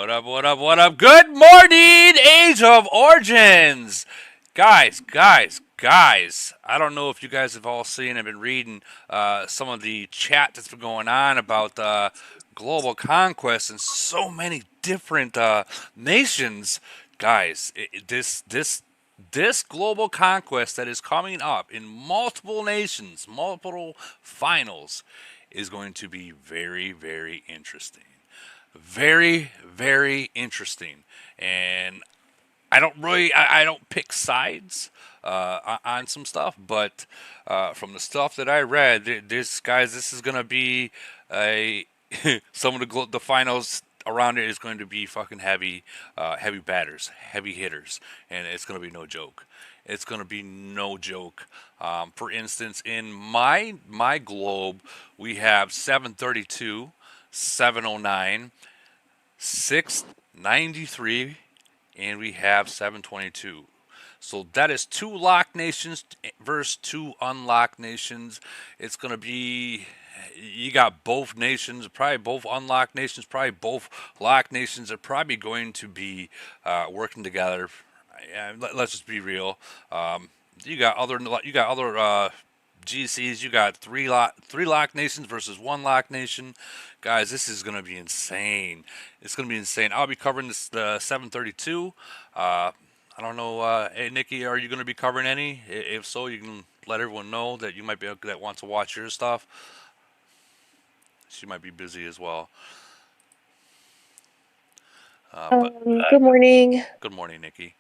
What up, what up, what up? Good morning, Age of Origins! Guys. I don't know if you guys have all seen and been reading some of the chat that's been going on about global conquest and so many different nations. Guys, this global conquest that is coming up in multiple nations, multiple finals, is going to be very, very interesting. Very, very interesting. And I don't pick sides on some stuff, but from the stuff that I read, this is gonna be a some of the finals around it is going to be fucking heavy, heavy batters, heavy hitters, and it's gonna be no joke. It's gonna be no joke. For instance, in my globe, we have 732, 709, 693, and we have 722. So that is two locked nations versus two unlocked nations. It's going to be, you got both nations, probably both unlocked nations, probably both locked nations are probably going to be working together. Let's just be real. You got other GCs. You got three lock nations versus one lock nation. Guys, this is gonna be insane. It's gonna be insane. I'll be covering this the 732. I don't know. Hey Nikki, are you gonna be covering any? If so, you can let everyone know that you might be that wants to watch your stuff. She might be busy as well. But Good morning. good morning, Nikki.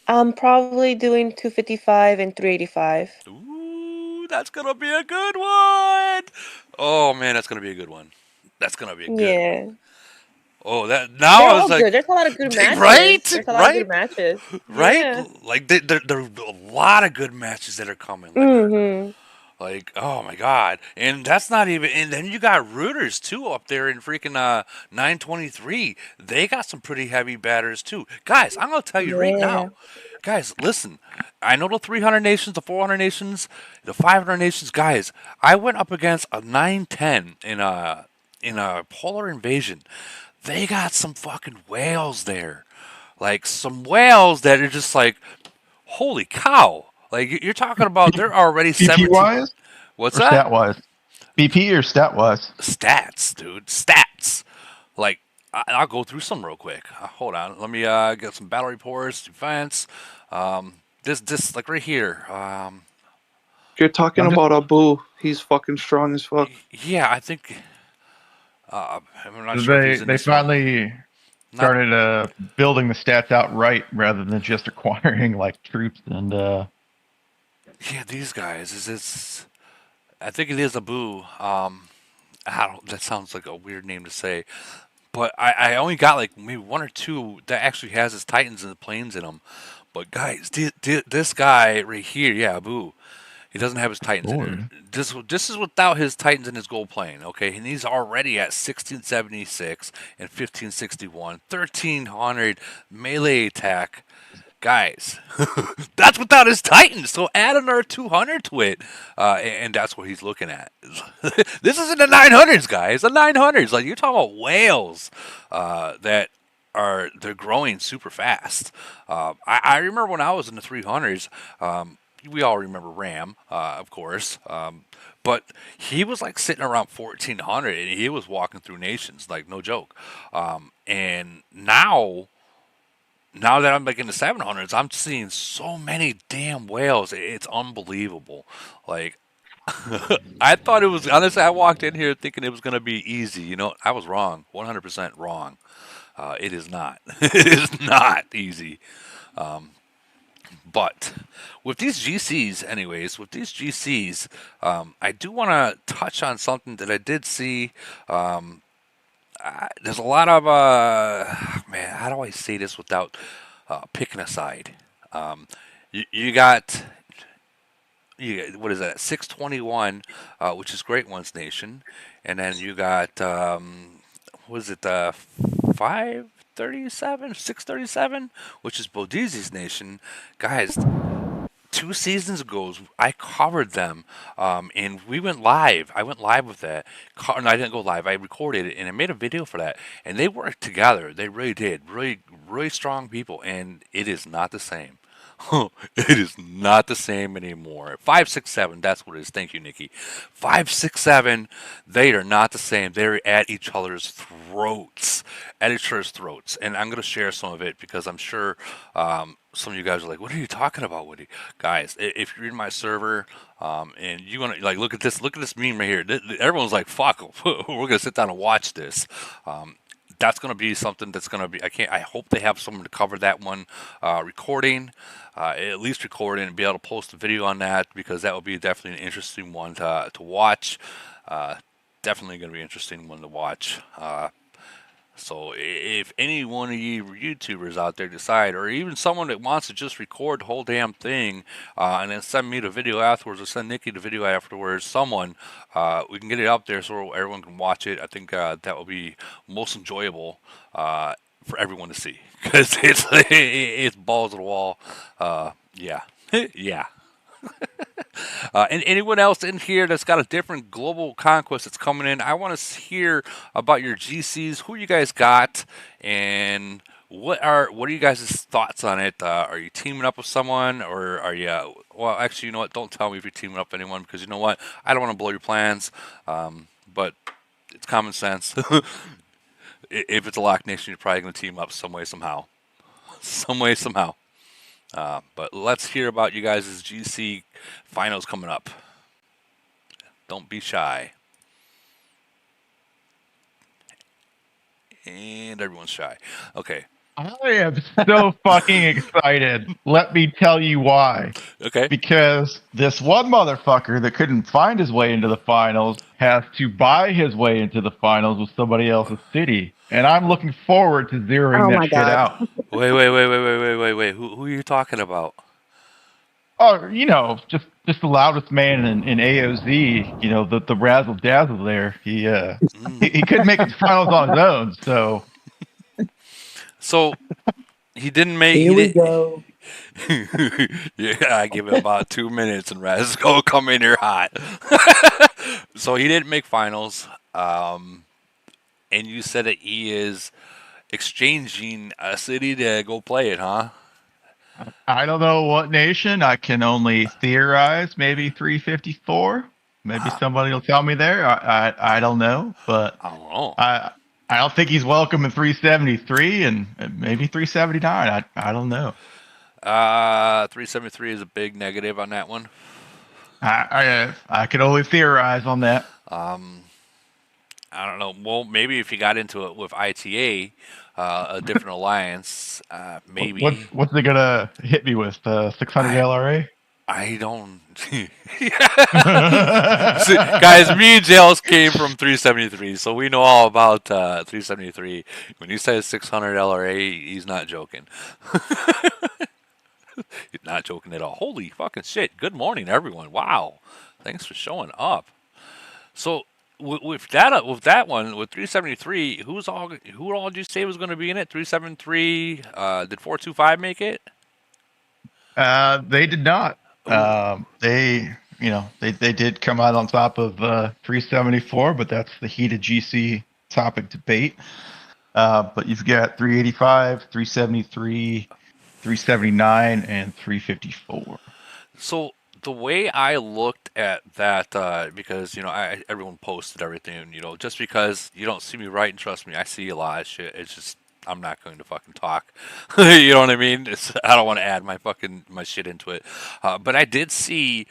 I'm probably doing 255 and 385. Ooh, that's gonna be a good one. Oh man, that's gonna be a good one. That's gonna be a good one. Yeah. Oh, that now They're I was all like, good. There's a lot of good matches. right, There's a lot of right, good matches. right. Yeah. Like there are a lot of good matches that are coming. Mm-hmm. Oh my god, and that's not even. And then you got rooters too up there in freaking 923. They got some pretty heavy batters too, guys. I'm gonna tell you right Yeah. now, guys. Listen, I know the 300 nations, the 400 nations, the 500 nations, guys. I went up against a 910 in a polar invasion. They got some fucking whales there, like some whales that are just like, holy cow! Like you're talking about, they're already BP 17. wise What's or that? stat wise? BP or stat wise? Stats, dude. Stats. Like, I'll go through some real quick. Hold on. Let me get some battle reports, defense. This like right here. You're talking I'm just about Abu. He's fucking strong as fuck. Yeah, I think. I'm not sure if they he's in they this one. finally Not. started building the stats out right rather than just acquiring like troops and Yeah, these guys. I think it is Abu. I don't. That sounds like a weird name to say. But I only got like maybe one or two that actually has his Titans and the planes in them. But guys, this guy right here, yeah, Abu, he doesn't have his Titans in Lord. it. This is without his Titans in his gold plane, okay? And he's already at 1676 and 1561, 1300 melee attack. Guys, that's without his Titans. So add another 200 to it, and that's what he's looking at. This is in the 900s, guys. The 900s. Like you're talking about whales that they're growing super fast. I remember when I was in the 300s. We all remember Ram, of course. But he was like sitting around 1400 and he was walking through nations, like no joke. And now that I'm like in the 700s, I'm seeing so many damn whales. It's unbelievable. Like, I thought it was, honestly, I walked in here thinking it was going to be easy. You know, I was wrong. 100% wrong. It is not. It is not easy. But with these GCs, anyways, with these GCs, I do want to touch on something that I did see. There's a lot of man. How do I say this without picking a side? Um, you got what is that? 621, which is Great Ones Nation, and then you got what is it? 537, 637, which is Bodizi's Nation. Guys, 2 seasons ago, I covered them, and we went live. I went live with that. No, I didn't go live. I recorded it, and I made a video for that. And they worked together. They really did. Really, really strong people, and it is not the same. It is not the same anymore. 5, 6, 7. That's what it is. Thank you, Nikki. 5, 6, 7. They are not the same. They're at each other's throats. At each other's throats. And I'm going to share some of it because I'm sure some of you guys are like, "What are you talking about, Woody?" Guys, if you're in my server and you want to like look at this meme right here. Everyone's like, "Fuck, we're going to sit down and watch this." That's going to be something that's going to be. I hope they have someone to cover that one recording. At least record it and be able to post a video on that because that would be definitely an interesting one to watch. Definitely going to be an interesting one to watch. So if any one of you YouTubers out there decide, or even someone that wants to just record the whole damn thing and then send me the video afterwards or send Nikki the video afterwards, someone, we can get it up there so everyone can watch it. I think that will be most enjoyable for everyone to see because it's balls to the wall. Yeah. Yeah. And anyone else in here that's got a different global conquest that's coming in, I want to hear about your GCs, who you guys got, and what are you guys' thoughts on it? Are you teaming up with someone, or are you? Well, actually, you know what? Don't tell me if you're teaming up with anyone because you know what? I don't want to blow your plans, but it's common sense. If it's a Lock Nation, you're probably going to team up some way, somehow. Some way, somehow. But let's hear about you guys' GC finals coming up. Don't be shy. And everyone's shy. Okay. I am so fucking excited. Let me tell you why. Okay. Because this one motherfucker that couldn't find his way into the finals has to buy his way into the finals with somebody else's city. And I'm looking forward to zeroing that shit out. Wait. Who are you talking about? Oh, you know, just the loudest man in AOZ, you know, the razzle dazzle there. He couldn't make it to finals on his own, so he didn't make. Here we go. Yeah, I give it about 2 minutes and Raz go come in here hot. So he didn't make finals, and you said that he is exchanging a city to go play it, huh? I don't know what nation. I can only theorize. Maybe 354. Maybe somebody will tell me there. I don't know, but I don't know. I don't think he's welcome in 373 and maybe 379. I don't know. 373 is a big negative on that one. I can only theorize on that. I don't know. Well, maybe if you got into it with ITA, a different alliance, maybe. What's it gonna hit me with? 600 LRA? I don't. See, guys, me and Jails came from 373, so we know all about 373. When he says 600 LRA, he's not joking. He's not joking at all. Holy fucking shit! Good morning, everyone. Wow, thanks for showing up. So with that one with 373, who all did you say was going to be in it? 373. Did 425 make it? They did not. They did come out on top of 374, but that's the heated GC topic debate. But you've got 385, 373, 379, and 354. So the way I looked at that, because everyone posted everything, just because you don't see me write and trust me, I see a lot of shit. It's just I'm not going to fucking talk. You know what I mean? I don't want to add my shit into it. But I did see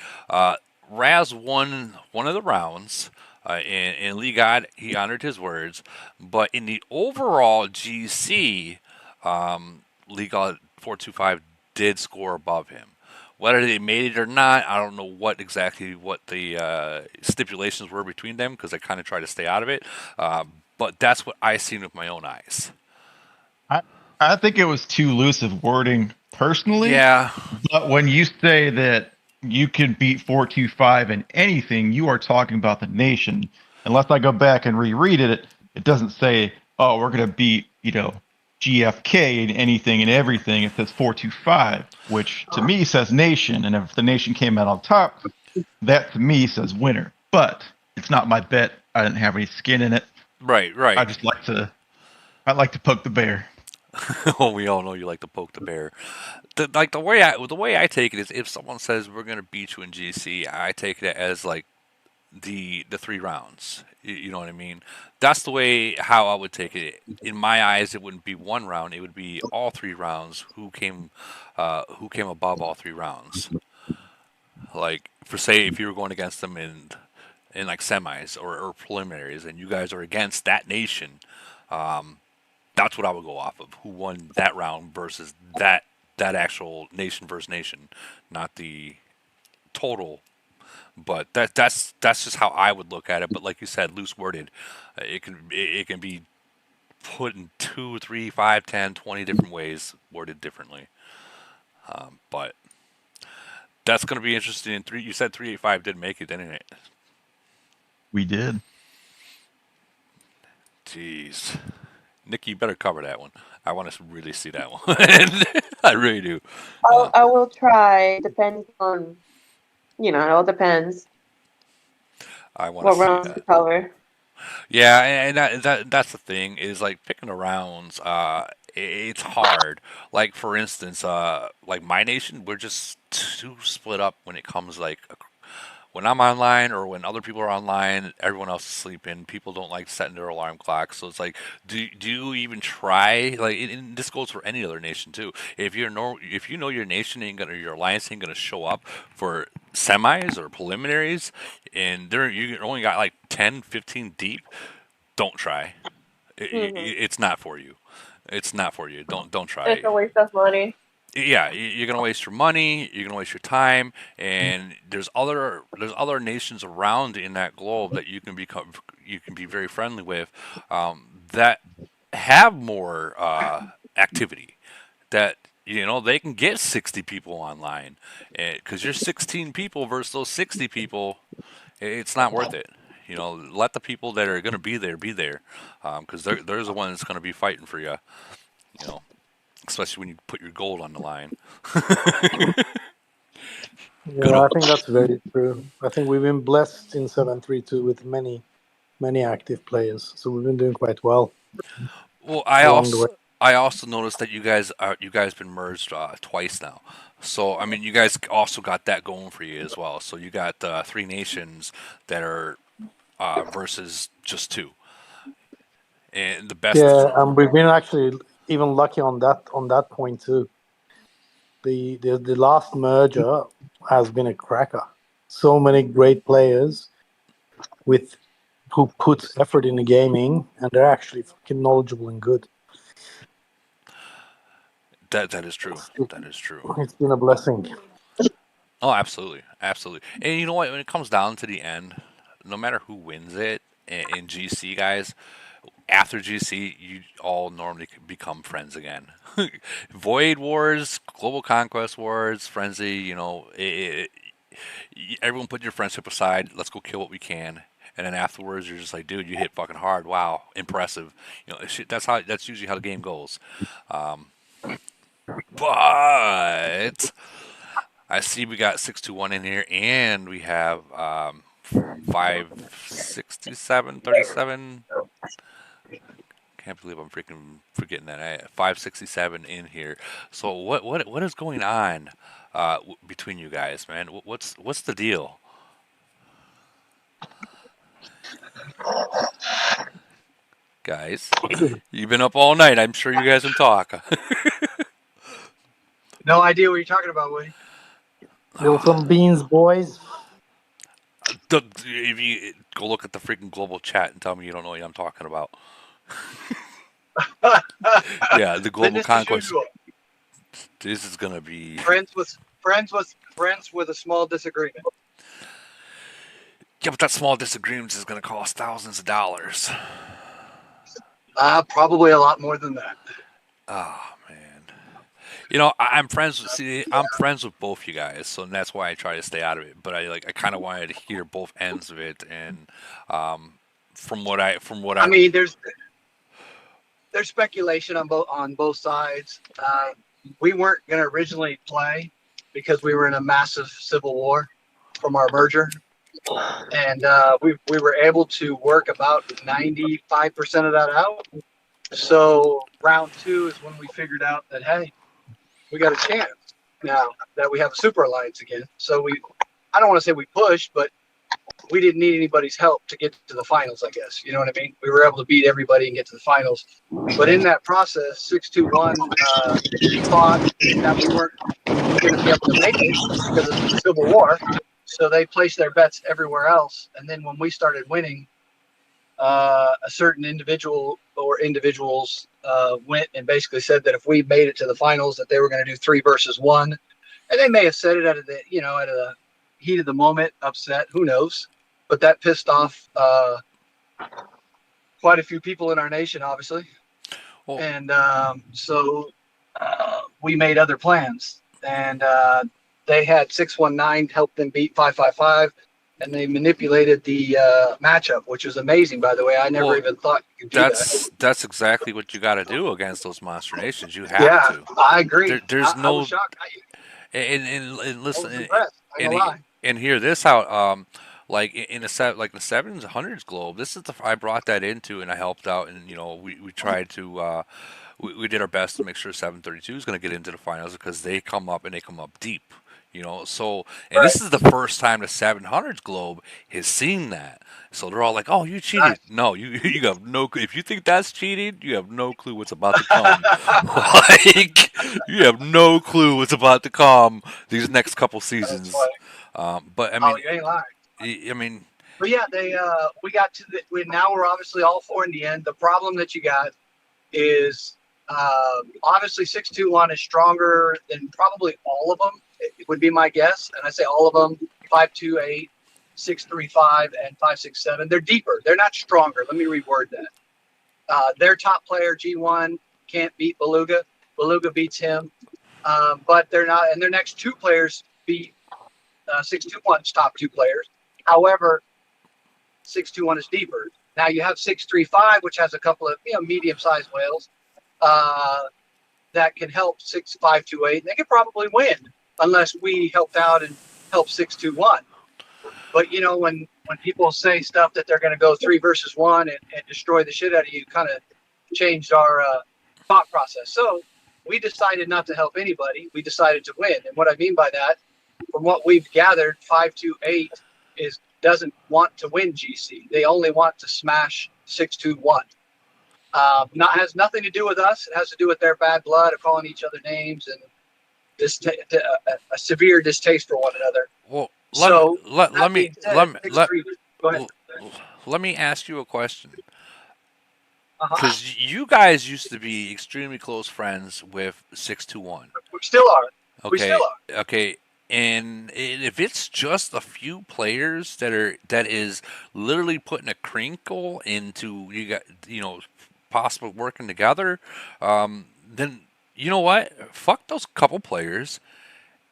Raz won one of the rounds. And Lee God, he honored his words. But in the overall GC, Lee God 425 did score above him. Whether they made it or not, I don't know what the stipulations were between them because I kind of try to stay out of it. But that's what I seen with my own eyes. I think it was too loose of wording personally. Yeah. But when you say that you can beat 425 in anything, you are talking about the nation. Unless I go back and reread it, it doesn't say, oh, we're going to beat, GFK and anything and everything, it says 425, which to me says nation. And if the nation came out on top, that to me says winner. But it's not my bet. I didn't have any skin in it. Right, right. I like to poke the bear. Well, we all know you like to poke the bear. The way I take it is, if someone says we're gonna beat you in GC, I take it as like the 3 rounds. You know what I mean? That's the way how I would take it. In my eyes, it wouldn't be 1 round; it would be all 3 rounds. Who came above all 3 rounds? Like, for say, if you were going against them in like semis or preliminaries, and you guys are against that nation, that's what I would go off of. Who won that round versus that actual nation versus nation, not the total. But that's just how I would look at it. But like you said, loose worded, it can be put in 2, 3, 5, 10, 20 different ways, worded differently. But that's going to be interesting. And you said 385 did make it, didn't it? We did. Jeez, Nikki, you better cover that one. I want to really see that one. I really do. I will try. Depends on, it all depends I want what to see rounds to that. cover. Yeah, and that's the thing is like picking the rounds. It's hard. Like for instance, like my nation, we're just too split up when it comes like when I'm online or when other people are online. Everyone else is sleeping. People don't like setting their alarm clocks, so it's like, do you even try? Like, and this goes for any other nation too. If you know your nation ain't gonna, your alliance ain't gonna show up for semis or preliminaries, and you only got like 10, 15 deep, don't try. Hmm. It's not for you. It's not for you. Don't It's try. a waste of money. Yeah, you're gonna waste your money. You're gonna waste your time, and there's other nations around in that globe that you can be very friendly with, that have more activity. That they can get 60 people online, because you're 16 people versus those 60 people. It's not worth it. Let the people that are gonna be there, because they're the ones that's gonna be fighting for you. You know, especially when you put your gold on the line. Good Yeah, I old. think that's very true. I think we've been blessed in 732 with many active players, so we've been doing quite well Well, I along the also way. I also noticed that you guys been merged twice now. So I mean, you guys also got that going for you as well. So you got 3 nations that are versus just 2, and the best Yeah, three. and we've been actually even lucky on that point too. The last merger has been a cracker. So many great players with who puts effort in the gaming, and they're actually fucking knowledgeable and good. That is true. It's, That is true. it's been a blessing. Oh, absolutely, absolutely. And you know what? When it comes down to the end, no matter who wins it in GC, guys, after GC, you all normally become friends again. Void Wars, Global Conquest Wars, Frenzy, everyone put your friendship aside. Let's go kill what we can. And then afterwards, you're just like, dude, you hit fucking hard. Wow, impressive. That's usually how the game goes. Um, but I see we got 621 in here, and we have 567, 37. Can't believe I'm freaking forgetting that. 567 in here. So what is going on between you guys, man? What's the deal, guys? You've been up all night. I'm sure you guys can talk. No idea what you're talking about, Woody. Build some beans, boys. If you go look at the freaking global chat and tell me you don't know what I'm talking about. Yeah, the global Business as conquest. usual. This is gonna be. Friends with a small disagreement. Yeah, but that small disagreement is gonna cost thousands of dollars. Probably a lot more than that. Oh man. I'm friends with both you guys, so that's why I try to stay out of it. But I kind of wanted to hear both ends of it, and from what I I mean, there's there's speculation on both sides. We weren't going to originally play because we were in a massive civil war from our merger, and we were able to work about 95% of that out. So round 2 is when we figured out that, hey, we got a chance now that we have a super alliance again. So I don't want to say we pushed, but we didn't need anybody's help to get to the finals, I guess. You know what I mean? We were able to beat everybody and get to the finals. But in that process, 621 thought that we weren't going to be able to make it because of the Civil War. So they placed their bets everywhere else. And then when we started winning, a certain individual or individuals went and basically said that if we made it to the finals, that they were going to do 3 versus 1. And they may have said it out of the heat of the moment, upset, who knows? But that pissed off quite a few people in our nation, obviously. Well, And so we made other plans. And they had 619 help them beat 555. And they manipulated the matchup, which was amazing, by the way. I never even thought you could do that. That's exactly what you got to do against those monster nations. You have Yeah, to. I agree. There's I no. was shocked. And I listen, was impressed. I ain't gonna lie. and hear this out. Like in the 7s, hundreds globe. This is I brought that into, and I helped out, and we tried to. We did our best to make sure 732 is going to get into the finals because they come up deep. So and this is the first time the 700s globe has seen that. So they're all like, "Oh, you cheated." Nice. No, you have no. If you think that's cheating, you have no clue what's about to come. Like you have no clue what's about to come these next couple That's seasons. funny. But I Oh, mean, you ain't lying. I mean, But yeah, we got to now we're obviously all 4 in the end. The problem that you got is obviously 621 is stronger than probably all of them. It would be my guess, and I say all of them: 528, 635, and 567. They're deeper. They're not stronger. Let me reword that. Their top player G1 can't beat Beluga. Beluga beats him, but they're not. And their next 2 players beat 621's top 2 players. However, 621 is deeper. Now you have 635, which has a couple of medium-sized whales that can help 6528. They could probably win unless we helped out and helped 621. But when people say stuff that they're going to go 3 versus 1 and destroy the shit out of you, kind of changed our thought process. So we decided not to help anybody. We decided to win. And what I mean by that, from what we've gathered, 528 doesn't want to win GC. They only want to smash 621. Has nothing to do with us. It has to do with their bad blood of calling each other names and a severe distaste for one another. well, Let me ask you a question. Uh-huh. Because you guys used to be extremely close friends with 621. We still are. Okay. We still are. Okay. And if it's just a few players that is literally putting a crinkle into possible working together, then you know what? Fuck those couple players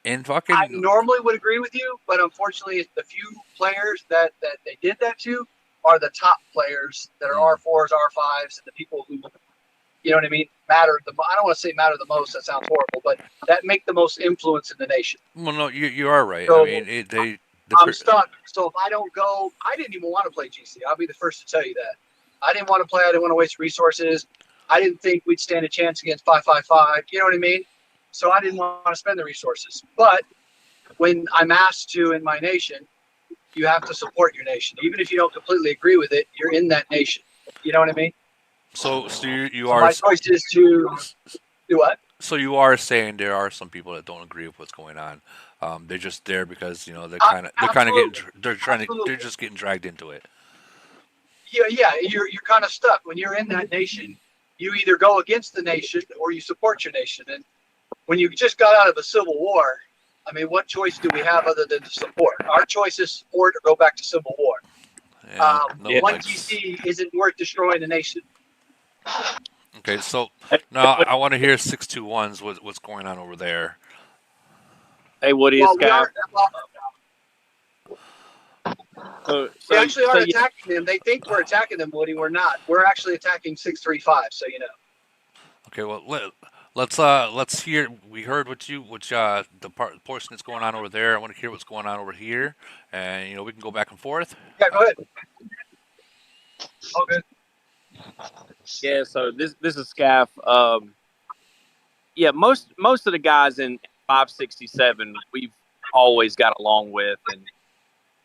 and fucking. I normally would agree with you, but unfortunately, the few players that they did that to are the top players that are R4s, R5s, and the people who, you know what I mean, matter. I don't want to say matter the most. That sounds horrible, but that make the most influence in the nation. Well, no, you are right. So, I mean, I'm stuck. So if I don't go, I didn't even want to play GC. I'll be the first to tell you that. I didn't want to play. I didn't want to waste resources. I didn't think we'd stand a chance against 555. You know what I mean? So I didn't want to spend the resources. But when I'm asked to in my nation, you have to support your nation. Even if you don't completely agree with it, you're in that nation. You know what I mean? So So my choice is to do what? So you are saying there are some people that don't agree with what's going on. They're just there because they're just getting dragged into it. Yeah. You're kind of stuck when you're in that nation. You either go against the nation or you support your nation. And when you just got out of a civil war, I mean, what choice do we have other than to support? Our choice is support or go back to civil war. One GC isn't worth destroying the nation. Okay, so now I want to hear 621's what's going on over there. Hey, Woody, it's Scott. We actually are attacking them. They think we're attacking them, Woody. We're not. We're actually attacking 635, so you know. Okay, well let's hear. We heard the portion that's going on over there. I want to hear what's going on over here, and we can go back and forth. Yeah, go ahead. All good. Yeah, so this is Scaff. Yeah, most of the guys in 567 we've always got along with, and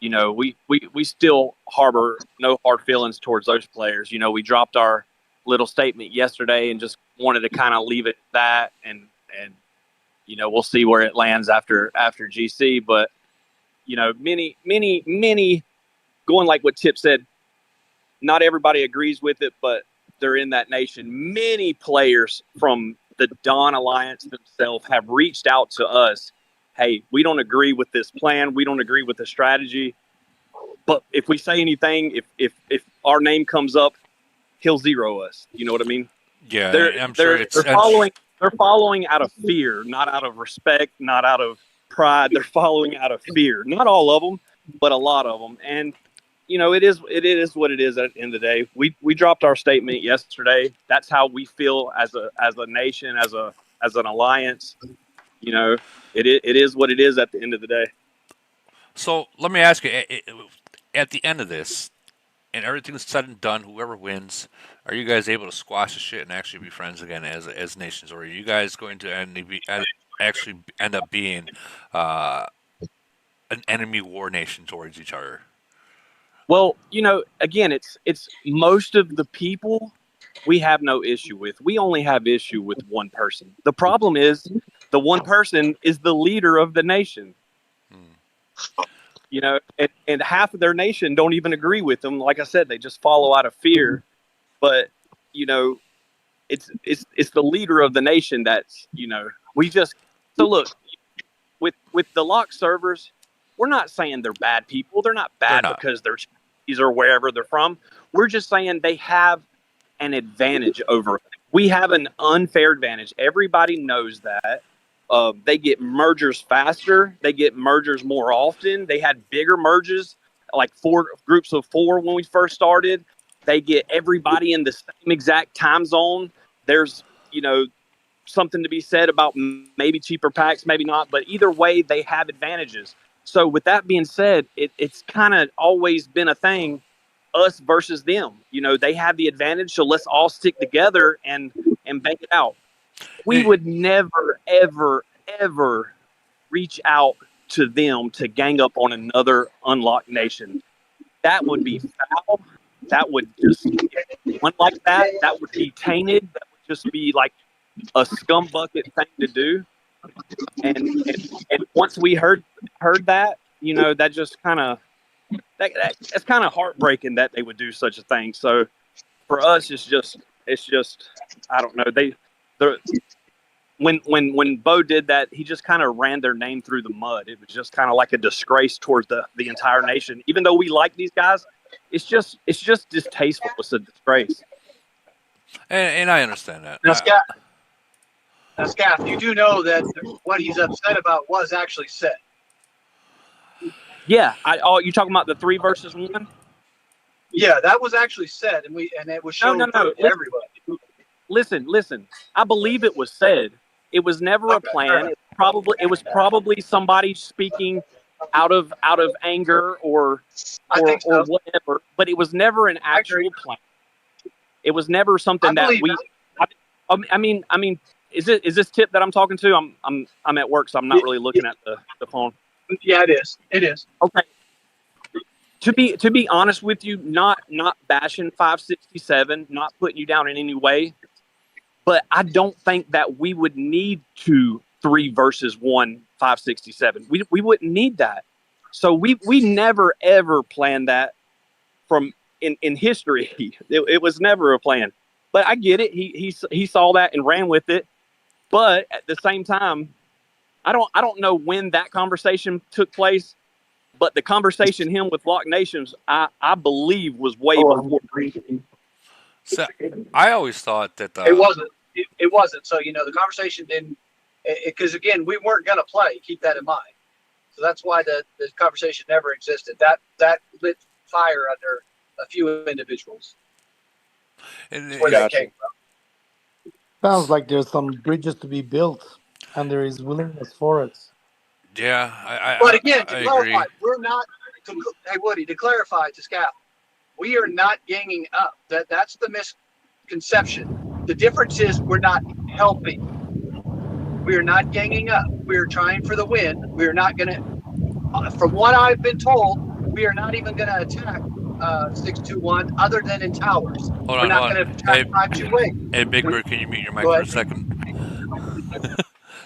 we still harbor no hard feelings towards those players. We dropped our little statement yesterday and just wanted to kind of leave it at that, and we'll see where it lands after GC. But many going like what Tip said. Not everybody agrees with it, but they're in that nation. Many players from the Dawn Alliance themselves have reached out to us. Hey, we don't agree with this plan. We don't agree with the strategy. But if we say anything, if our name comes up, he'll zero us. You know what I mean? Yeah, I'm sure They're following out of fear, not out of respect, not out of pride. They're following out of fear. Not all of them, but a lot of them. And it is what it is at the end of the day. We dropped our statement yesterday. That's how we feel as a nation, as an alliance. It is what it is at the end of the day. So let me ask you, at the end of this, and everything's said and done, whoever wins, are you guys able to squash the shit and actually be friends again as nations, or are you guys going to actually end up being an enemy war nation towards each other? Well, again, it's most of the people we have no issue with. We only have issue with one person. The problem is the one person is the leader of the nation. And half of their nation don't even agree with them. Like I said, they just follow out of fear. But it's the leader of the nation that's we just. So look, with the lock servers, we're not saying they're bad people. They're not bad because they're Chinese or wherever they're from. We're just saying they have an advantage over us. We have an unfair advantage. Everybody knows that. They get mergers faster. They get mergers more often. They had bigger merges, like 4 groups of 4 when we first started. They get everybody in the same exact time zone. There's, something to be said about maybe cheaper packs, maybe not. But either way, they have advantages. So with that being said, it's kind of always been a thing, us versus them. They have the advantage, so let's all stick together and bank it out. We would never, ever, ever reach out to them to gang up on another unlocked nation. That would be foul. That would just one like that. That would be tainted. That would just be like a scumbucket thing to do. And once we heard that, that just kind of that's kind of heartbreaking that they would do such a thing. So for us, it's just I don't know. When Bo did that, he just kind of ran their name through the mud. It was just kind of like a disgrace towards the entire nation. Even though we like these guys, it's just distasteful. It's a disgrace. And I understand that. Now, Scaff, you do know that what he's upset about was actually said. Yeah. You talking about the 3 versus 1? Yeah, that was actually said, and it was shown to everybody. Listen. I believe it was said. It was never a plan. It was probably somebody speaking out of anger or whatever. But it was never an actual plan. It was never something that we. I mean, is this Tip that I'm talking to? I'm at work, so I'm not really looking at the phone. Yeah, it is. It is. Okay. To be honest with you, not bashing 567, not putting you down in any way, but I don't think that we would need 3 versus 1 567. We wouldn't need that. So we never ever planned that from in history. It was never a plan. But I get it. He saw that and ran with it. But at the same time, I don't know when that conversation took place. But the conversation him with Lock Nations, I believe, was way before. So I always thought that it wasn't. It wasn't. So the conversation didn't. Because again, we weren't going to play. Keep that in mind. So that's why the conversation never existed. That lit fire under a few individuals. And where that came from. Sounds like there's some bridges to be built, and there is willingness for it. Yeah, But again, I to clarify, agree. we're not. Hey Woody, to clarify to Scaff, we are not ganging up. That's the misconception. The difference is we're not helping. We are not ganging up. We are trying for the win. We are not going to. From what I've been told, we are not even going to attack 621 other than in towers. Hold We're on, not hold going on. to attack 528. Hey, Big Bird, can you mute your mic Go for a ahead. second?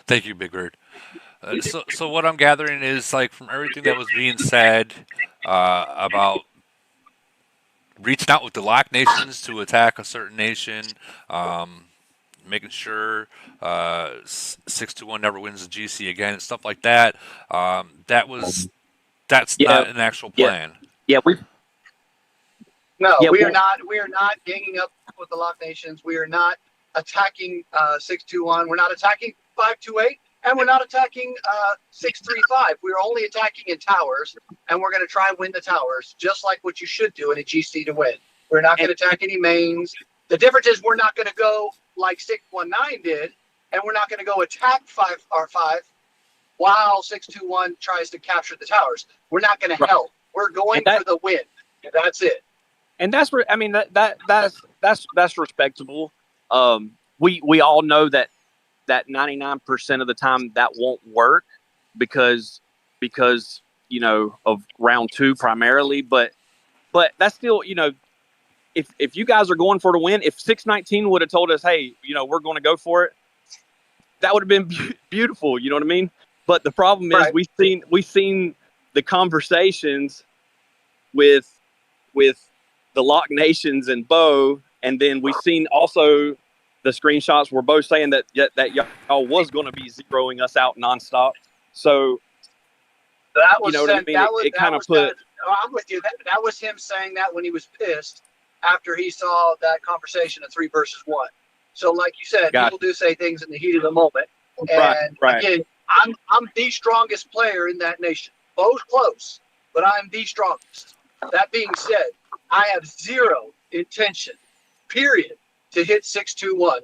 Thank you, Big Bird. So what I'm gathering is like from everything that was being said about reaching out with the lock nations to attack a certain nation, making sure 621 never wins the GC again, and stuff like that. That's Yeah, not an actual yeah, plan. yeah. No, Yeah, we are well- not. We are not ganging up with the lock nations. We are not attacking 621. We're not attacking 528, and we're not attacking 635. We're only attacking in towers, and we're going to try and win the towers, just like what you should do in a GC to win. We're not going to attack any mains. The difference is we're not going to go like 619 did, and we're not going to go attack 5R5 while 621 tries to capture the towers. We're not going to help. We're going for the win. That's it. And that's where I mean that's respectable. We all know that 99% of the time that won't work because of round 2 primarily, but that's still if you guys are going for the win, if 619 would have told us, hey, we're going to go for it, that would have been beautiful. You know what I mean? But the problem is we've seen the conversations with the Lock Nations and Bo, and then we've seen also the screenshots where Bo's saying that y'all was going to be zeroing us out nonstop. So that was what I mean? It kind of put. I'm with you. That was him saying that when he was pissed after he saw that conversation of 3 versus 1. So, like you said, people do say things in the heat of the moment. And again, I'm the strongest player in that nation. Bo's close, but I'm the strongest. That being said, I have zero intention, period, to hit 621,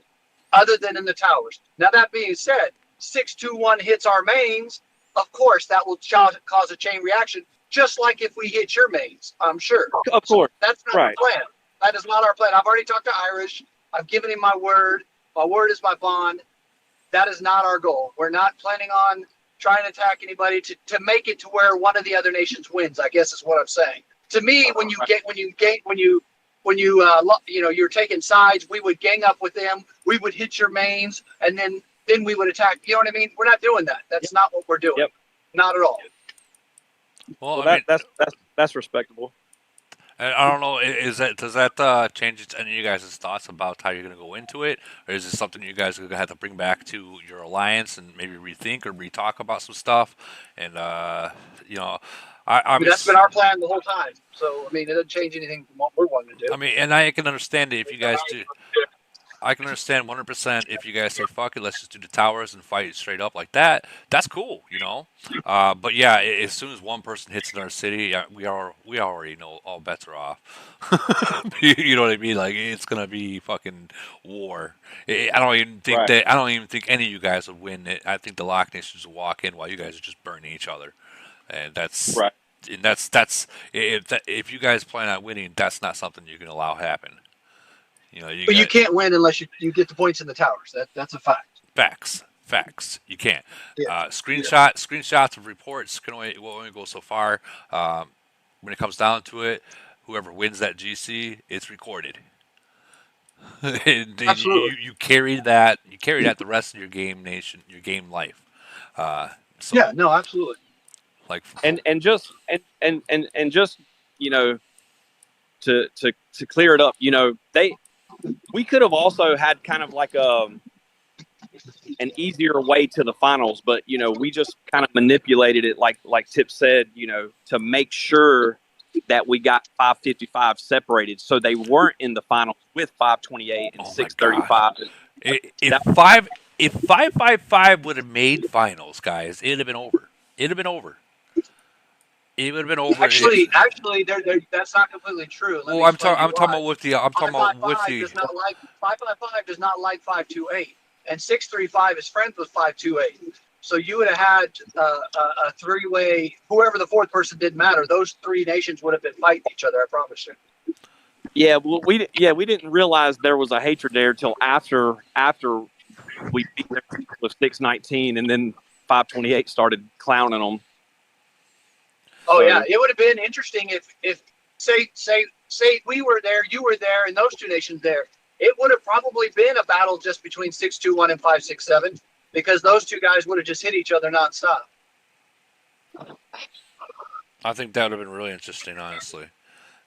other than in the towers. Now, that being said, 621 hits our mains. Of course, that will cause a chain reaction, just like if we hit your mains, I'm sure. Of course. So that's not our plan. That is not our plan. I've already talked to Irish. I've given him my word. My word is my bond. That is not our goal. We're not planning on trying to attack anybody to make it to where one of the other nations wins, I guess is what I'm saying. To me, you're taking sides, we would gang up with them, we would hit your mains, and then we would attack. You know what I mean? We're not doing that. That's not what we're doing. Yep. Not at all. Well, I mean, that's respectable. I don't know. Does that change any of you guys' thoughts about how you're going to go into it, or is it something you guys are going to have to bring back to your alliance and maybe rethink or re-talk about some stuff? And I mean, that's been our plan the whole time. So I mean, it doesn't change anything from what we're wanting to do. I mean, and I can understand it if you guys do. I can understand 100% if you guys say fuck it, let's just do the towers and fight straight up like that. That's cool, But yeah, as soon as one person hits in our city, we already know all bets are off. You know what I mean? Like it's gonna be fucking war. I don't even think any of you guys would win it. I think the Lock Nations will walk in while you guys are just burning each other, and that's right. And that's if you guys plan on winning, that's not something you can allow happen. But you can't win unless you get the points in the towers. That's a fact. Facts. You can't. Yeah. Screenshots of reports will only go so far. When it comes down to it, whoever wins that GC, it's recorded. And Absolutely. You carry that. You carry that the rest of your game life. Yeah. No. Absolutely. Like and just to clear it up, we could have also had kind of like an easier way to the finals, but we just kind of manipulated it like Tip said, to make sure that we got 555 separated so they weren't in the finals with 528 and 635. If 555 would have made finals, guys, it'd have been over. It would have been over. Actually, that's not completely true. Let me Well, I'm explain talking. to I'm you talking why. about with the. I'm talking about with 555 the. does not like 555 does not like 528, and 635 is friends with 528. So you would have had a three-way. Whoever the fourth person didn't matter. Those three nations would have been fighting each other. I promise you. Yeah, well, we didn't realize there was a hatred there till after we beat them with 619, and then 528 started clowning them. Oh So- yeah, it would have been interesting if say we were there, you were there, and those two nations there. It would have probably been a battle just between 621 and 567 because those two guys would have just hit each other nonstop. I think that would have been really interesting, honestly,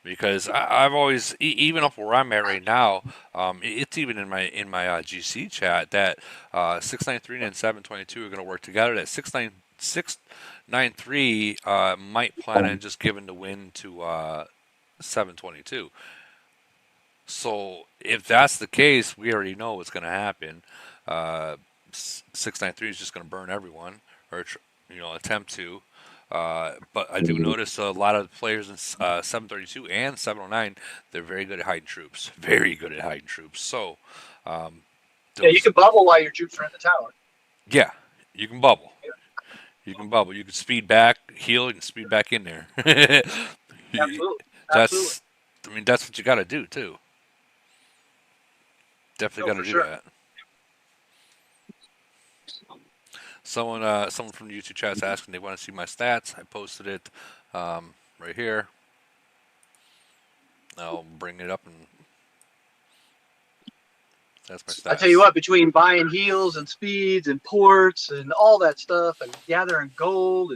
because I've always, even up where I'm at right now, it's even in my GC chat that 693 and 722 are going to work together. That 693 might plan on just giving the win to 722. So if that's the case, we already know what's going to happen. 693 is just going to burn everyone, or attempt to. But I do notice a lot of players in 732 and 709, they're very good at hiding troops. Very good at hiding troops. So, Yeah, you can bubble while your troops are in the tower. yeah, you can bubble. You can bubble. You can speed back, heal, and speed back in there. Absolutely. That's, I mean, that's what you got to do too. Definitely got to do sure. that. Someone from the YouTube chat's asking they want to see my stats. I posted it right here. I'll bring it up and that's my stats. I tell you what, between buying heals and speeds and ports and all that stuff and gathering gold,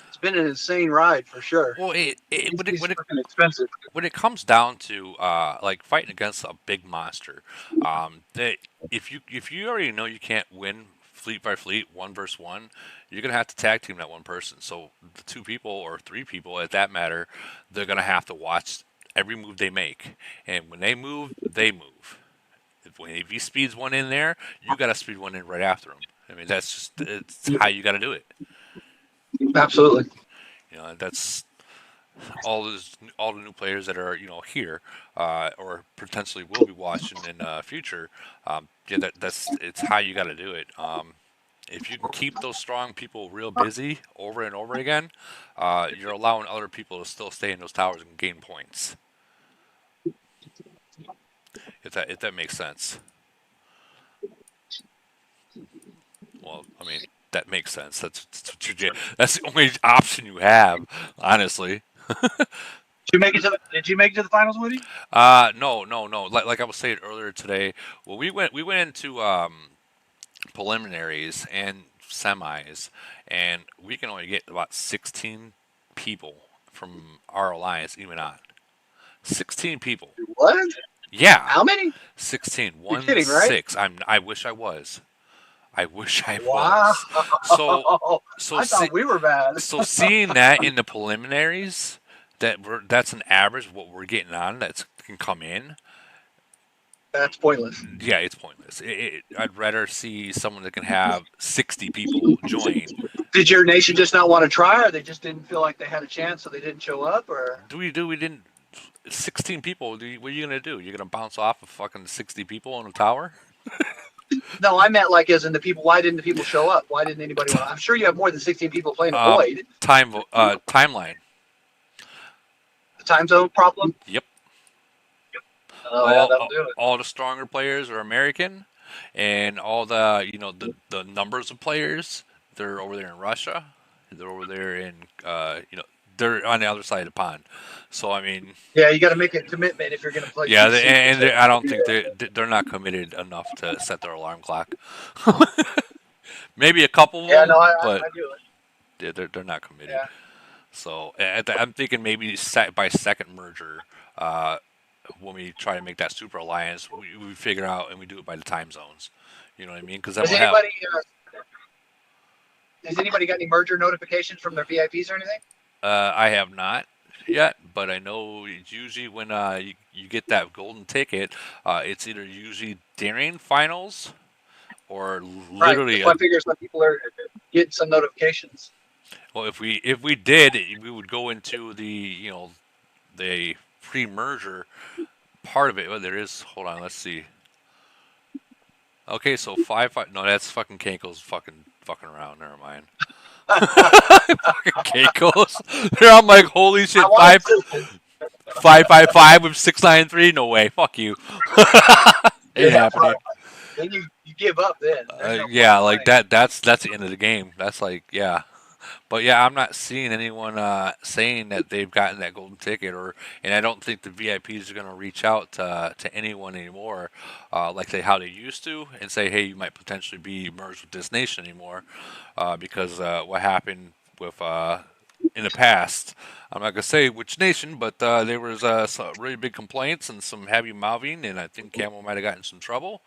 it's been an insane ride for sure. Well, It's freaking expensive. when it comes down to like fighting against a big monster, that if you already know you can't win fleet by fleet, 1 versus 1, you're gonna have to tag team that one person. So the 2 people or 3 people, at that matter, they're gonna have to watch every move they make, and when they move, they move. If he speeds one in there, you gotta speed one in right after him. I mean, it's how you gotta do it. Absolutely. That's all the new players that are here or potentially will be watching in future. It's how you got to do it. If you can keep those strong people real busy over and over again, you're allowing other people to still stay in those towers and gain points. If that makes sense. Well, I mean, that makes sense. That's the only option you have, honestly. Did you make it to the finals, Woody? No. Like I was saying earlier today, well, we went into preliminaries and semis, and we can only get about 16 people from our alliance even on. 16 people. What? Yeah. How many? 16. You're 1 kidding, right? 6. I wish I was. I wish I Wow. was. So I thought we were bad. So seeing that in the preliminaries, that's an average of what we're getting on that can come in. That's pointless. Yeah, it's pointless. I'd rather see someone that can have 60 people join. Did your nation just not want to try, or they just didn't feel like they had a chance, so they didn't show up, or? We didn't. 16 people. What are you gonna do? You're gonna bounce off of fucking 60 people on a tower? No, I meant like as in the people. Why didn't the people show up? Why didn't anybody want? I'm sure you have more than 16 people playing a Void. Timeline. The time zone problem. Yep. Oh yeah, that'll do it. All the stronger players are American, and all the the numbers of players, they're over there in Russia. They're over there in they're on the other side of the pond. So I mean, yeah, you got to make a commitment if you're going to play. Yeah, I don't think they're not committed enough to set their alarm clock. Maybe a couple of them, but I do it. they're not committed. Yeah. So I'm thinking maybe by second merger, when we try to make that super alliance, we figure out and we do it by the time zones. You know what I mean? Because has anybody got any merger notifications from their VIPs or anything? I have not yet, but I know it's usually when you get that golden ticket, it's either usually during finals or literally. Right. I figure some people are getting some notifications. Well, if we did, we would go into the pre-merger part of it. Well, there is. Hold on, let's see. Okay, so five. No, that's fucking Kanko's fucking around. Never mind. Fucking Kanko's. I'm like, holy shit, I wanted to. 555 with 693. No way. Fuck you. Ain't Yeah, happening. then you give up. Then there's no Yeah, point like playing. that's the end of the game. That's like yeah. But yeah, I'm not seeing anyone saying that they've gotten that golden ticket, and I don't think the VIPs are going to reach out to anyone anymore, how they used to, and say, hey, you might potentially be merged with this nation anymore, because what happened with in the past. I'm not gonna say which nation, but there was some really big complaints and some heavy mouthing, and I think Camel might have gotten some trouble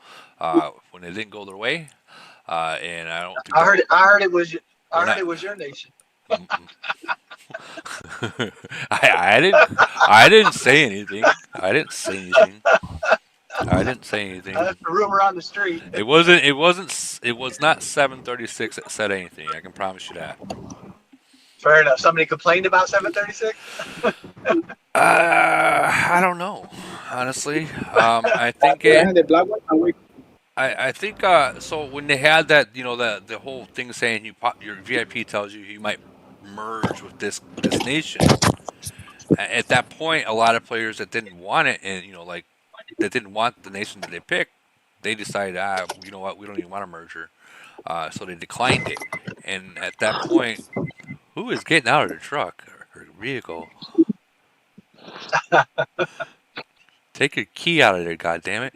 when it didn't go their way. And I don't think I that heard. I heard it was. I we're heard not. it was your nation. I didn't say anything. I didn't say anything. I didn't say anything. That's the rumor on the street. It was not 736 that said anything. I can promise you that. Fair enough. Somebody complained about 736. I don't know, honestly. I think Yeah, the black one. I think so when they had that the whole thing saying your VIP tells you you might merge with this nation. At that point, a lot of players that didn't want it, and that didn't want the nation that they picked, they decided, you know what, we don't even want a merger, so they declined it. And at that point, who is getting out of their truck or vehicle? Take your key out of there, goddammit.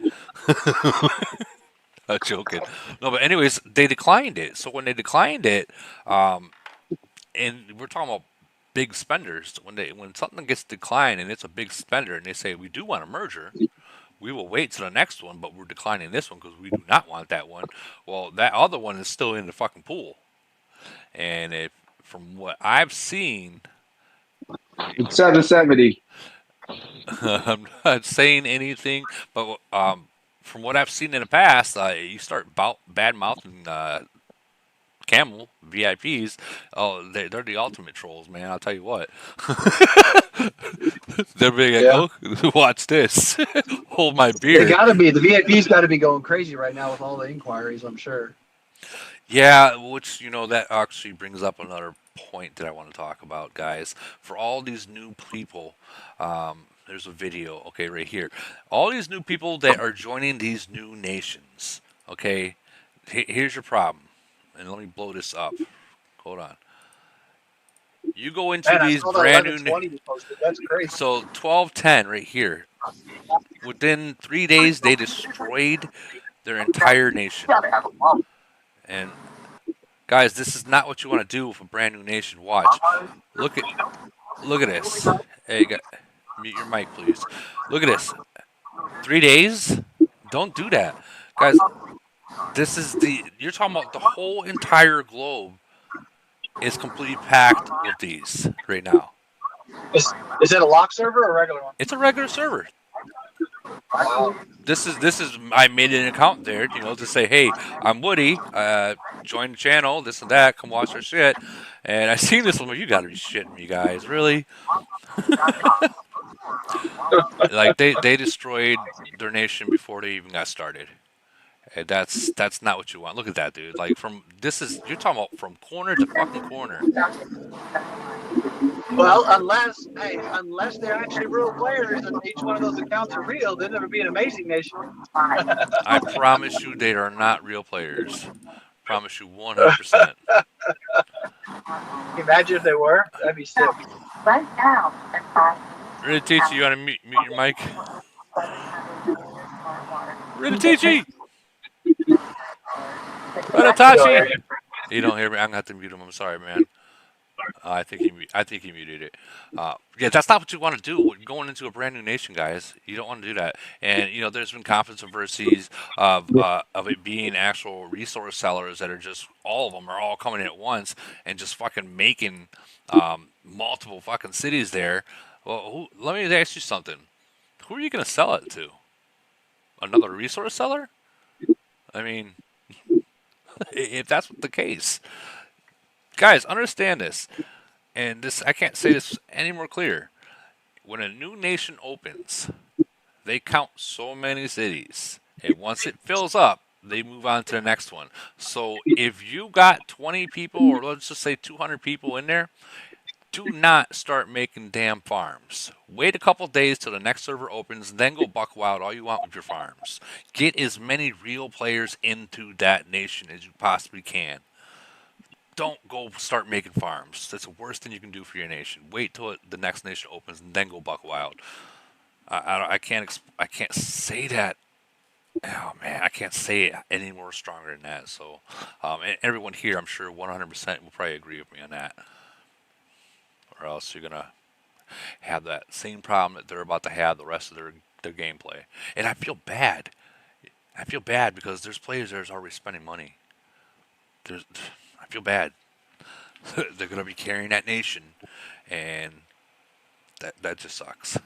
I'm joking. No, but anyways, they declined it. So when they declined it, and we're talking about big spenders, when something gets declined and it's a big spender, and they say we do want a merger, we will wait to the next one, but we're declining this one because we do not want that one. Well, that other one is still in the fucking pool, and from what I've seen, It's 770. I'm not saying anything, but from what I've seen in the past, you start bad mouthing Camel VIPs. Oh, they're the ultimate trolls, man. I'll tell you what. They're being Yeah. like, oh, watch this. Hold my They beer. gotta be. The VIP's got to be going crazy right now with all the inquiries. I'm sure. Yeah, which that actually brings up another point that I want to talk about, guys. For all these new people, there's a video, okay, right here. All these new people that are joining these new nations, okay. Here's your problem, and let me blow this up. Hold on. You go into Man, I these saw that brand new. 1120 you posted. That's crazy. So 1210 right here. Within 3 days, they destroyed their entire nation. And guys, this is not what you want to do with a brand new nation. Watch. Look at this. Hey, mute your mic, please. Look at this. 3 days? Don't do that, guys. This is you're talking about the whole entire globe is completely packed with these right now. Is it a lock server or a regular one? It's a regular server. This is I made an account there, to say, hey, I'm Woody, join the channel, this and that, come watch our shit. And I seen this one, you gotta be shitting me, guys, really? Like they destroyed their nation before they even got started. And that's not what you want. Look at that, dude. Like you're talking about from corner to fucking corner. Well, unless they're actually real players and each one of those accounts are real, then it would be an amazing nation. I promise you they are not real players. Promise you 100%. Imagine if they were. That'd be sick. Ridatici, you want to mute your mic? Ridatici! Ridatachi! You don't hear me? I'm gonna have to mute him. I'm sorry, man. I think he muted it. Yeah, that's not what you want to do when going into a brand new nation, guys. You don't want to do that. And there's been controversies of it being actual resource sellers that are just all of them are all coming in at once and just fucking making multiple fucking cities there. Well, let me ask you something. Who are you gonna sell it to? Another resource seller? I mean, if that's the case. guys, understand this, and this I can't say this any more clear. When a new nation opens, they count so many cities, and once it fills up, they move on to the next one. So if you got 20 people, or let's just say 200 people in there, do not start making damn farms. Wait a couple days till the next server opens, then go buck wild all you want with your farms. Get as many real players into that nation as you possibly can. Don't go start making farms. That's the worst thing you can do for your nation. Wait till the next nation opens and then go buck wild. I can't say that. Oh man, I can't say it any more stronger than that. So, and everyone here, I'm sure 100% will probably agree with me on that. Or else you're gonna have that same problem that they're about to have the rest of their gameplay. And I feel bad. I feel bad because there's players that's already spending money. I feel bad. They're gonna be carrying that nation, and that just sucks.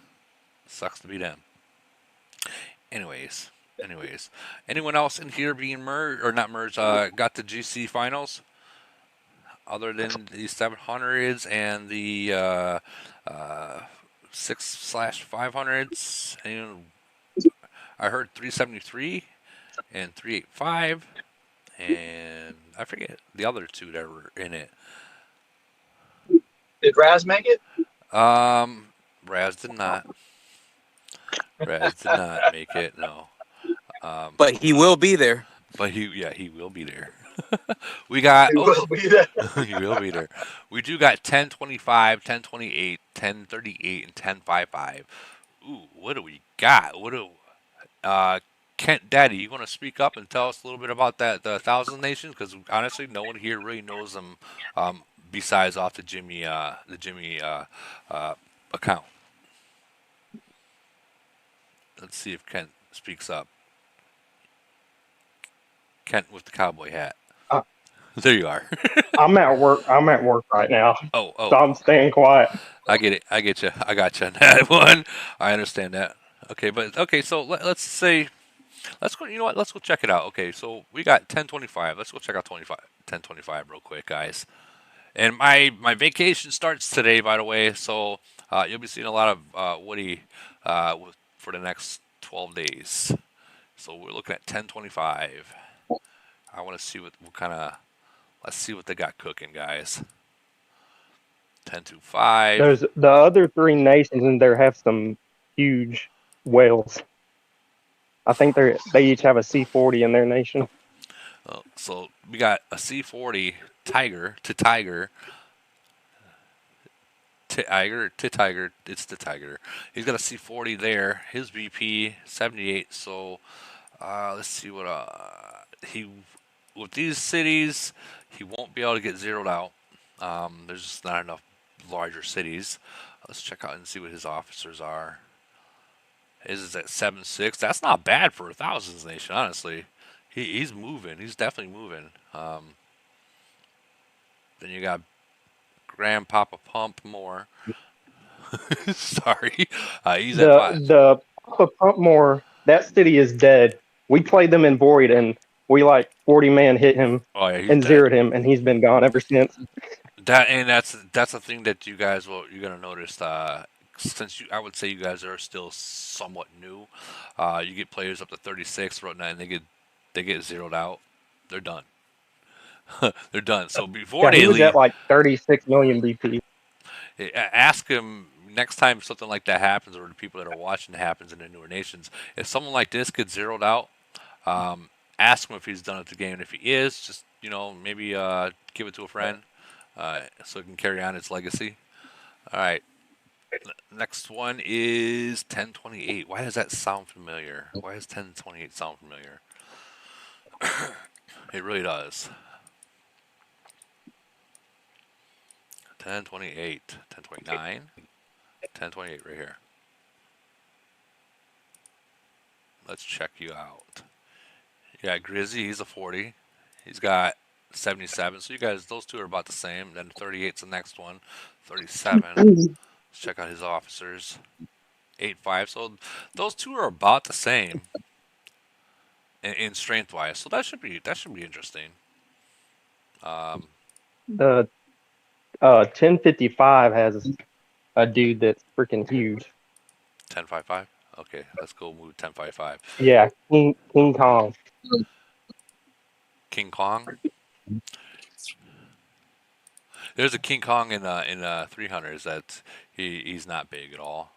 Sucks to be them. Anyways, anyone else in here being merged or not merged? Got the GC finals other than the 700s and the 6/500s. And I heard 373 and 385, and I forget the other two that were in it. Did Raz make it? Raz did not. Raz did not make it. No. But he will be there. But he will be there. We got. He will be there. He will be there. We do got 1025, 1028, 1038, and 1055. Ooh, what do we got? Kent Daddy, you want to speak up and tell us a little bit about the Thousand Nations? Because honestly, no one here really knows them, besides off the Jimmy account. Let's see if Kent speaks up. Kent with the cowboy hat. There you are. I'm at work. I'm at work right now. Oh. So I'm staying quiet. I get it. I get you. I got you on that one. I understand that. Okay. So let's say, let's go. You know what? Let's go check it out. Okay. So we got 1025. Let's go check out 1025 real quick, guys. And my vacation starts today, by the way. So you'll be seeing a lot of Woody for the next 12 days. So we're looking at 1025. I want to see what kind of. Let's see what they got cooking, guys. 1025. There's the other three nations in there have some huge whales. I think they each have a C40 in their nation. So we got a C40 tiger to tiger. Tiger to tiger. It's the tiger. He's got a C40 there. His VP 78. So let's see what he with these cities. He won't be able to get zeroed out. There's just not enough larger cities. Let's check out and see what his officers are. His is at 7.6. That's not bad for a Thousands Nation, honestly. He's moving. He's definitely moving. Then you got Grandpapa Pump More. Sorry. He's at 5. The Papa Pumpmore, that city is dead. We played them in Void and we 40 man hit him and zeroed him, and he's been gone ever since. That's the thing that you're gonna notice. Since I would say you guys are still somewhat new, you get players up to 36 right now, and they get zeroed out. They're done. They're done. So before they he was leave, at 36 million BP. ask him next time something like that happens, or the people that are watching happens in the newer nations. If someone like this gets zeroed out, ask him if he's done at the game. And if he is, just maybe give it to a friend, so it can carry on its legacy. All right. Next one is 1028. Why does that sound familiar? Why does 1028 sound familiar? It really does. 1028, 1029, 1028 right here. Let's check you out. You got Grizzy, he's a 40. He's got 77. So you guys, those two are about the same. Then 38's the next one. 37. Let's check out his officers. 8.5. So those two are about the same in strength wise. So that should be interesting. The 1055 has a dude that's freaking huge. 1055. Okay, let's go move 1055. Yeah, King Kong. King Kong. There's a King Kong in 300s that he's not big at all.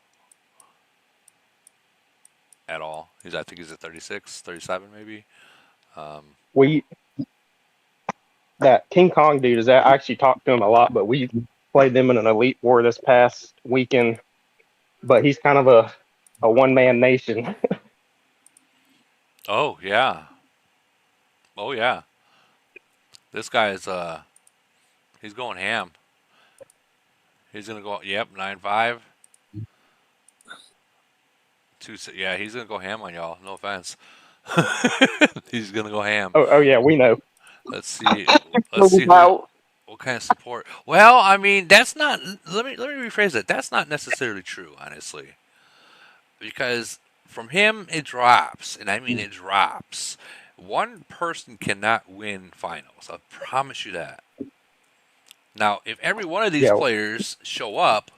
At all. I think he's a 36, 37 maybe. That King Kong dude is I actually talked to him a lot, but we played them in an Elite War this past weekend. But he's kind of a one-man nation. Oh yeah. Oh yeah. This guy is he's going ham. He's gonna go 9-5. Yeah, he's gonna go ham on y'all. No offense. He's gonna go ham. Oh yeah, we know. Let's see. What kind of support. Well, I mean, that's not. Let me rephrase it. That's not necessarily true, honestly, because from him it drops, and I mean it drops. One person cannot win finals. I promise you that. Now, if every one of these players show up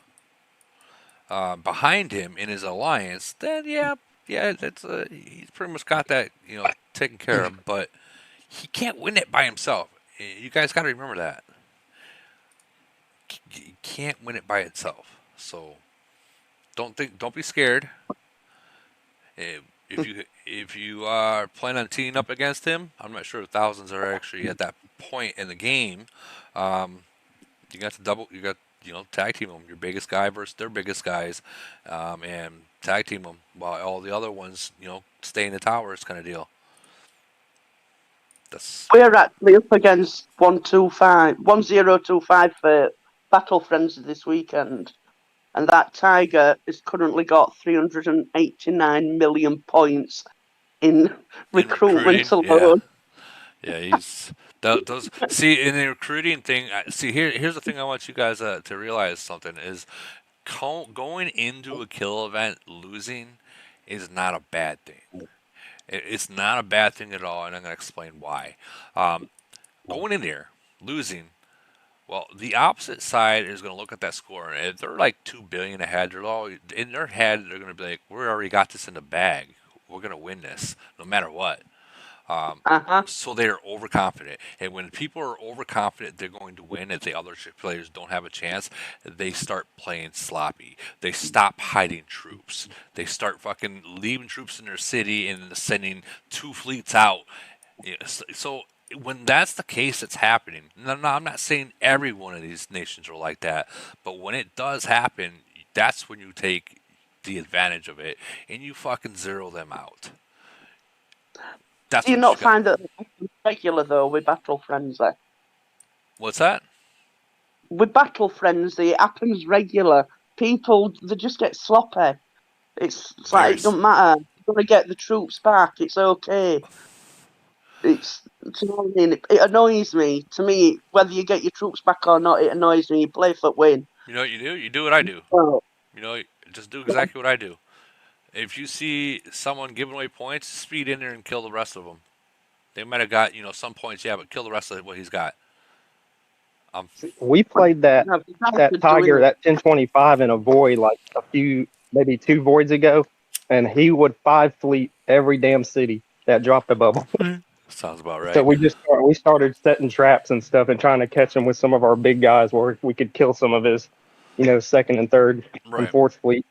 behind him in his alliance, then yeah, that's he's pretty much got that taken care of. But he can't win it by himself. You guys got to remember that. You can't win it by itself. So don't be scared. If you are planning on teaming up against him, I'm not sure if thousands are actually at that point in the game. You got to tag team them. Your biggest guy versus their biggest guys, and tag team them while all the other ones stay in the towers, kind of deal. We're actually up against 1025 for Battle Frenzy this weekend, and that Tiger has currently got 389 million points in recruitment alone. Yeah, he's those. See, in the recruiting thing, here's the thing I want you guys to realize something is going into a kill event losing is not a bad thing. It's not a bad thing at all, and I'm going to explain why. Going in there, losing, well, the opposite side is going to look at that score, and if they're like 2 billion ahead, they're all in their head. They're going to be like, "We already got this in the bag. We're going to win this, no matter what." So they're overconfident, and when people are overconfident they're going to win, if the other players don't have a chance, they start playing sloppy. They stop hiding troops. They start fucking leaving troops in their city and sending 2 fleets out. So when that's the case, it's happening. No, I'm not saying every one of these nations are like that, but when it does happen, that's when you take the advantage of it and you fucking zero them out. Do you not find that regular though with Battle Frenzy? What's that? With Battle Frenzy, it happens regular. People, they just get sloppy. It's like it doesn't matter. You're gonna get the troops back. It's okay. Do you know what I mean? It annoys me. To me, whether you get your troops back or not, it annoys me. You play for win. You know what you do? You do what I do. Oh. Just do exactly what I do. If you see someone giving away points, speed in there and kill the rest of them. They might have got, some points, but kill the rest of what he's got. We played that Tiger, that 1025 in a void like maybe 2 voids ago, and he would 5 fleet every damn city that dropped a bubble. Sounds about right. So we started setting traps and stuff and trying to catch him with some of our big guys where we could kill some of his, 2nd and 3rd and 4th fleet.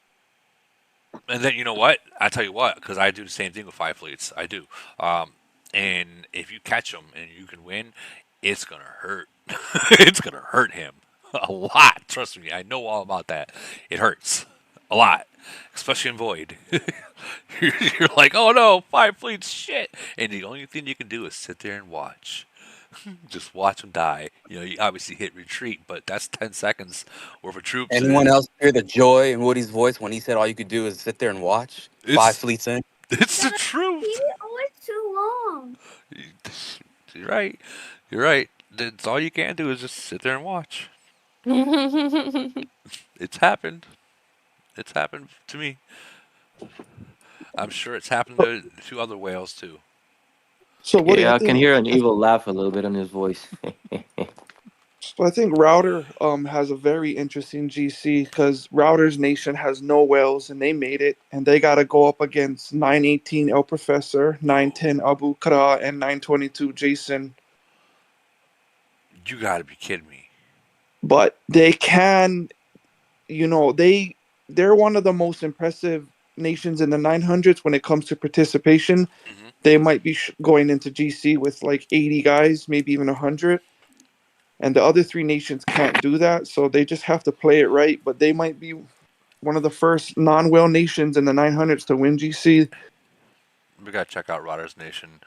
And then you know what? I tell you what, because I do the same thing with 5 fleets. I do. And if you catch them and you can win, it's gonna hurt. It's gonna hurt him a lot. Trust me, I know all about that. It hurts a lot, especially in Void. You're like, oh no, 5 fleets, shit. And the only thing you can do is sit there and watch. Just watch them die. You obviously hit retreat, but that's 10 seconds worth of troops. Anyone else hear the joy in Woody's voice when he said all you could do is sit there and watch? 5 fleets in. It's the truth. It's too long. You're right. You're right. That's all you can do is just sit there and watch. It's happened. It's happened to me. I'm sure it's happened to other whales too. So I can hear an evil laugh a little bit in his voice. So I think Router has a very interesting GC because Router's nation has no whales and they made it and they got to go up against 918 El Professor, 910 Abu Kara, and 922 Jason. You got to be kidding me. But they can, they're one of the most impressive nations in the 900s when it comes to participation. Mm-hmm. They might be going into GC with like 80 guys, maybe even 100. And the other three nations can't do that, so they just have to play it right. But they might be one of the first non-whale nations in the 900s to win GC. We got to check out Rodder's Nation.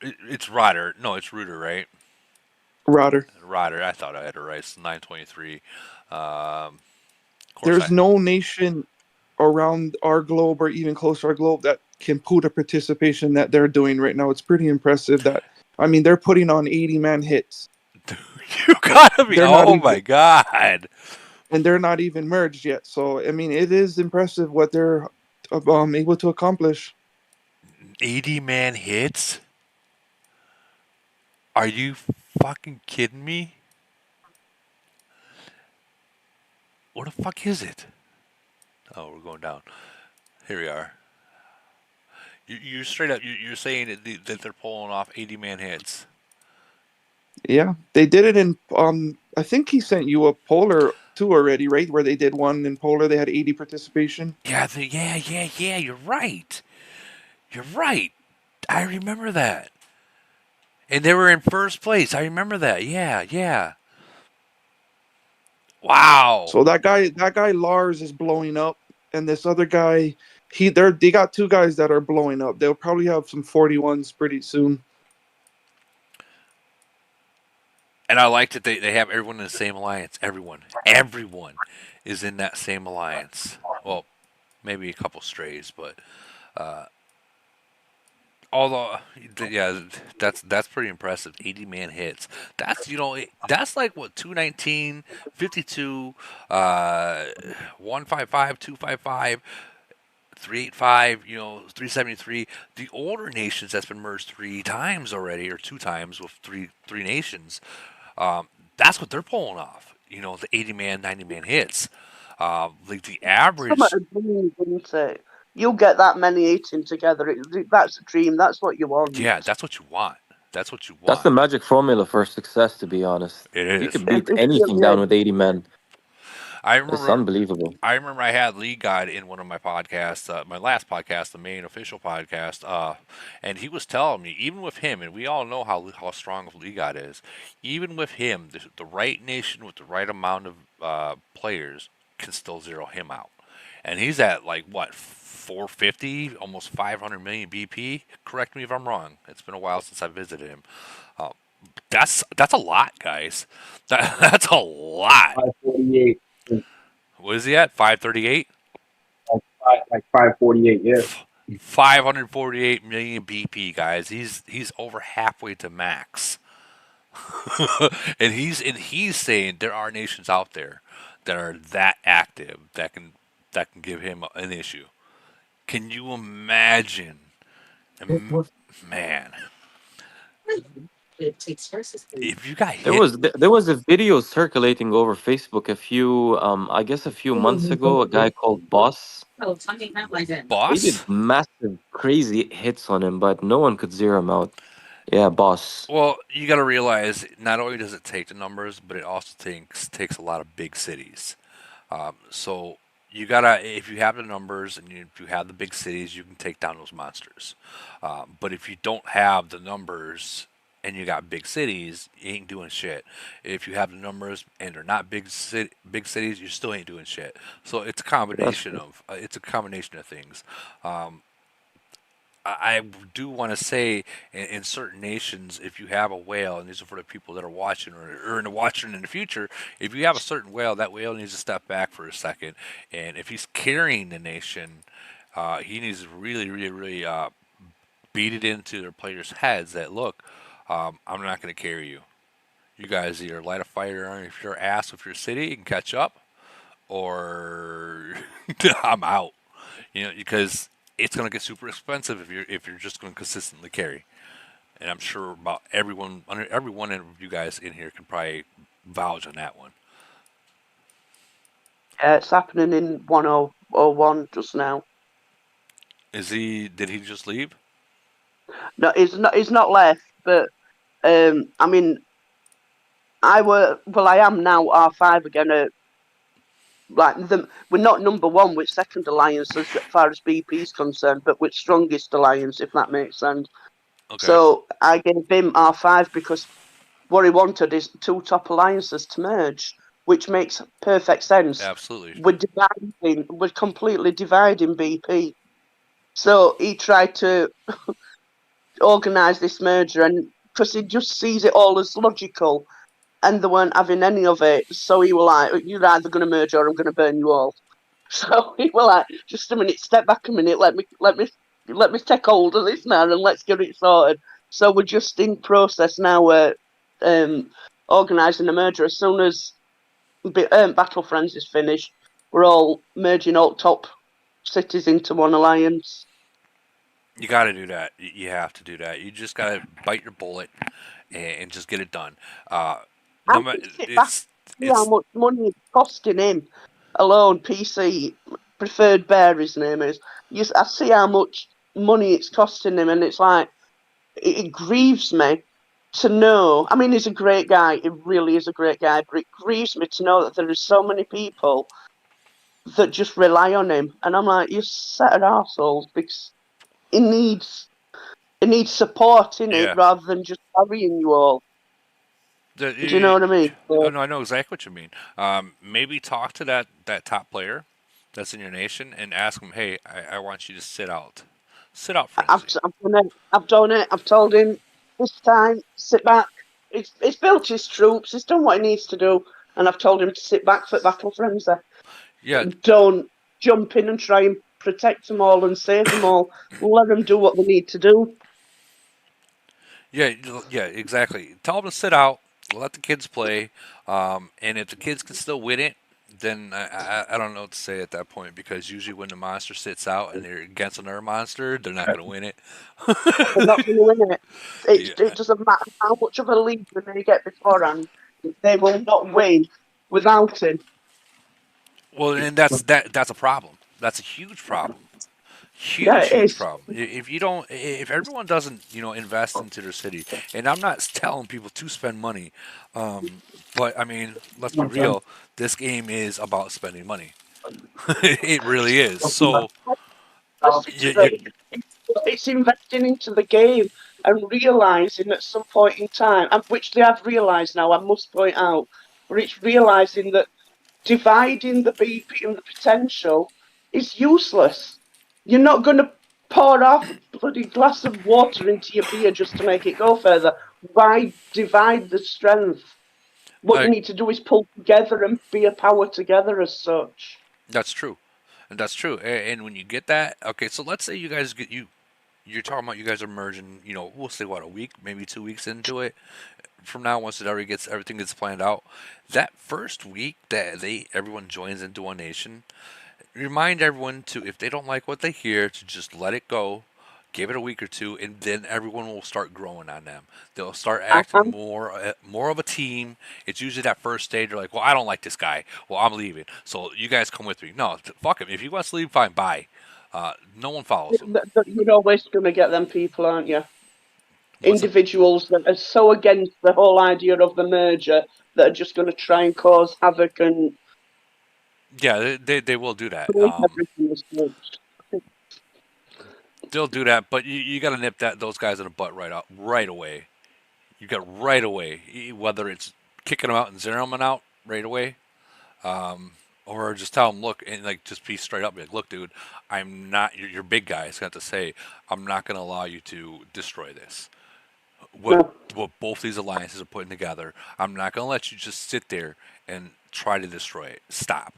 It's Rodder. No, it's Rooter, right? Rodder. Rodder. I thought I had it right. It's 923. There's no nation around our globe or even close to our globe that can put a participation that they're doing right now. It's pretty impressive they're putting on 80-man hits. You gotta be. Oh my God. And they're not even merged yet. So, I mean, it is impressive what they're able to accomplish. 80-man hits? Are you fucking kidding me? What the fuck is it? Oh, we're going down. Here we are. You're straight up. You're saying that they're pulling off 80-man hits. Yeah, they did it in. I think he sent you a Polar too already, right? Where they did one in Polar, they had 80 participation. Yeah, yeah. You're right. You're right. I remember that. And they were in first place. I remember that. Yeah. Wow. So that guy Lars is blowing up, and this other guy, they got two guys that are blowing up. They'll probably have some 41s pretty soon. And I like that they have everyone in the same alliance. Everyone is in that same alliance. Well, maybe a couple strays, but although, yeah, that's pretty impressive. 80-man hits. That's like what 219, 52, 155, 255. 385, 373. The older nations that's been merged 3 times already, or 2 times with three nations. That's what they're pulling off. The 80-man, 90-man hits. Like the average. It's a dream, isn't it? You'll get that many eating together. That's a dream. That's what you want. Yeah, that's what you want. That's what you want. That's the magic formula for success, to be honest. It is. You could beat anything down with 80 men. It's unbelievable. I remember I had League God in one of my podcasts, my last podcast, the main official podcast, and he was telling me, even with him, and we all know how strong League God is, even with him, the right nation with the right amount of players can still zero him out. And he's at like, what, 450, almost 500 million BP? Correct me if I'm wrong. It's been a while since I visited him. That's a lot, guys. That's a lot. 548. What is he at? 538? Like 548, yeah. 548 million BP, guys. He's over halfway to max. and he's saying there are nations out there that are that active that can give him an issue. Can you imagine? Man. If you got hit, there was a video circulating over Facebook a few months ago. A guy called Boss. Boss? He did massive, crazy hits on him, but no one could zero him out. Yeah, Boss. Well, you got to realize not only does it take the numbers, but it also takes a lot of big cities. So you gotta, if you have the numbers and if you have the big cities, you can take down those monsters. But if you don't have the numbers and you got big cities, you ain't doing shit. If you have the numbers and they're not big cities, you still ain't doing shit. So it's a combination of things. I do want to say in certain nations, if you have a whale, and these are for the people that are watching or watching in the future, if you have a certain whale, that whale needs to step back for a second. And if he's carrying the nation, he needs to really, really, really beat it into their players' heads that, look, I'm not going to carry you. You guys either light a fire on your ass with your city and catch up, or I'm out. Because it's going to get super expensive if you're just going to consistently carry. And I'm sure about every one of you guys in here can probably vouch on that one. Yeah, it's happening in 1001 just now. Did he just leave? No, he's not left, but I mean, I am now R5 again. We're not number one with second alliance as far as BP is concerned, but with strongest alliance, if that makes sense. Okay. So I gave him R5 because what he wanted is 2 top alliances to merge, which makes perfect sense. Absolutely. We're completely dividing BP. So he tried to organise this merger, and because he just sees it all as logical, and they weren't having any of it, so he was like, "You're either going to merge or I'm going to burn you all." So he was like, "Just a minute, step back a minute, let me take hold of this now and let's get it sorted." So we're just in process now. We're organising a merger. As soon as Battle Friends is finished, we're all merging all top cities into one alliance. You got to do that. You have to do that. You just got to bite your bullet and just get it done. I No matter can sit back and see how much money it's costing him alone. PC preferred bear, his name is. I see how much money it's costing him, and it's like it grieves me to know. I mean, he's a great guy. He really is a great guy, but it grieves me to know that there are so many people that just rely on him, and I'm like, you're set of arseholes because he needs support in it Yeah. rather than just carrying you all. Do you know what I mean? Oh no, I know exactly what you mean. Maybe talk to that top player that's in your nation and ask him, hey, I want you to sit out. Sit out, Frenzy. I've done it. I've told him this time, sit back. He's built his troops. He's done what he needs to do, and I've told him to sit back for Battle Frenzy. Yeah. Don't jump in and try and protect them all and save them all. Let them do what they need to do. Yeah, exactly. Tell them to sit out, let the kids play, and if the kids can still win it, then I don't know what to say at that point because usually when the monster sits out and they're against another monster, they're not going to win it. They're not going to win it. It doesn't matter how much of a lead they get beforehand. They will not win without him. Well, and that's a problem. That's a huge problem. Yeah, it Huge is. problem. If everyone doesn't, invest into their city, and I'm not telling people to spend money, but I mean, let's be real. This game is about spending money. It really is. So, It's investing into the game and realizing at some point in time, and which they have realized now, I must point out, but it's realizing that dividing the BP and the potential is useless. You're not going to pour half a bloody glass of water into your beer just to make it go further. Why divide the strength? What you need to do is pull together and be a power together as such. That's true. And that's true. And when you get that, okay, so let's say you guys you're talking about you guys are merging, we'll say what, a week, maybe 2 weeks into it. From now, once everything gets planned out, that first week that everyone joins into one nation, remind everyone to, if they don't like what they hear, to just let it go, give it a week or two, and then everyone will start growing on them. They'll start acting more of a team. It's usually that first stage. They're like, well, I don't like this guy. Well, I'm leaving. So you guys come with me. No, fuck him. If he wants to leave, fine, bye. No one follows him. You're always going to get them people, aren't you? Individuals that are so against the whole idea of the merger that are just going to try and cause havoc and yeah, they will do that. They'll do that, but you got to nip those guys in the butt right away. You got right away, whether it's kicking them out and zeroing them out right away, or just tell them, look, and like just be straight up, be like, look, dude, I'm not. You're big guy. It's got to say, I'm not going to allow you to destroy this. What both these alliances are putting together, I'm not going to let you just sit there and try to destroy it. Stop.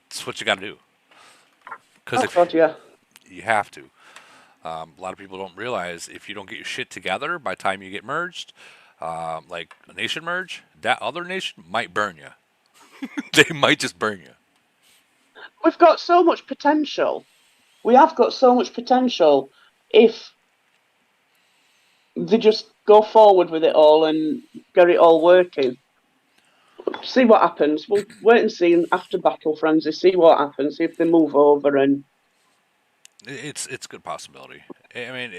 It's what you got to do. Because you have to. A lot of people don't realize if you don't get your shit together by the time you get merged, like a nation merge, that other nation might burn you. They might just burn you. We've got so much potential. We have got so much potential if they just go forward with it all and get it all working. See what happens. We'll wait and see after Battle Frenzy. See what happens. See if they move over and. It's a good possibility. I mean,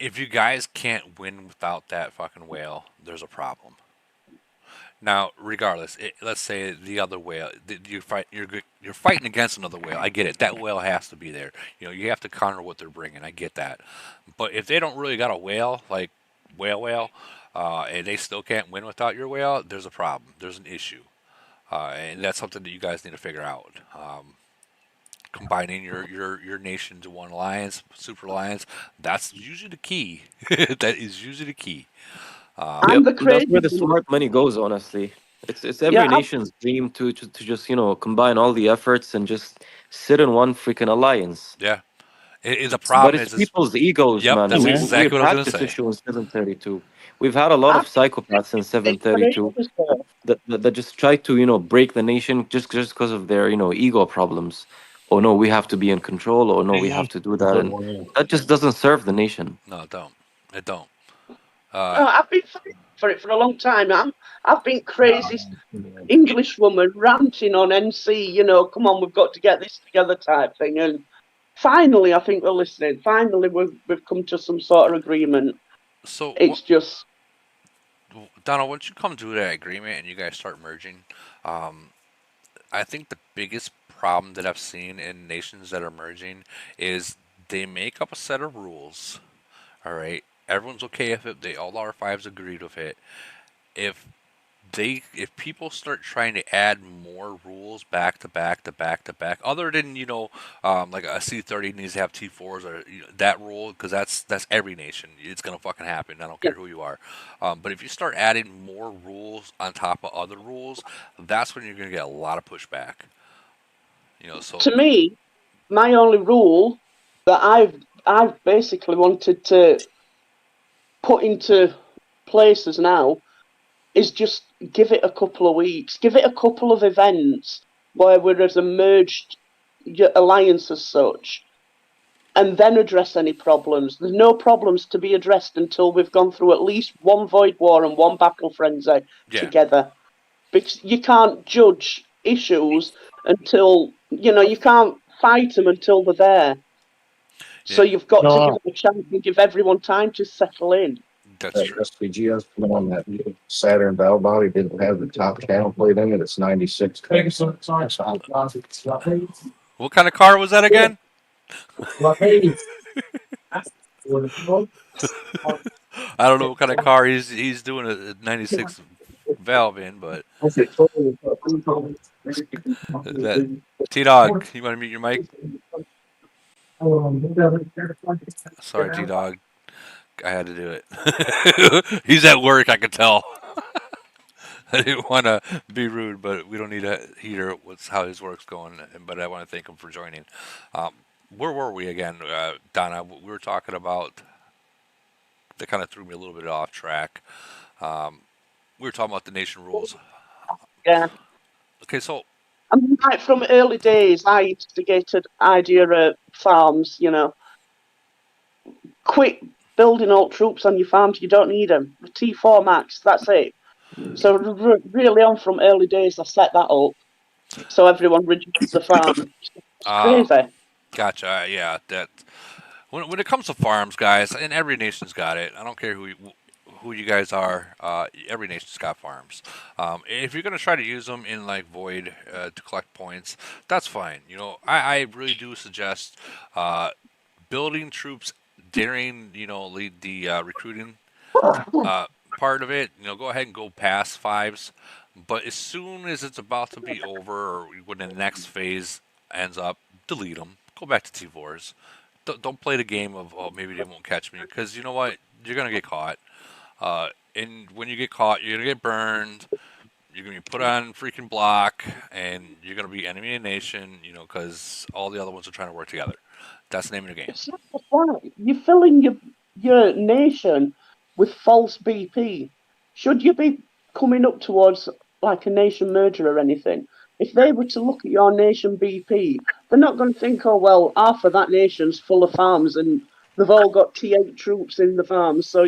if you guys can't win without that fucking whale, there's a problem. Now, regardless, let's say the other whale, you're fighting against another whale. I get it. That whale has to be there. You know, you have to counter what they're bringing. I get that. But if they don't really got a whale, like whale, and they still can't win without your whale, there's a problem. There's an issue, and that's something that you guys need to figure out. Combining your nation to one alliance, super alliance, that's usually the key. That is usually the key. I'm the That's crazy where the one. smart money goes, honestly. It's every Yeah, nation's dream to just, combine all the efforts and just sit in one freaking alliance. Yeah. The But problem it's is, people's egos, yep, man. that's We've exactly what I had was this gonna say. issue in 732. We've had a lot of I've psychopaths in been 732 courageous there. that just try to, break the nation just because of their, ego problems. Oh no, we have to be in control. Oh no, we have to do that, and that just doesn't serve the nation. No, it don't. It don't. No, I've been fighting for it for a long time. I've been crazy English woman ranting on NC. Come on, we've got to get this together, type thing. And finally, I think they're listening. Finally, we've come to some sort of agreement. So, It's just Donald, once you come to that agreement and you guys start merging, um, I think the biggest problem that I've seen in nations that are merging is they make up a set of rules. All right, everyone's okay if it. All R5s agreed with it. If if people start trying to add more rules back to back to back to back, other than like a C30 needs to have T4s or that rule, because that's every nation. It's gonna fucking happen. I don't care who you are. But if you start adding more rules on top of other rules, that's when you're gonna get a lot of pushback. So to me, my only rule that I've basically wanted to put into places now is just give it a couple of weeks, give it a couple of events where we're as a merged alliance as such, and then address any problems. There's no problems to be addressed until we've gone through at least one Void War and one Battle Frenzy together. Because you can't judge issues until, you can't fight them until they're there. So you've got to give it a chance and give everyone time to settle in. That's true. SPGS on that Saturn valve body didn't have the top channel plate in it. It's 96. What kind of car was that again? I don't know what kind of car he's doing a 96 valve in, but that T-Dog, you want to mute your mic? Sorry, T-Dog. I had to do it. He's at work, I could tell. I didn't want to be rude, but we don't need a heater. What's how his work's going, but I want to thank him for joining. Where were we again, Donna? We were talking about. That kind of threw me a little bit off track. We were talking about the nation rules. Yeah. Okay, so. I mean, right from early days, I instigated idea of farms. Quit building alt troops on your farms. You don't need them. The T4 max. That's it. So really, on from early days, I set that up so everyone reduces the farm. It's crazy. Gotcha. Yeah, that. When it comes to farms, guys, and every nation's got it. I don't care who you guys are. Every nation's got farms. If you're gonna try to use them in like Void to collect points, that's fine. I really do suggest building troops during the recruiting part of it. Go ahead and go past fives, but as soon as it's about to be over or when the next phase ends up, delete them. Go back to T4s. Don't play the game of maybe they won't catch me, because you know what, you're gonna get caught. And when you get caught, you're gonna get burned. You're gonna be put on freaking block, and you're gonna be enemy of the nation. Because all the other ones are trying to work together. That's the name of the game. It's not just that. You're filling your nation with false BP. Should you be coming up towards like a nation merger or anything? If they were to look at your nation BP, they're not going to think, oh well, half of that nation's full of farms and they've all got T8 troops in the farms, so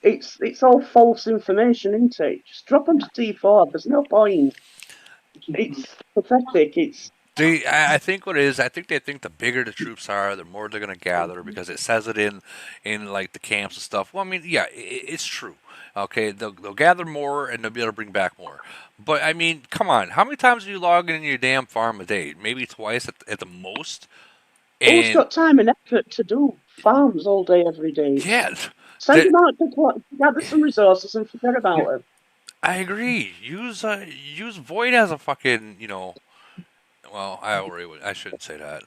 it's all false information, isn't it? Just drop them to T4. There's no point. It's pathetic. I think what it is, I think they think the bigger the troops are, the more they're gonna gather because it says it in like the camps and stuff. Well, I mean, yeah, it's true. Okay, they'll gather more and they'll be able to bring back more. But I mean, come on, how many times do you log in your damn farm a day? Maybe twice at the most. Who's And got time and effort to do farms all day, every day? yeah, Send them out to gather some resources and forget about them. I agree. Use Void as a fucking Well, I shouldn't say that.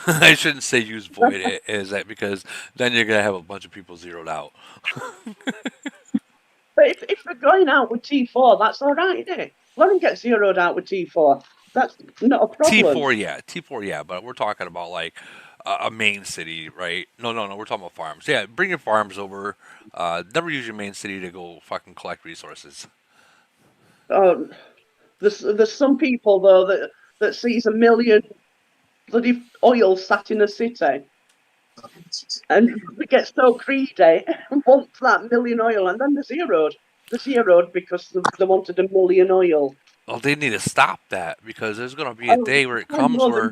I shouldn't say use Void as that because then you're gonna have a bunch of people zeroed out. But if they're going out with T4, that's all right, isn't it? Let them get zeroed out with T4. That's not a problem. T4, yeah, but we're talking about like a main city, right? No, we're talking about farms. Yeah, bring your farms over. Never use your main city to go fucking collect resources. There's some people though that sees 1 million bloody oil sat in a city, and they get so greedy and want that 1 million oil, and then they're zeroed. They're zeroed because they wanted 1 million oil. Well, they need to stop that because there's gonna be a day where it comes where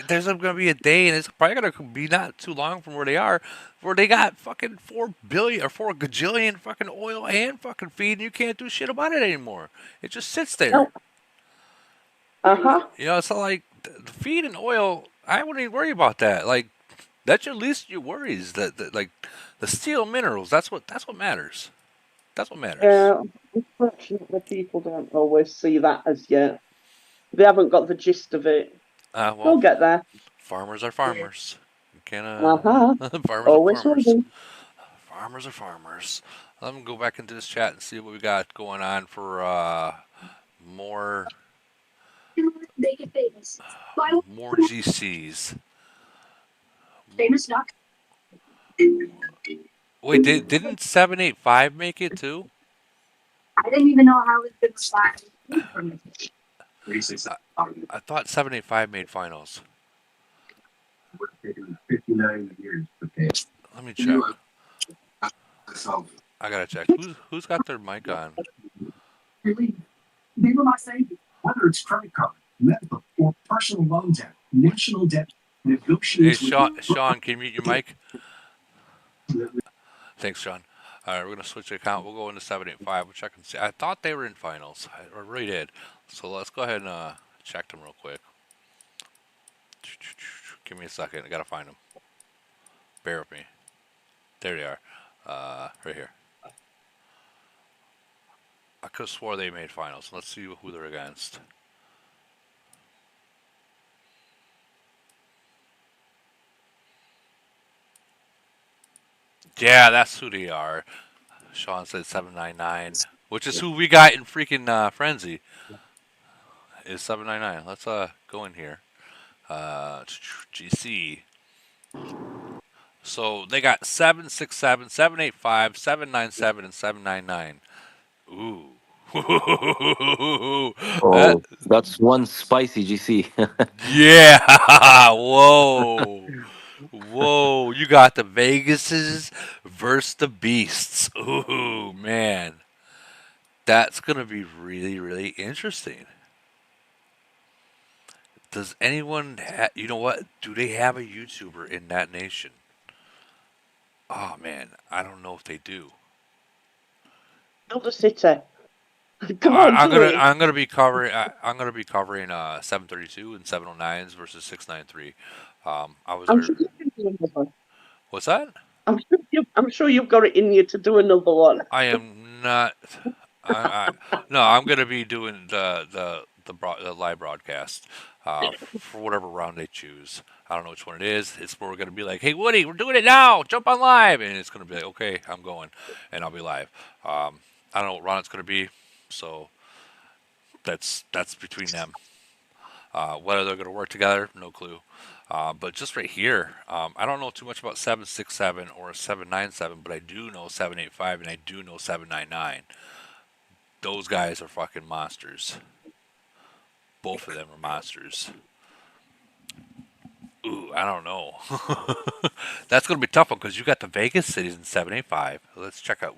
there's gonna be a day, and it's probably gonna be not too long from where they are, where they got fucking 4 billion or 4 gajillion fucking oil and fucking feed, and you can't do shit about it anymore. It just sits there. It's not like the feed and oil. I wouldn't even worry about that. Like that's your least of your worries. That like the steel minerals. That's what matters. That's what matters. Yeah, unfortunately, people don't always see that as yet. They haven't got the gist of it. Well, We'll get there. Farmers are farmers. You can't. Farmers Always are farmers. will be. Farmers are farmers. Let me go back into this chat and see what we got going on for more. Make it famous. More GCs. Famous duck. Wait, didn't 785 make it too? I didn't even know how it could start. I thought 785 made finals. 59 years. Let me check. I gotta check. Who's got their mic on? Really, they were my savior. Whether it's credit card, medical, or personal loan debt, national debt negotiations. Hey, Sean, can you mute your mic? Thanks, Sean. All right, we're gonna switch the account. We'll go into 785. We'll check and see. I thought they were in finals. I really did. So let's go ahead and check them real quick. Give me a second. I gotta find them. Bear with me. There they are. Right here. I could have swore they made finals. Let's see who they're against. Yeah, that's who they are. Sean said 799, which is who we got in freaking Frenzy. Is 799. Let's go in here. GC. So they got 767, 785, 797, and 799. Ooh. Oh, that's one spicy GC. Yeah. Whoa. Whoa. You got the Vegases versus the Beasts. Ooh, man. That's going to be really, really interesting. Does anyone, you know what? Do they have a YouTuber in that nation? Oh man, I don't know if they do. Build a city. Come on, I'm gonna be covering. I'm gonna be covering 732 and 709s versus 693. What's that? I'm sure you've got it in you to do another one. I am not. No, I'm gonna be doing the live broadcast for whatever round they choose. I don't know which one it is. It's where we're gonna be like, "Hey Woody, we're doing it now. Jump on live," and it's gonna be like, "Okay, I'm going," and I'll be live. I don't know what round it's gonna be, so that's between them. Whether they're gonna work together, no clue. But just right here, I don't know too much about 767 or 797, but I do know 785 and I do know 799. Those guys are fucking monsters. Both of them are monsters. Ooh, I don't know. That's going to be a tough one because you got the Vegas cities in 785. Let's check out.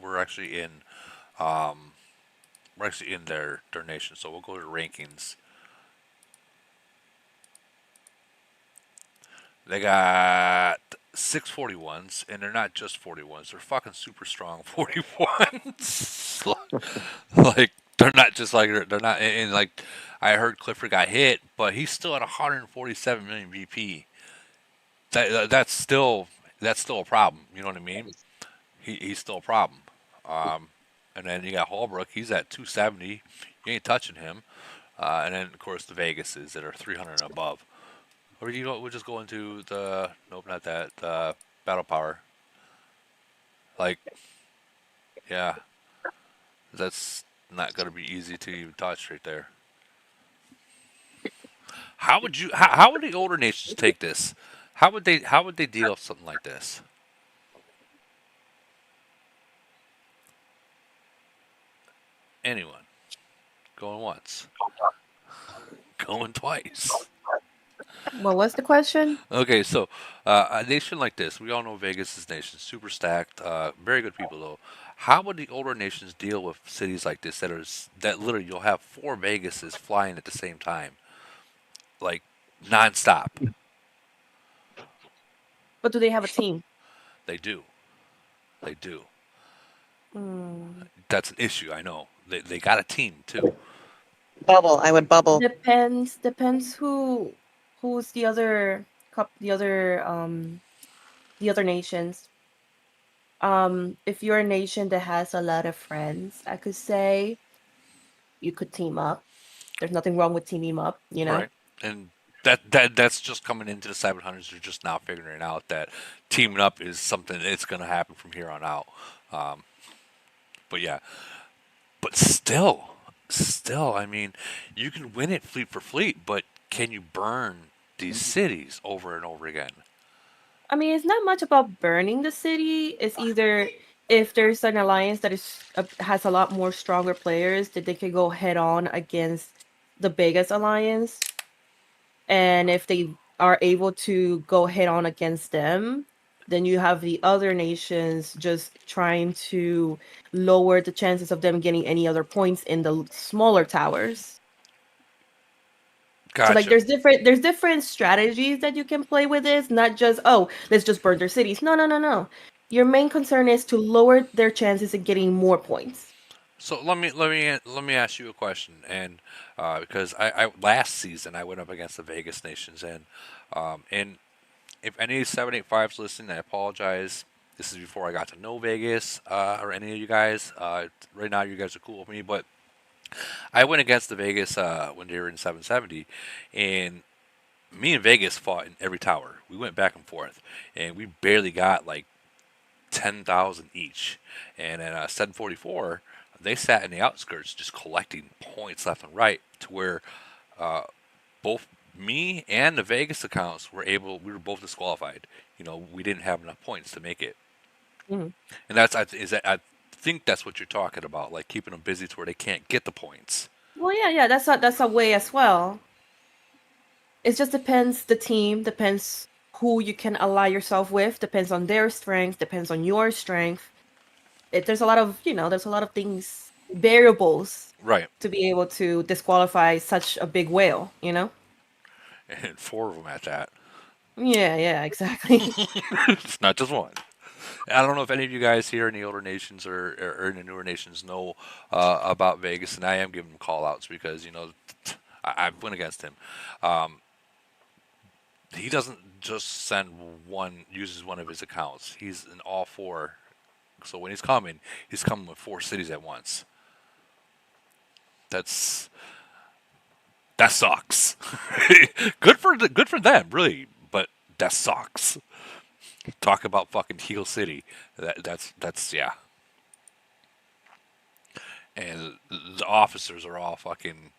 Um, we're actually in their nation, so we'll go to rankings. They got 641s, and they're not just 41s. They're fucking super strong 41s. Like they're not just like they're not. And like I heard Clifford got hit, but he's still at 147 million VP. That's still a problem. You know what I mean? He's still a problem. Um, and then you got Holbrook. He's at 270. You ain't touching him. And then of course the Vegases that are 300 and above. Or you know, we'll just go into the nope, not that battle power. Like, yeah, that's not gonna be easy to even touch right there. How would the older nations take this? How would they deal with something like this? Anyone going once, going twice. What was the question? Okay, so a nation like this, we all know Vegas is nation, super stacked, very good people though. How would the older nations deal with cities like this that literally you'll have four Vegases flying at the same time, like nonstop? But do they have a team? They do, they do. Hmm. That's an issue. I know. They got a team too. Bubble. I would bubble. Depends who's the other nations. If you're a nation that has a lot of friends, I could say you could team up. There's nothing wrong with teaming up, you know? Right. And that's just coming into the 700s. They're just now figuring out that teaming up is something that's going to happen from here on out. Um, but yeah, but still, I mean, you can win it fleet for fleet, but can you burn these cities over and over again? I mean, it's not much about burning the city. It's either if there's an alliance that has a lot more stronger players that they could go head on against the biggest alliance, and if they are able to go head on against them, then you have the other nations just trying to lower the chances of them getting any other points in the smaller towers. So like Gotcha. there's different strategies that you can play with this, not just let's just burn their cities. No, no, no, no. Your main concern is to lower their chances of getting more points. So let me ask you a question, and because I last season I went up against the Vegas nations, and if any 785s listening, I apologize. This is before I got to know Vegas or any of you guys. Right now, you guys are cool with me, but I went against the Vegas when they were in 770, and me and Vegas fought in every tower. We went back and forth, and we barely got like 10,000 each. And at 744, they sat in the outskirts just collecting points left and right to where uh, both me and the Vegas accounts we were both disqualified. You know, we didn't have enough points to make it. Mhm. And I think that's what you're talking about, like keeping them busy to where they can't get the points. Well, yeah, that's a way as well. It just depends the team, depends who you can ally yourself with, depends on their strength, depends on your strength. There's a lot of there's a lot of things variables Right. to be able to disqualify such a big whale. And four of them at that. Yeah, exactly. It's not just one. I don't know if any of you guys here in the older nations or in the newer nations know about Vegas, and I am giving them call outs because I've went against him. Um, he doesn't just uses one of his accounts. He's in all four. So when he's coming with four cities at once. That's that sucks. Good for them, really, but that sucks. Talk about fucking Heel City. That's yeah. And the officers are all fucking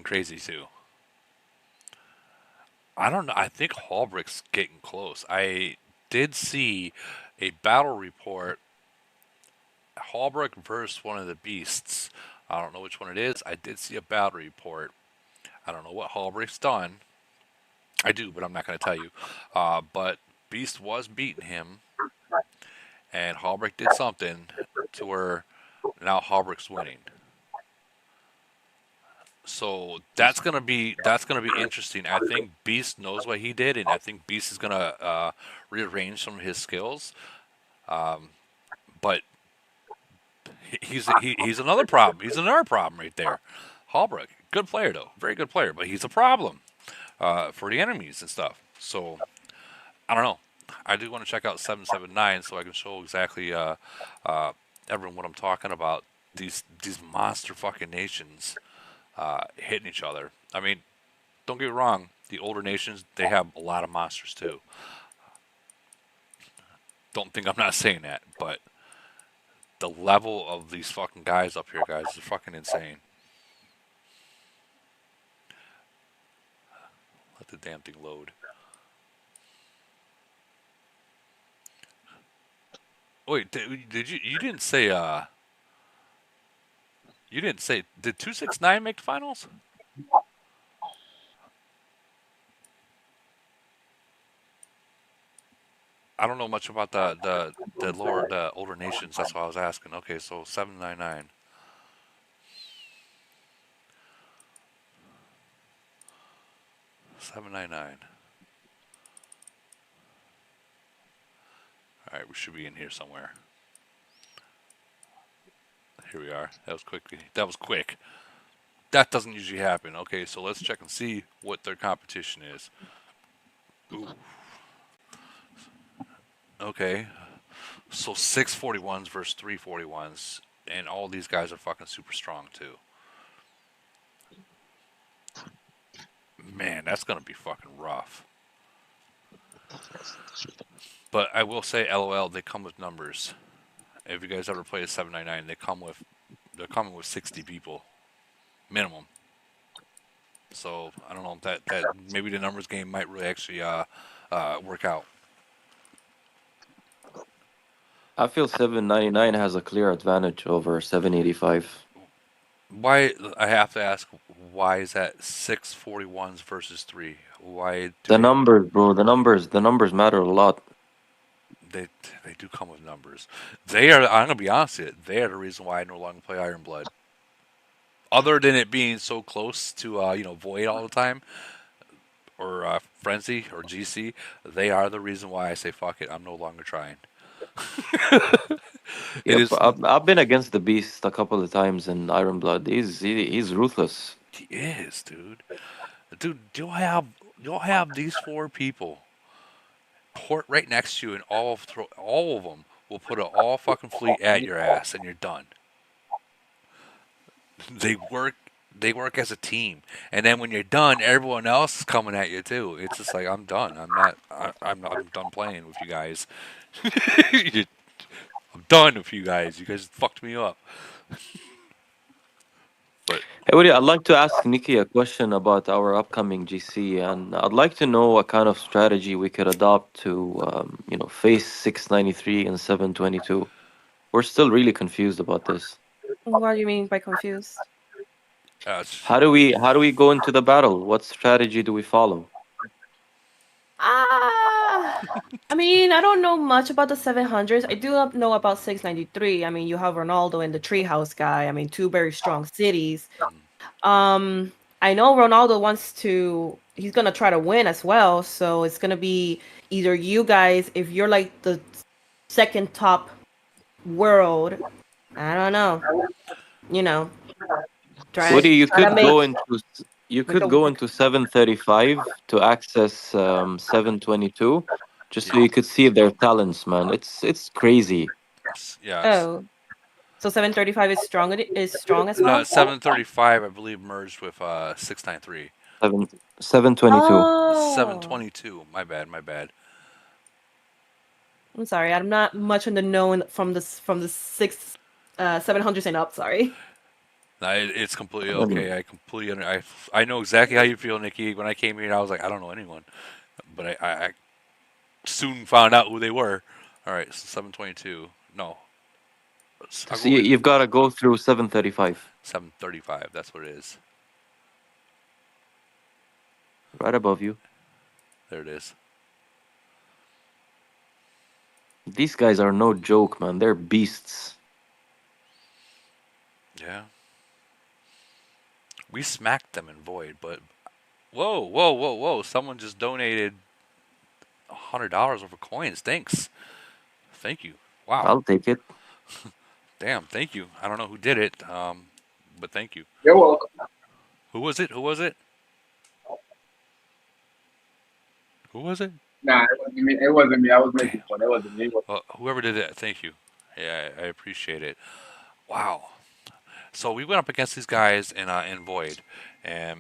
crazy too. I don't know. I think Hallbrick's getting close. I did see a battle report. Hallbrick versus one of the beasts. I don't know which one it is. I did see a battle report. I don't know what Hallbrick's done. I do, but I'm not going to tell you. But Beast was beating him, and Hallbreak did something to where now Hallbreak's winning. So that's gonna be interesting. I think Beast knows what he did, and I think Beast is gonna rearrange some of his skills. But he's another problem. He's another problem right there. Hallbreak, good player though, very good player, but he's a problem for the enemies and stuff. So I don't know. I do want to check out 779 so I can show exactly everyone what I'm talking about. These monster fucking nations hitting each other. I mean, don't get me wrong. The older nations, they have a lot of monsters too. Don't think I'm not saying that, but the level of these fucking guys up here, guys, is fucking insane. Let the damn thing load. Wait, did you? You didn't say. You didn't say. Did 269 make the finals? I don't know much about the older nations. That's why I was asking. Okay, so 799. All right, we should be in here somewhere. Here we are. That was quick. That was quick. That doesn't usually happen. Okay, so let's check and see what their competition is. Ooh. Okay, so 641s versus 341s, and all these guys are fucking super strong too. Man, that's gonna be fucking rough. But I will say, LOL, they come with numbers. If you guys ever play a 799, they're coming with 60 people minimum. So I don't know if that maybe the numbers game might really actually work out. I feel 799 has a clear advantage over 785. Why, I have to ask, why is that 641s versus 3? Why do The numbers, bro, the numbers matter a lot. they do come with numbers? They are. I'm gonna be honest with you. They are the reason why I no longer play Iron Blood. Other than it being so close to Void all the time, or Frenzy or GC, they are the reason why I say fuck it. I'm no longer trying. It Yep, is. I've been against the Beast a couple of times in Iron Blood. He's ruthless. He is, dude. Dude, you'll have these 4 people port right next to you, and all of them will put an all fucking fleet at your ass, and you're done. They work as a team, and then when you're done, everyone else is coming at you too. It's just like, I'm done. I'm done playing with you guys. I'm done with you guys. You guys fucked me up. But Hey, Woody, I'd like to ask Nikki a question about our upcoming GC, and I'd like to know what kind of strategy we could adopt to, face 693 and 722. We're still really confused about this. What do you mean by confused? How do we go into the battle? What strategy do we follow? I mean, I don't know much about the 700s. I do not know about 693. I mean, you have Ronaldo and the Treehouse guy. I mean, 2 very strong cities. I know Ronaldo he's gonna try to win as well. So it's gonna be either you guys, if you're like the second top world, I don't know. Woody, you try to could make go into 735 to access 722, just so you could see their talents, man. It's crazy. yeah. Oh, so 735 is strong as well. No, 735, I believe, merged with 693. 722. Oh. 722. My bad. I'm sorry, I'm not much in the know from the 700s and up. Sorry. No, it's completely okay. I know exactly how you feel, Nikki. When I came here, I was like, I don't know anyone, but I soon found out who they were. All right, so 722. No. So you've got to go through 735. 735. That's what it is. Right above you. There it is. These guys are no joke, man. They're beasts. Yeah. We smacked them in Void, but whoa, whoa, whoa, whoa! Someone just donated $100 worth of coins. Thanks. Thank you. Wow. I'll take it. Damn. Thank you. I don't know who did it, but thank you. You're welcome. Who was it? Who was it? Who was it? Nah, it wasn't me. It wasn't me. I was making fun. It wasn't me. Well, whoever did it, thank you. Yeah, I appreciate it. Wow. So we went up against these guys in Void, and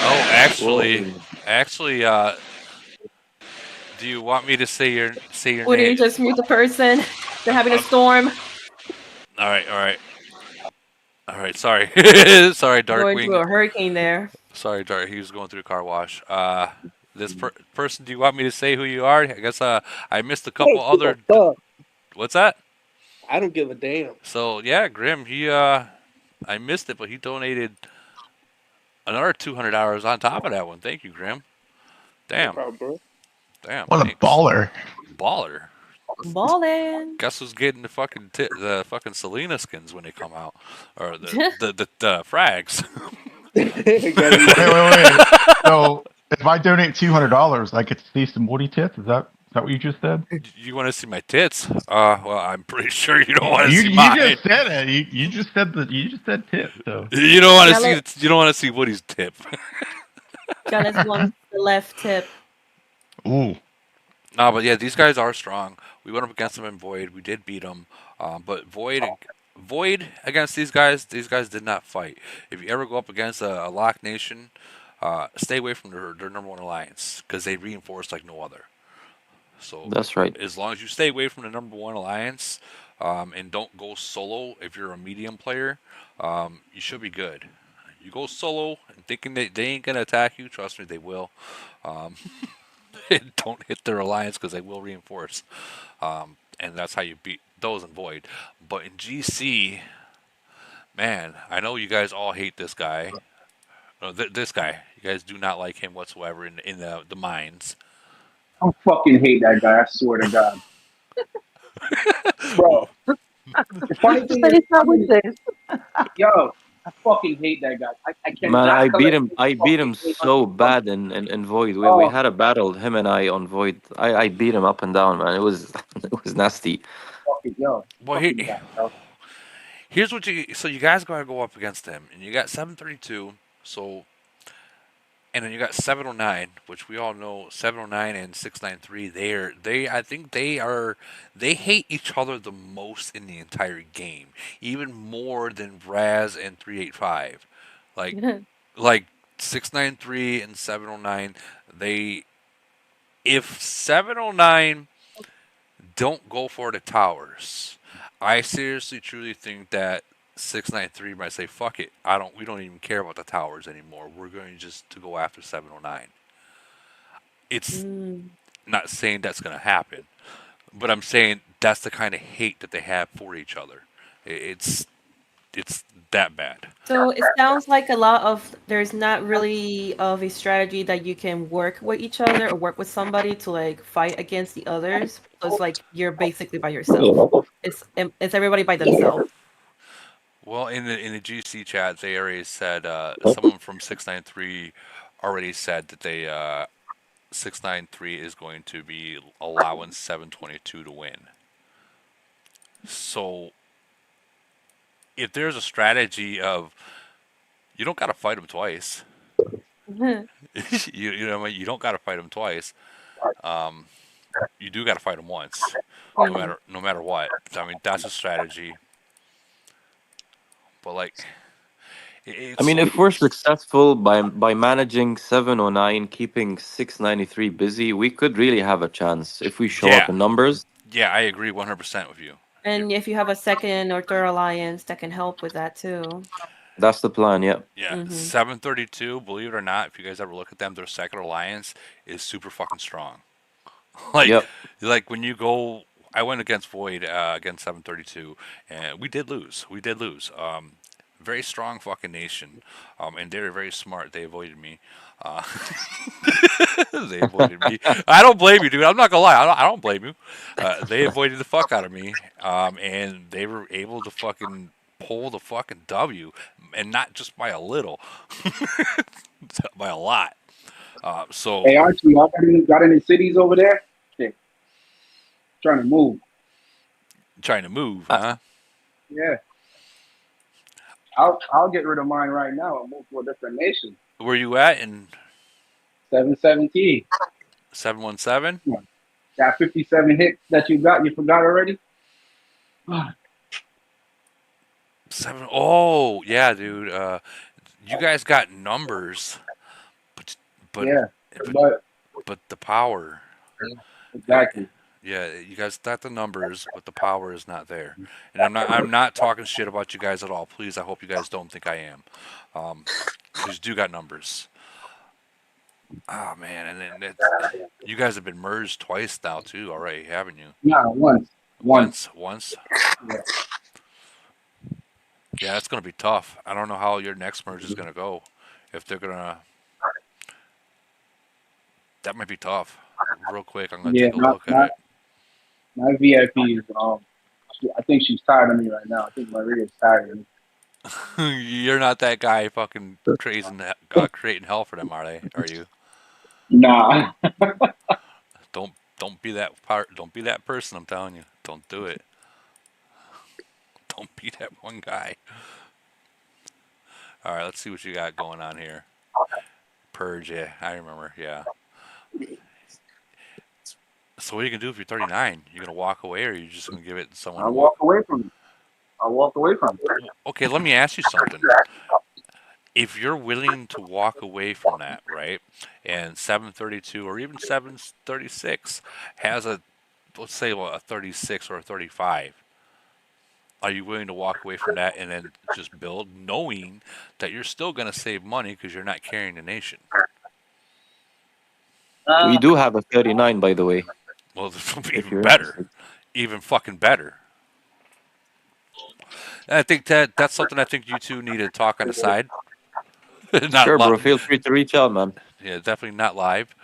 oh, actually, do you want me to say your Would you name? just mute the person? They're having a storm. All right, all right, all right. Sorry, sorry, Going through Darkwing. a hurricane there. Sorry, Dark. He was going through a car wash. This person. Do you want me to say who you are? I guess I missed a couple other. What's that? I don't give a damn. So yeah, Grim. He I missed it, but he donated another $200 on top of that one. Thank you, Grim. No Damn. problem, bro. Damn. What a Thanks. baller. Baller. Ballin'. Guess who's getting the fucking Selena skins when they come out, or the frags. Wait. So if I donate $200, I get to see some Woody tits. Is that what you just said? You want to see my tits? Well, I'm pretty sure you don't want to see You mine. just said it. You just said tits. So You don't want to see Jealous- you don't want to see Woody's tip. Jealous wants the left tip. Ooh. No, but yeah, these guys are strong. We went up against them in Void. We did beat them, but Void against these guys did not fight. If you ever go up against a Lock Nation, stay away from their number one alliance because they reinforce like no other. So That's right. as long as you stay away from the number one alliance, and don't go solo if you're a medium player, you should be good. You go solo and thinking that they ain't gonna attack you, trust me, they will. Don't hit their alliance because they will reinforce, and that's how you beat those in Void. But in GC, man, I know you guys all hate this guy. No, this guy, you guys do not like him whatsoever in the mines. I fucking hate that guy. I swear to God, bro. The funny thing is, yo, I fucking hate that guy. I Man, cannot collect I beat him so bad in Void. We had a battle, him and I on Void. I beat him up and down, man. It was it was nasty. fucking yo. Well, Fucking guy, bro. here's what you guys gotta go up against him, and you got 732. So, and then you got 709, which we all know 709 and 693. I think they hate each other the most in the entire game, even more than Raz and 385. Like 693 and 709, if 709 don't go for the towers, I seriously truly think that 693 might say, fuck it, we don't even care about the towers anymore. We're going just to go after 709. It's not saying that's going to happen, but I'm saying that's the kind of hate that they have for each other. It's that bad. So it sounds like there's not really of a strategy that you can work with each other or work with somebody to like fight against the others. So it's like you're basically by yourself. It's everybody by themselves. Well, in the GC chat, they already said someone from 693 already said that 693 is going to be allowing 722 to win. So if there's a strategy of you don't got to fight them twice, you know what I mean? You don't got to fight them twice. You do got to fight them once, no matter what. I mean, that's a strategy. But like, I mean, if we're successful by managing 709, keeping 693 busy, we could really have a chance if we show up in numbers. Yeah, I agree 100% with you. And if you have a second or third alliance that can help with that too. That's the plan, yeah. Yeah, 732, believe it or not, if you guys ever look at them, their second alliance is super fucking strong. Like when you go, I went against Void against 732, and we did lose. very strong fucking nation, and they're very smart. They avoided me. Uh, they avoided me. I don't blame you, dude. I'm not gonna lie. I don't blame you. They avoided the fuck out of me, and they were able to fucking pull the fucking W, and not just by a little, by a lot. So Hey, Archie, y'all got any cities over there? Shit, trying to move. trying to move, huh? Yeah, I'll get rid of mine right now and move to a different nation. Where you at in 717. 717? That 57 hit that you got, you forgot already? Seven. Oh, yeah, dude. You guys got numbers, but Yeah, but but but the power. exactly. Yeah, you guys got the numbers, but the power is not there. And I'm not talking shit about you guys at all. Please, I hope you guys don't think I am. Because you do got numbers. Oh man, and then you guys have been merged twice now too already, haven't you? Yeah, once. Once. Yeah. Yeah, that's gonna be tough. I don't know how your next merge is gonna go. If they're gonna, that might be tough. Real quick, I'm gonna Yeah, take a look at it. my VIP is I think she's tired of me right now. I think Maria's tired of me. You're not that guy fucking creating hell for them, are they? Are you? Nah. Don't be that part. Don't be that person. I'm telling you. Don't do it. Don't be that one guy. All right, let's see what you got going on here. Purge, yeah, I remember. Yeah. So what are you gonna do if you're 39? You're gonna walk away, or are you just gonna give it to someone? I'll walk away from it. I'll walk away from it. Okay, let me ask you something. If you're willing to walk away from that, right, and 732 or even 736 has a, let's say, a 36 or a 35, are you willing to walk away from that and then just build, knowing that you're still going to save money because you're not carrying the nation? We do have a 39, by the way. Well, If even you're better, interested. even fucking better. And I think that's something I think you two need to talk on the side. Not Sure, bro. li- Feel free to reach out, man. Yeah, definitely not live.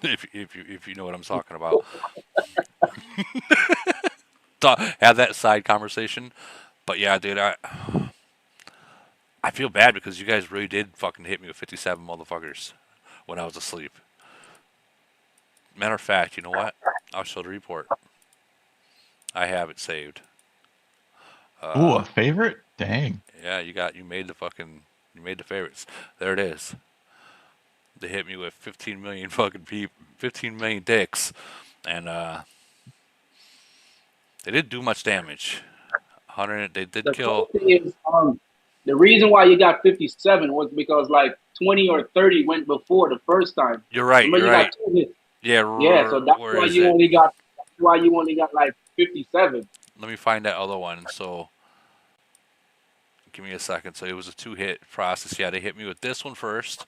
If you know what I'm talking about, have that side conversation. But yeah, dude, I feel bad because you guys really did fucking hit me with 57 motherfuckers when I was asleep. Matter of fact, you know what? I'll show the report. I have it saved. Ooh, a favorite? Dang. Yeah, you made the favorites. There it is. They hit me with 15 million fucking people, 15 million dicks, and they didn't do much damage. 100. They did The kill. funny thing is, the reason why you got 57 was because like 20 or 30 went before the first time. You're right. Remember, You're you right. got 2 hits. Yeah. So that's Where why is you it? only got. That's why you only got like 57. Let me find that other one. So, give me a second. So it was a 2-hit process. Yeah, they hit me with this one first.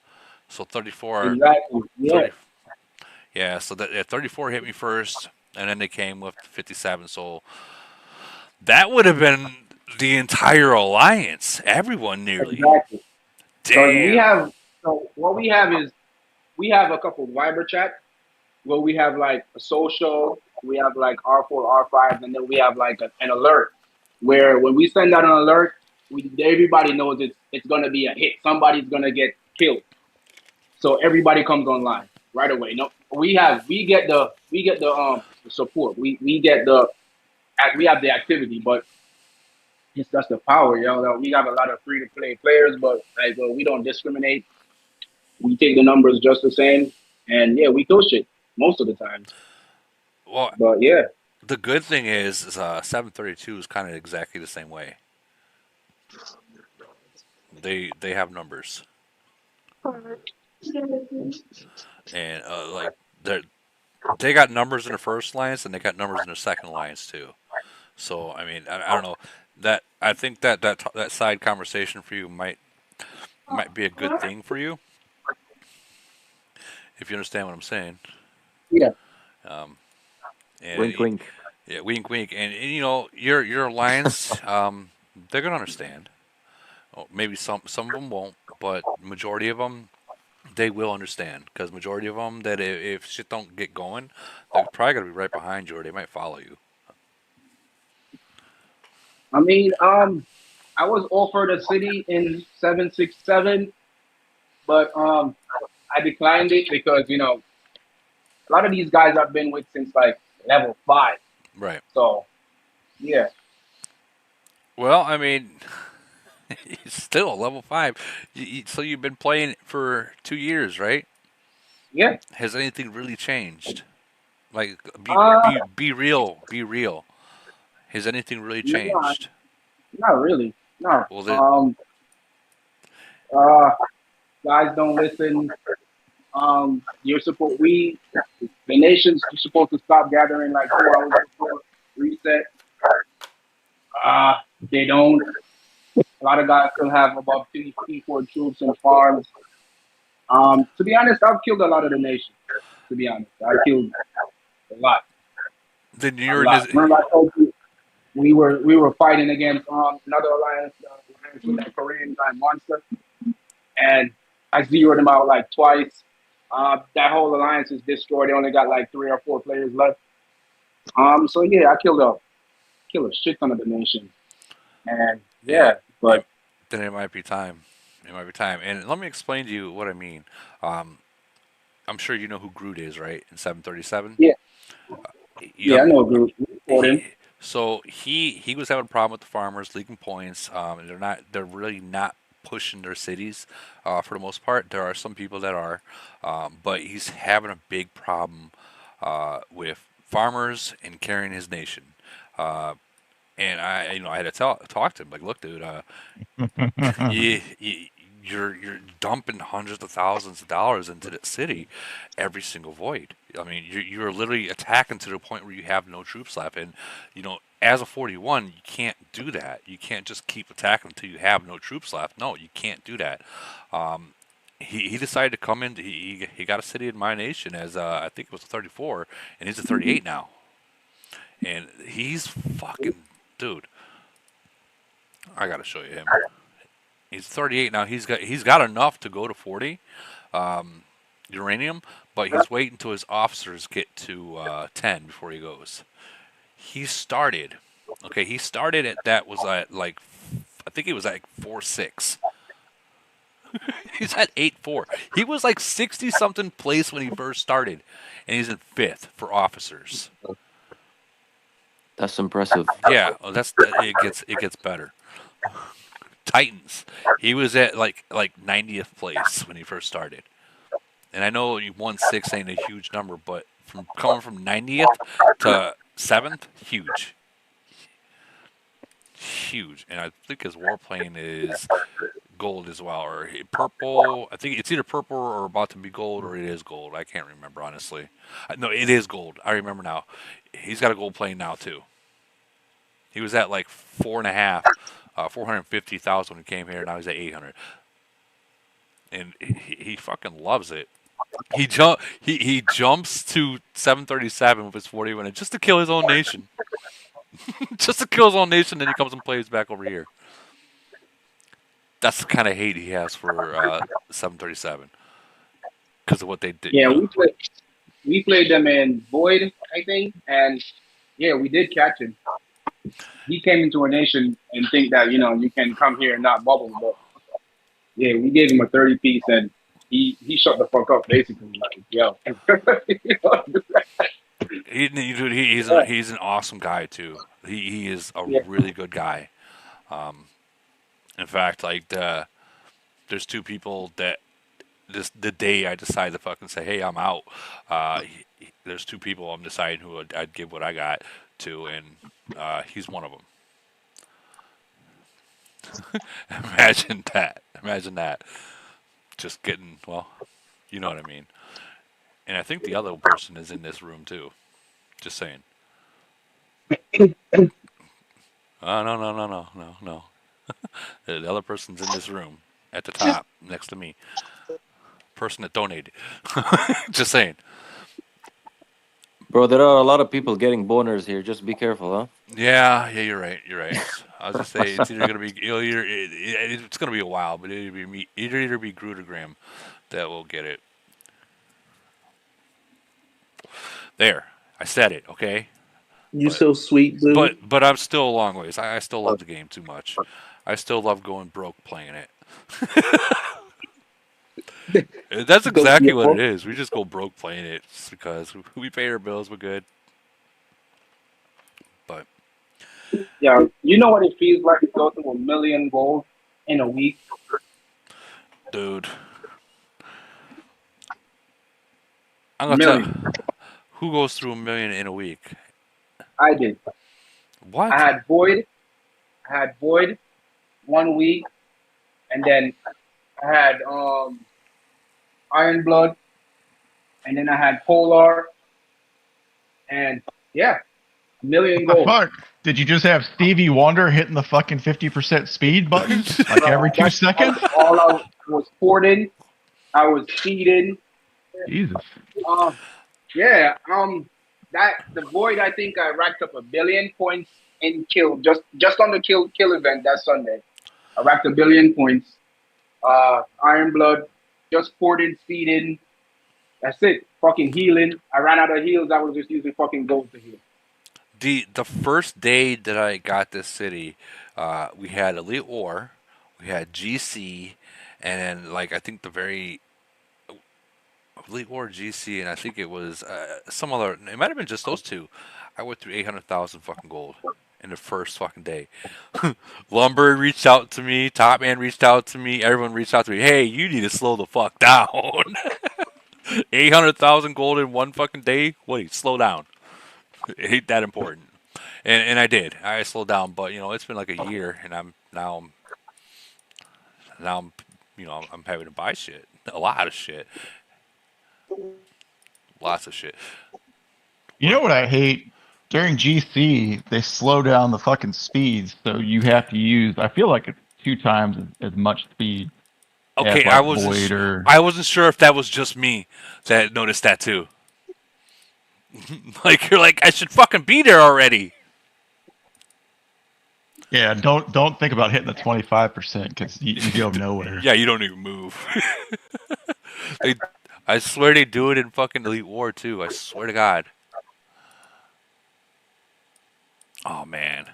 So 34. Exactly. Yeah. 30, yeah. So that 34 hit me first, and then they came with 57. So that would have been the entire alliance. Everyone nearly. Exactly. Damn. So what we have is we have a couple Viber chat where we have like a social, we have like R4, R5, and then we have like an alert where when we send out an alert, everybody knows it's gonna be a hit. Somebody's gonna get killed. So everybody comes online right away. No, we get the support. We have the activity, but it's just the power, yo. We have a lot of free to play players, but like we don't discriminate. We take the numbers just the same, and yeah, we kill shit most of the time. Well, But yeah, the good thing is 732 is kind of exactly the same way. They have numbers, and like they got numbers in the first lines and they got numbers in the second lines too. So I mean, I don't know that I think that side conversation for you might be a good thing for you if you understand what I'm saying. yeah. And Wink, wink. Yeah, wink, wink, and you know your alliance, they're gonna understand. Oh, maybe some of them won't, but majority of them they will understand because majority of them that if shit don't get going, they're probably gonna be right behind you or they might follow you. I mean, I was offered a city in 767, but I declined it because a lot of these guys I've been with since like level 5. Right. So yeah, Well, I mean, it's still level 5. So you've been playing for 2 years, right? yeah. Has anything really changed? Like, be Uh, be be real, be real. Has anything really no, changed? not really. No. Well, the Uh, guys don't listen. You're supposed the nation's supposed to stop gathering like 2 hours before reset. Uh, they don't. A lot of guys still have about 54 troops and farms. To be honest, I've killed a lot of the nation. To be honest, I killed a lot, then a you're in lot. this. Remember, I told you we were fighting against another alliance with that Korean guy monster, and I zeroed him out like twice. That whole alliance is destroyed. They only got like 3 or 4 players left. So yeah, I killed a shit ton of the nation, and Yeah, yeah, but then it might be time. It might be time. And let me explain to you what I mean. Um, I'm sure you know who Groot is, right? In 737. yeah, I yeah, I mean, know, Groot. We fought him. so he was having a problem with the farmers leaking points. And they're really not pushing their cities for the most part. There are some people that are, but he's having a big problem with farmers and carrying his nation. Uh, and I had to talk to him like, look, dude, you, you're dumping hundreds of thousands of dollars into the city every single void. I mean, you're literally attacking to the point where you have no troops left, and as a 41, you can't do that. You can't just keep attacking until you have no troops left. No, you can't do that. Um, he decided to come in. He got a city in my nation as I think it was a 34, and he's a 38 now, and he's fucking dude. I gotta show you him. He's 38 now. He's got enough to go to 40 uranium, but he's waiting until his officers get to 10 before he goes. He started. Okay, he started at that was at like I think he was like 4.6. He's at 8.4. He was like 60 something place when he first started, and he's in 5th for officers. That's impressive. Yeah, it gets better. Titans. He was at like 90th place when he first started. And I know you 1.6 ain't a huge number, but from coming from 90th to 7th, huge. Huge. And I think his warplane is gold as well, or purple. I think it's either purple or about to be gold, or it is gold. I can't remember, honestly. No, it is gold. I remember now. He's got a gold plane now, too. He was at like 4.5, 450,000 when he came here. Now he's at 800. And he fucking loves it. He jumps to 737 with his 41 just to kill his own nation. Just to kill his own nation, then he comes and plays back over here. That's the kind of hate he has for 737 because of what they did. Yeah, we played them in Void, I think, and yeah, we did catch him. He came into our nation and think that you can come here and not bubble, but yeah, we gave him a 30 piece and he shut the fuck up basically. Like, yo, he's an awesome guy too. He is a really good guy. In fact, like there's 2 people that the day I decide to fucking say, hey, I'm out. There's 2 people I'm deciding who I'd give what I got to, and he's one of them. Imagine that. Imagine that. Just getting, well, you know what I mean. And I think the other person is in this room too. Just saying. No. The other person's in this room at the top next to me. Person that donated. Just saying. Bro, there are a lot of people getting boners here. Just be careful, huh? Yeah, you're right. You're right. I was just say it's either gonna be it's gonna be a while, but it'll be me, either be Groot or Graham that will get it. There, I said it. Okay, You so sweet, dude. but I'm still a long ways. I still love the game too much. I still love going broke playing it. That's Go exactly what it yo. is. We just go broke playing it just because we pay our bills. We're good. But Yeah, you know what it feels like to go through 1 million goals in a week? dude, I'm gonna tell Million. who goes through 1 million in a week. I did. What? I had Void. I had Void 1 week, and then I had Iron Blood, and then I had Polar, and yeah, 1 million What the goals. fuck? Did you just have Stevie Wonder hitting the fucking 50% speed button like every 2 seconds? That's all I was porting. I was feeding. Jesus. Um, yeah. That the Void. I think I racked up 1 billion points in kill just on the kill event that Sunday. I racked 1 billion points. Iron Blood, just ported, feeding. That's it. Fucking healing. I ran out of heals. I was just using fucking gold to heal. The first day that I got this city, we had Elite War, we had GC, and then like I think the very Elite War GC, and I think it was some other. It might have been just those two. I went through 800,000 fucking gold in the first fucking day. Lumber reached out to me. TopMan reached out to me. Everyone reached out to me. Hey, you need to slow the fuck down. 800,000 gold in one fucking day. Wait, slow down. It ain't that important. And I did. I slowed down, but it's been like a year, and I'm I'm having to buy shit, a lot of shit, lots of shit. You know what I hate? During GC, they slow down the fucking speeds, so you have to use, I feel like it's 2 times as much speed as Okay, like Void or. I wasn't sure if that was just me that noticed that too. Like you're like I should fucking be there already. Yeah, don't think about hitting the 25% because you go nowhere. Yeah, you don't even move. they, I swear they do it in fucking Elite War too. I swear to God. Oh man.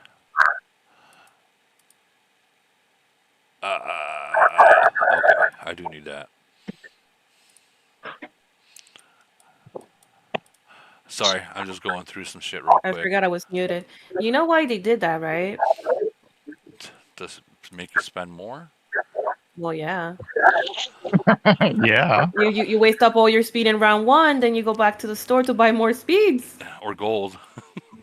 Okay, I do need that. Sorry, I'm just going through some shit real I quick. forgot I was muted. You know why they did that, right? Does it make you spend more? Well, yeah. Yeah. You waste up all your speed in round one, then you go back to the store to buy more speeds. Or gold.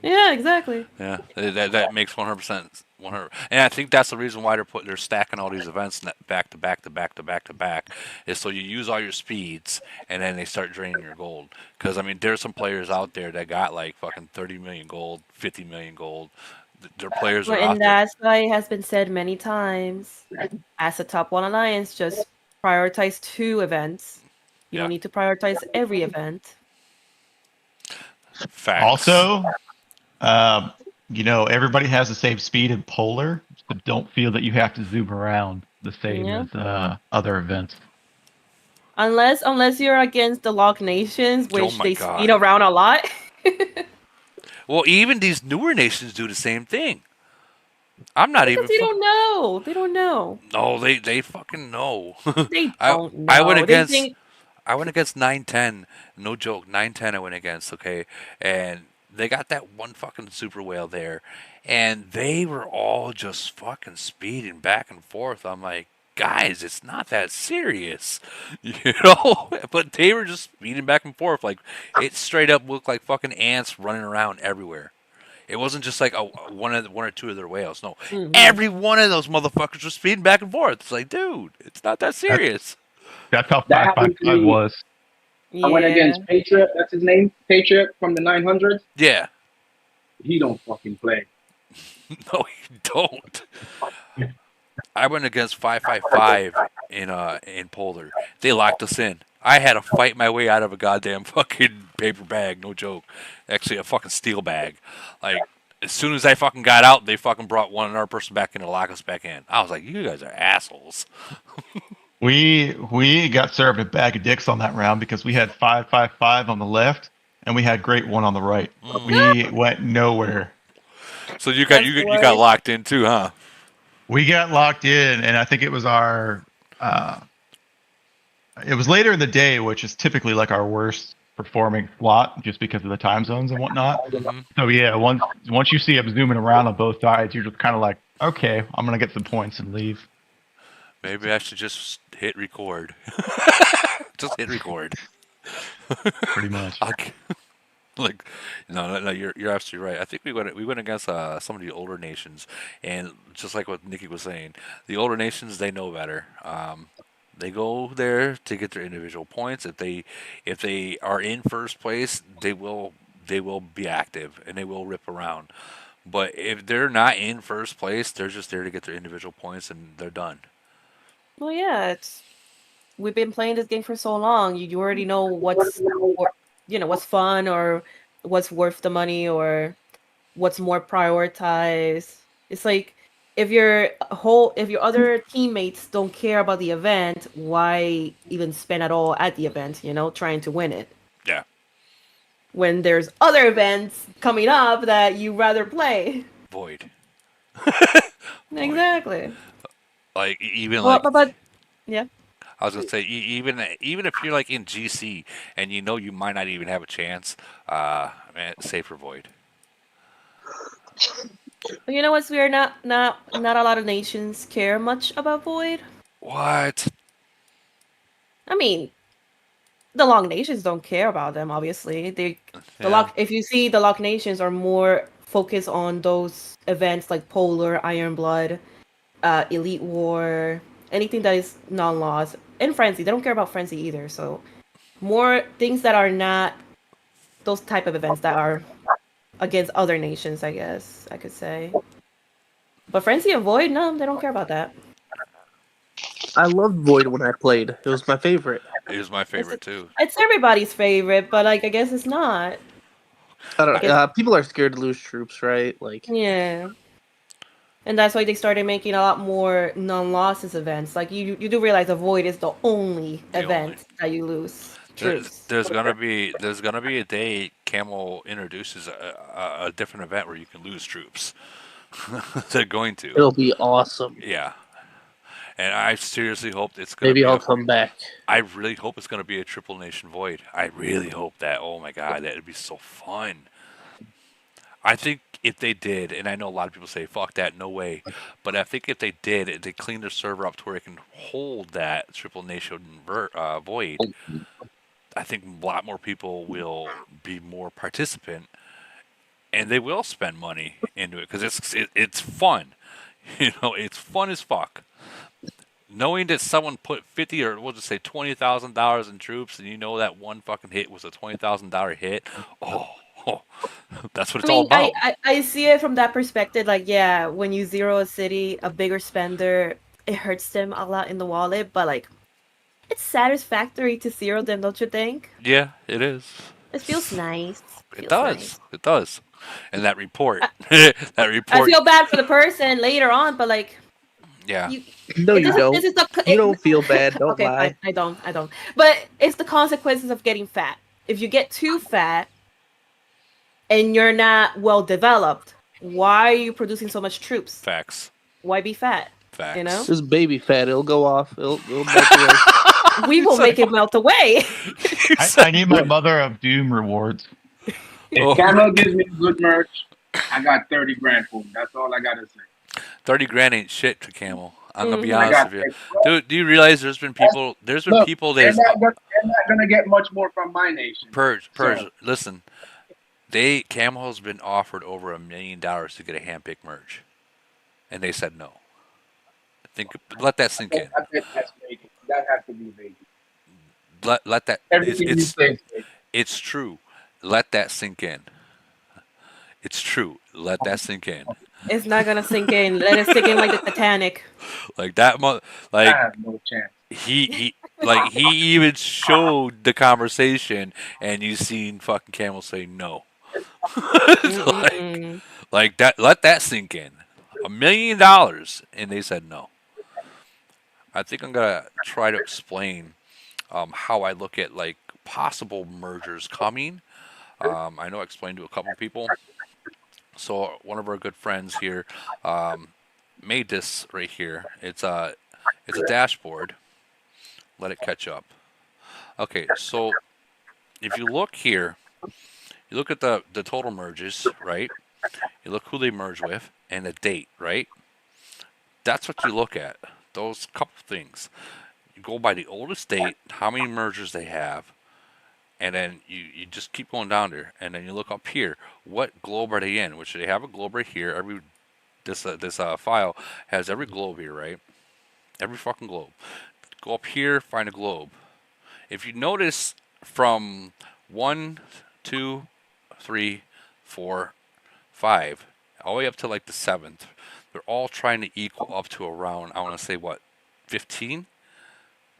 Yeah, exactly. Yeah, that makes 100%. 100, and I think that's the reason why they're stacking all these events back to back to back to back to back, is so you use all your speeds and then they start draining your gold. Because I mean, there's some players out there that got like fucking 30 million gold, 50 million gold. Their players are Well, out and there. that's why it has been said many times. As a top one alliance, just prioritize 2 events. You don't need to prioritize every event. Facts. Also, everybody has the same speed in Polar, so don't feel that you have to zoom around the same Yeah. as other events. Unless you're against the Lock Nations, which my they God. speed around a lot. Well, even these newer nations do the same thing. I'm not Because even. they don't know. They don't know. No, they fucking know. They don't know. I went They against. think- I went against 910. No joke, 910. I went against. Okay, and they got that one fucking super whale there, and they were all just fucking speeding back and forth. I'm like, guys, it's not that serious, But they were just speeding back and forth. Like it straight up looked like fucking ants running around everywhere. It wasn't just like one or two of their whales. No, every one of those motherfuckers was speeding back and forth. It's like, dude, it's not that serious. That's how That happened to 555 me. was. I went against Patriot. That's his name, Patriot from the 900s. Yeah. He don't fucking play. No, you don't. I went against 555 in Polar. They locked us in. I had to fight my way out of a goddamn fucking paper bag, no joke. Actually, a fucking steel bag. Like, as soon as I fucking got out, they fucking brought one other person back in to lock us back in. I was like, you guys are assholes. We got served a bag of dicks on that round because we had 5-5-5 on the left and we had great one on the right. We went nowhere. So you got locked in too, huh? We got locked in, and I think it was it was later in the day, which is typically like our worst performing slot just because of the time zones and whatnot. So yeah, once you see them zooming around on both sides, you're just kind of like, okay, I'm gonna get some points and leave. Maybe I should just hit record. Just hit record. Pretty much. Like, no, you're absolutely right. I think we went against some of the older nations, and just like what Nikki was saying, the older nations, they know better. They go there to get their individual points. If they are in first place, they will be active and they will rip around. But if they're not in first place, they're just there to get their individual points and they're done. Well, yeah, we've been playing this game for so long. You already know what's fun or what's worth the money or what's more prioritized. It's like if your other teammates don't care about the event, why even spend at all at the event, trying to win it? Yeah. When there's other events coming up that you rather play. Void. Exactly. Like even but yeah. I was gonna say even if you're like in GC and you might not even have a chance, man, save for Void. You know what's weird? Not a lot of nations care much about Void. What? I mean, the Lock Nations don't care about them. Obviously, if you see the Lock Nations are more focused on those events like Polar, Iron Blood, Elite War, anything that is non-laws, and Frenzy. They don't care about Frenzy either. So more things that are not those type of events that are against other nations, I guess I could say. But Frenzy and Void, no, they don't care about that. I loved Void when I played. It was my favorite. It was my favorite too. It's everybody's favorite, but I guess it's not. I don't know. People are scared to lose troops, right? Yeah. And that's why they started making a lot more non-losses events. Like you do realize the Void is the only event that you lose troops. There's gonna be a day Camel introduces a different event where you can lose troops. They're going to. It'll be awesome. Yeah. And I seriously hope it's gonna. Maybe I'll come back. I really hope it's gonna be a triple nation Void. I really hope that. Oh my god, that'd be so fun. I think if they did, and I know a lot of people say, fuck that, no way. But I think if they did, they clean their server up to where it can hold that triple nation Void, I think a lot more people will be more participant, and they will spend money into it, because it's fun. It's fun as fuck. Knowing that someone put 50 or we'll just say $20,000 in troops, and that one fucking hit was a $20,000 hit, that's what it's all about. I see it from that perspective. Like, yeah, when you zero a city, a bigger spender, it hurts them a lot in the wallet, but like, it's satisfactory to zero them, don't you think? Yeah, it is. It feels nice. It does. Nice. It does. And that report, I feel bad for the person later on, but like, yeah. No, you don't. You don't feel bad. Don't okay, lie. I don't. But it's the consequences of getting fat. If you get too fat and you're not well developed, why are you producing so much troops? Facts. Why be fat? Facts. Just baby fat. It'll go off. It'll melt away. We will make it melt away. I need my Mother of Doom rewards. If Camel gives me good merch, I got 30 grand for him. That's all I gotta say. 30 grand ain't shit to Camel. I'm gonna be honest with you, dude. Do you realize there's been people? There's been people that they're not gonna get much more from my nation. Purge. Listen, Camel's been offered over $1 million to get a handpicked merch, and they said no. Let that sink in. I think that's vacant. That has to be vacant. Let that. It's true. Let that sink in. It's true. Let that sink in. It's not gonna sink in. Let it sink in like the Titanic. Like that. I have no chance. he he even showed the conversation, and you seen fucking Camel say no. Mm-mm-mm. Like that. Let that sink in. $1 million, and they said no. I think I'm gonna try to explain how I look at like possible mergers coming. I know I explained to a couple people. So one of our good friends here um, made this right here. It's a dashboard. Let it catch up. Okay, so if you look here, you look at the total merges, right? You look who they merge with and the date, right? That's what you look at. Those couple things. You go by the oldest date, how many mergers they have, and then you just keep going down there, and then you look up here. What globe are they in? Which they have a globe right here. Every this file has every globe here, right? Every fucking globe. Go up here, find a globe. If you notice from 1, 2, 3, 4, 5, all the way up to like the 7th, they're all trying to equal up to around, I want to say, what, 15?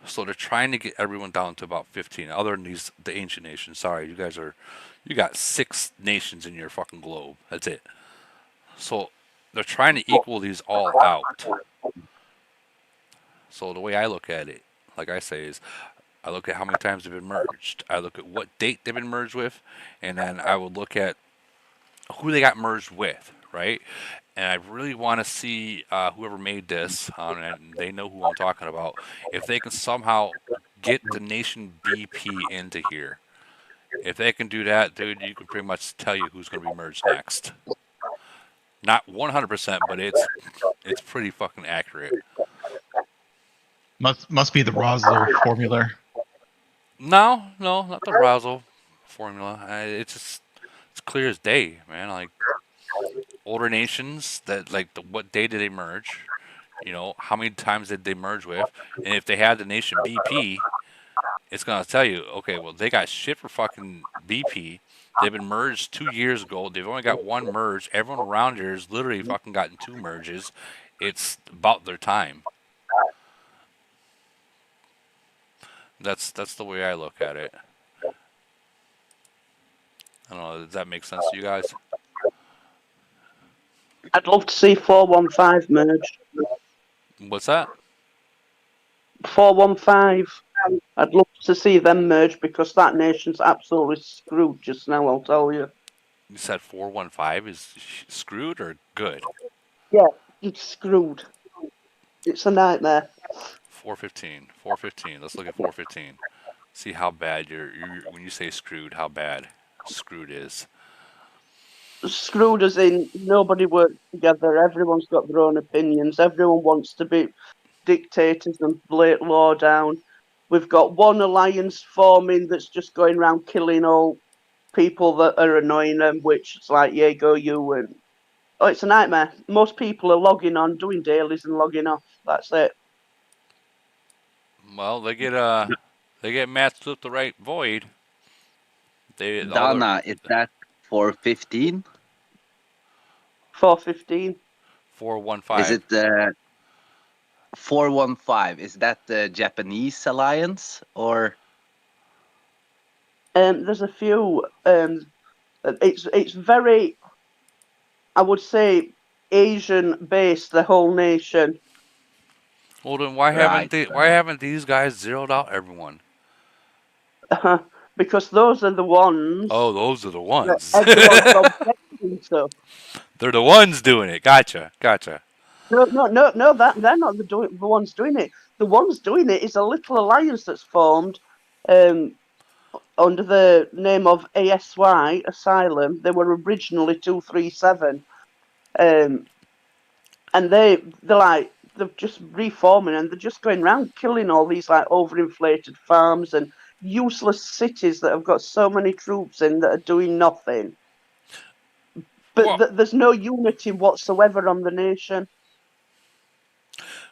So they're trying to get everyone down to about 15. Other than the ancient nations. Sorry, you got 6 nations in your fucking globe. That's it. So they're trying to equal these all out. So the way I look at it, like I say, is I look at how many times they've been merged. I look at what date they've been merged with, and then I would look at who they got merged with, right? And I really want to see whoever made this, and they know who I'm talking about, if they can somehow get the nation BP into here. If they can do that, dude, you can pretty much tell you who's going to be merged next. Not 100%, but it's pretty fucking accurate. Must be the Rosler formula. No, not the Razzle formula. It's clear as day, man. Like older nations that what day did they merge? You know, how many times did they merge with? And if they had the nation BP, it's gonna tell you, okay, well they got shit for fucking BP. They've been merged 2 years ago. They've only got one merge. Everyone around here has literally fucking gotten 2 merges. It's about their time. That's the way I look at it. I don't know. Does that make sense to you guys? I'd love to see 415 merged. What's that? 415. I'd love to see them merge because that nation's absolutely screwed just now, I'll tell you. You said 415 is screwed or good? Yeah, it's screwed. It's a nightmare. 415. 415. Let's look at 415. See how bad you're when you say screwed, how bad screwed is. Screwed as in nobody works together, everyone's got their own opinions, everyone wants to be dictators and lay law down. We've got one alliance forming that's just going around killing all people that are annoying them, which is like, yeah, go you. And oh, it's a nightmare. Most people are logging on, doing dailies and logging off. That's it. Well, they get matched with the right void. Donna, is that 415? 415. 415. Is it 415? Is that the Japanese alliance or? There's a few. It's very, I would say, Asian based. The whole nation. Well, then why haven't these guys zeroed out everyone? Because those are the ones. Oh, those are the ones. Everyone's objecting to. They're the ones doing it. Gotcha. No. They're not the ones doing it. The ones doing it is a little alliance that's formed under the name of ASY Asylum. They were originally 237, and they're just reforming, and they're just going around killing all these like overinflated farms and useless cities that have got so many troops in that are doing nothing. But there's no unity whatsoever on the nation.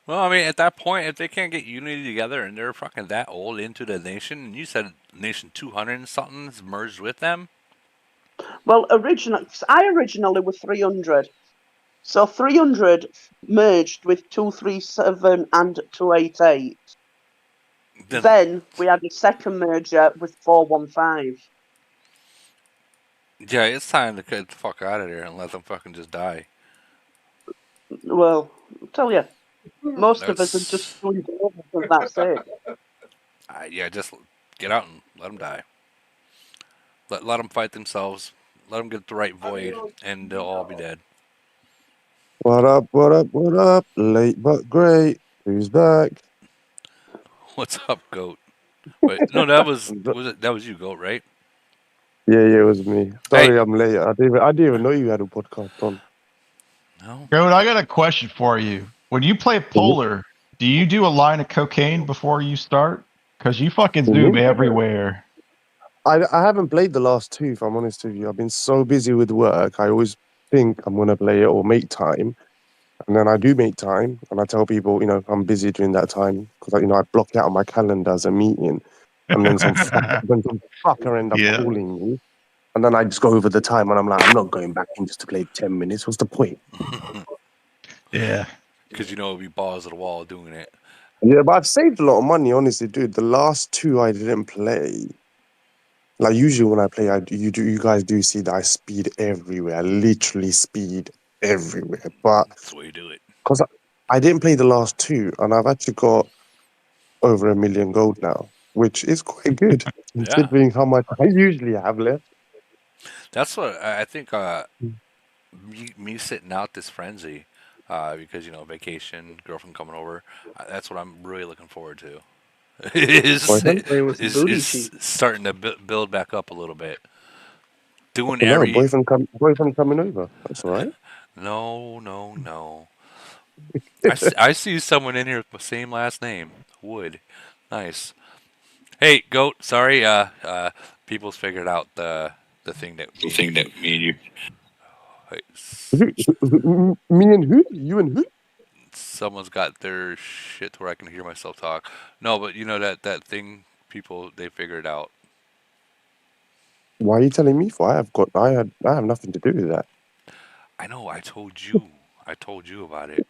Well, I mean, at that point, if they can't get unity together and they're fucking that old into the nation, and you said nation 200 and something is merged with them? Well, I originally was 300. So 300 merged with 237 and 288. Then we had a second merger with 415. Yeah, it's time to get the fuck out of there and let them fucking just die. Well, I'll tell you, most of us are just going over for that's it. Yeah, just get out and let them die. Let them fight themselves. Let them get the right void, and they'll all be dead. What up, what up, what up? Late but great. Who's back? What's up, goat? Wait, no, that was you, goat, right? Yeah, it was me. Sorry, I'm late. I didn't even know you had a podcast on. No. Goat, I got a question for you. When you play Polar, do you do a line of cocaine before you start? Because you fucking zoom everywhere. I haven't played the last two, if I'm honest with you. I've been so busy with work. I always think I'm going to play it or make time. And then I do make time. And I tell people, I'm busy during that time. Because, I block it out on my calendar as a meeting. And then some fucker end up calling me. And then I just go over the time. And I'm like, I'm not going back in just to play 10 minutes. What's the point? Yeah. Because it'll be balls to the wall doing it. Yeah, but I've saved a lot of money, honestly, dude. The last two I didn't play. Like usually when I play, you guys do see that I speed everywhere. I literally speed everywhere. But that's the way you do it. Because I didn't play the last two, and I've actually got over 1 million gold now, which is quite good considering how much I usually have left. That's what I think. Me sitting out this frenzy, because vacation, girlfriend coming over. That's what I'm really looking forward to. is starting to build back up a little bit. Doing No, boyfriend coming over. That's all right. No. I see someone in here with the same last name. Wood. Nice. Hey, goat. Sorry. People's figured out the thing that me and you. Me and who? You and who? Someone's got their shit to where I can hear myself talk. No, but that thing people they figured out. Why are you telling me for? I have nothing to do with that. I know. I told you. I told you about it.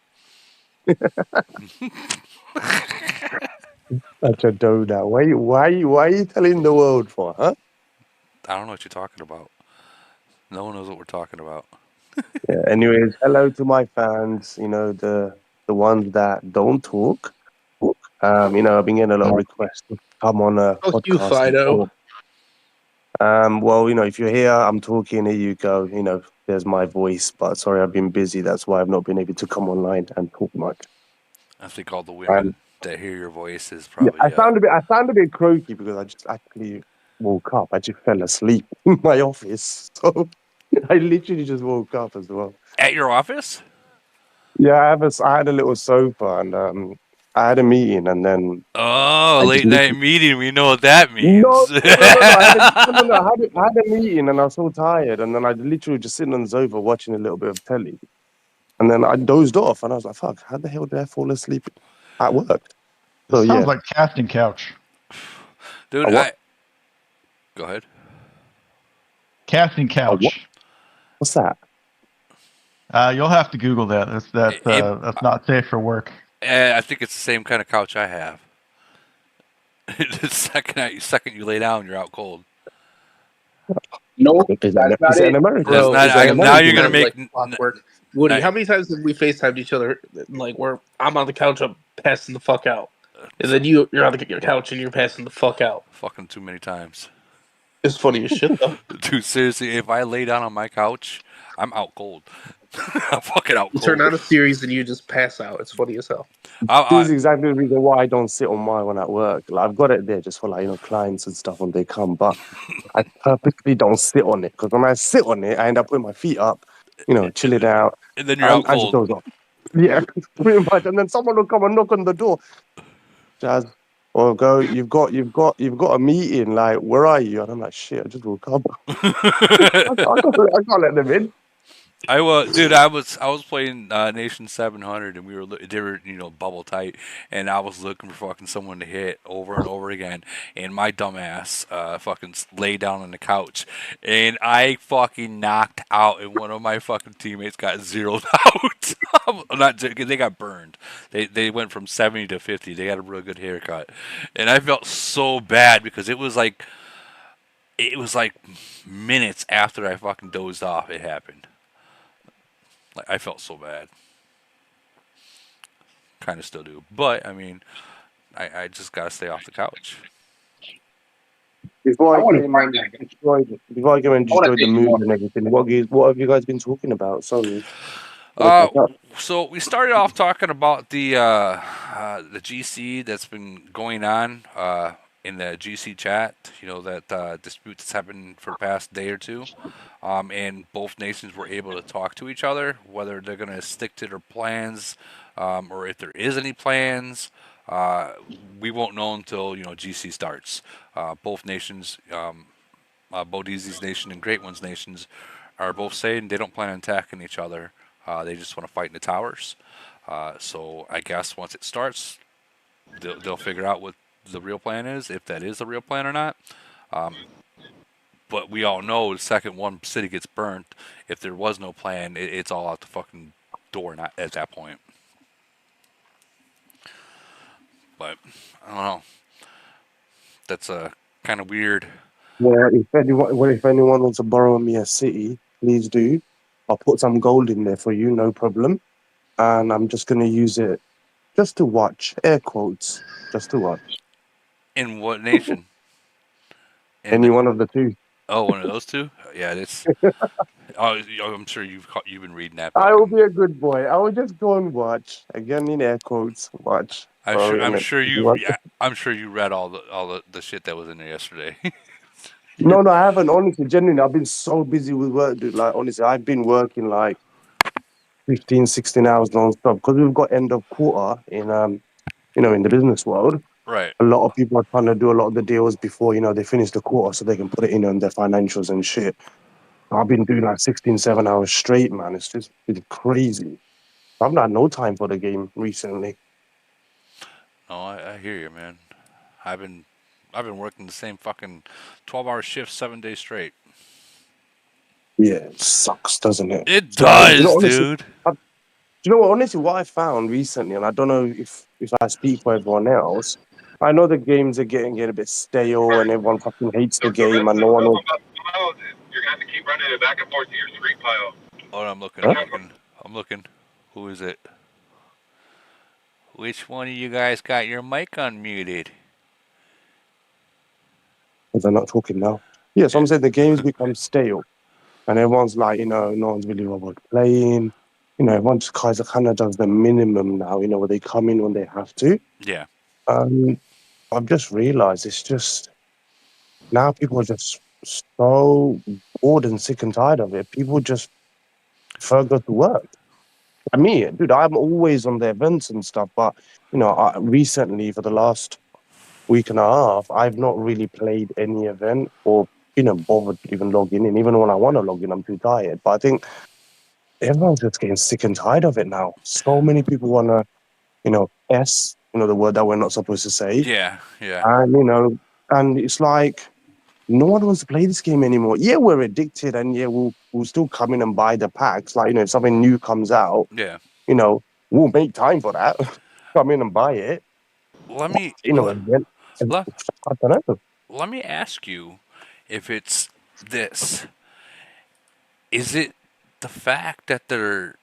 Such a donut. Why are you telling the world for, huh? I don't know what you're talking about. No one knows what we're talking about. Yeah. Anyways, hello to my fans. The ones that don't talk. I've been getting a lot of requests to come on a Fuck you, podcast. Fido. Well, if you're here, I'm talking. Here you go. There's my voice. But sorry, I've been busy. That's why I've not been able to come online and talk much. I think all the women that hear your voice is probably. I sound a bit croaky because I just actually woke up. I just fell asleep in my office, so I literally just woke up as well. At your office? Yeah, I had a little sofa, and I had a meeting, and then late night meeting. We know what that means. No. I had a meeting, and I was so tired, and then I literally just sitting on the sofa watching a little bit of telly, and then I dozed off, and I was like, "Fuck! How the hell did I fall asleep at work?" This sounds like casting couch. Dude, go ahead. Casting couch. What's that? You'll have to Google that. That's not safe for work. I think it's the same kind of couch I have. The second you lay down, you're out cold. No, that's not it. Bro, now you're gonna make clockwork. Woody, how many times have we FaceTimed each other? Like, where I'm on the couch, I'm passing the fuck out, and then you're on the couch and you're passing the fuck out. Fucking too many times. It's funny as shit though. Dude, seriously, if I lay down on my couch, I'm out cold. I'm fucking out cold. You turn on a series and you just pass out. It's funny as hell. This is exactly the reason why I don't sit on my one at work. Like, I've got it there just for clients and stuff when they come, but I purposely don't sit on it because when I sit on it, I end up putting my feet up, chill it out, and then you're out cold. Just doze off. Yeah, pretty much. And then someone will come and knock on the door. Jazz, go. You've got a meeting. Like, where are you? And I'm like, shit. I just woke up. I can't let them in. I was, dude. I was playing Nation 700, and they were, bubble tight, and I was looking for fucking someone to hit over and over again, and my dumbass fucking lay down on the couch, and I fucking knocked out, and one of my fucking teammates got zeroed out. Not they got burned. They went from 70 to 50. They got a real good haircut, and I felt so bad because it was like minutes after I fucking dozed off. It happened. Like I felt so bad. Kind of still do, but I mean, I just gotta stay off the couch. Before I I want to came find and that. destroyed the mood and everything, what have you guys been talking about? Sorry. Uh, so we started off talking about the GC that's been going on in the GC chat. That dispute that's happened for the past day or two, and both nations were able to talk to each other whether they're going to stick to their plans, or if there is any plans. We won't know until GC starts. Both nations, Bodizi's nation and Great One's nations, are both saying they don't plan on attacking each other. They just want to fight in the towers. So I guess once it starts, they'll figure out what the real plan is, if that is the real plan or not. But we all know the second one city gets burnt, if there was no plan, it's all out the fucking door not at that point. But I don't know. That's kind of weird. Yeah, if anyone wants to borrow me a city, please do. I'll put some gold in there for you, no problem. And I'm just going to use it just to watch, air quotes, just to watch. In what nation? Any one of the two. Oh, one of those two? Yeah, it's. Oh, I'm sure you've been reading that. I will be a good boy. I will just go and watch. Again, in air quotes, watch. I'm sure you read all the shit that was in there yesterday. No, I haven't. Honestly, genuinely, I've been so busy with work, dude. Like, honestly, I've been working like 15, 16 hours non-stop because we've got end of quarter in in the business world. Right. A lot of people are trying to do a lot of the deals before they finish the quarter so they can put it in on their financials and shit. I've been doing like 16, 7 hours straight, man. It's just been crazy. I've not had no time for the game recently. No, I hear you, man. I've been working the same fucking 12-hour shifts 7 days straight. Yeah, it sucks, doesn't it? It does, honestly, dude. Do you know what? Honestly, what I found recently, and I don't know if I speak for everyone else, I know the games are getting a bit stale and everyone fucking hates the game and no one will... You're gonna have to keep running it back and forth to your street pile. Oh, I'm looking. I'm looking. Who is it? Which one of you guys got your mic unmuted? They're not talking now. Yeah, so I'm saying the games become stale. And everyone's like, no one's really about playing. Everyone just kind of does the minimum now, where they come in when they have to. Yeah. I've just realized it's just, now people are just so bored and sick and tired of it. People just prefer to go to work. I mean, dude, I'm always on the events and stuff, but, recently for the last week and a half, I've not really played any event or bothered to even log in. And even when I want to log in, I'm too tired. But I think everyone's just getting sick and tired of it now. So many people want to, the word that we're not supposed to say. Yeah. And, and it's like, no one wants to play this game anymore. Yeah, we're addicted, and yeah, we'll still come in and buy the packs. Like, if something new comes out, yeah, we'll make time for that. Come in and buy it. Let me, I don't know. Let me ask you, if it's this, is it the fact that they're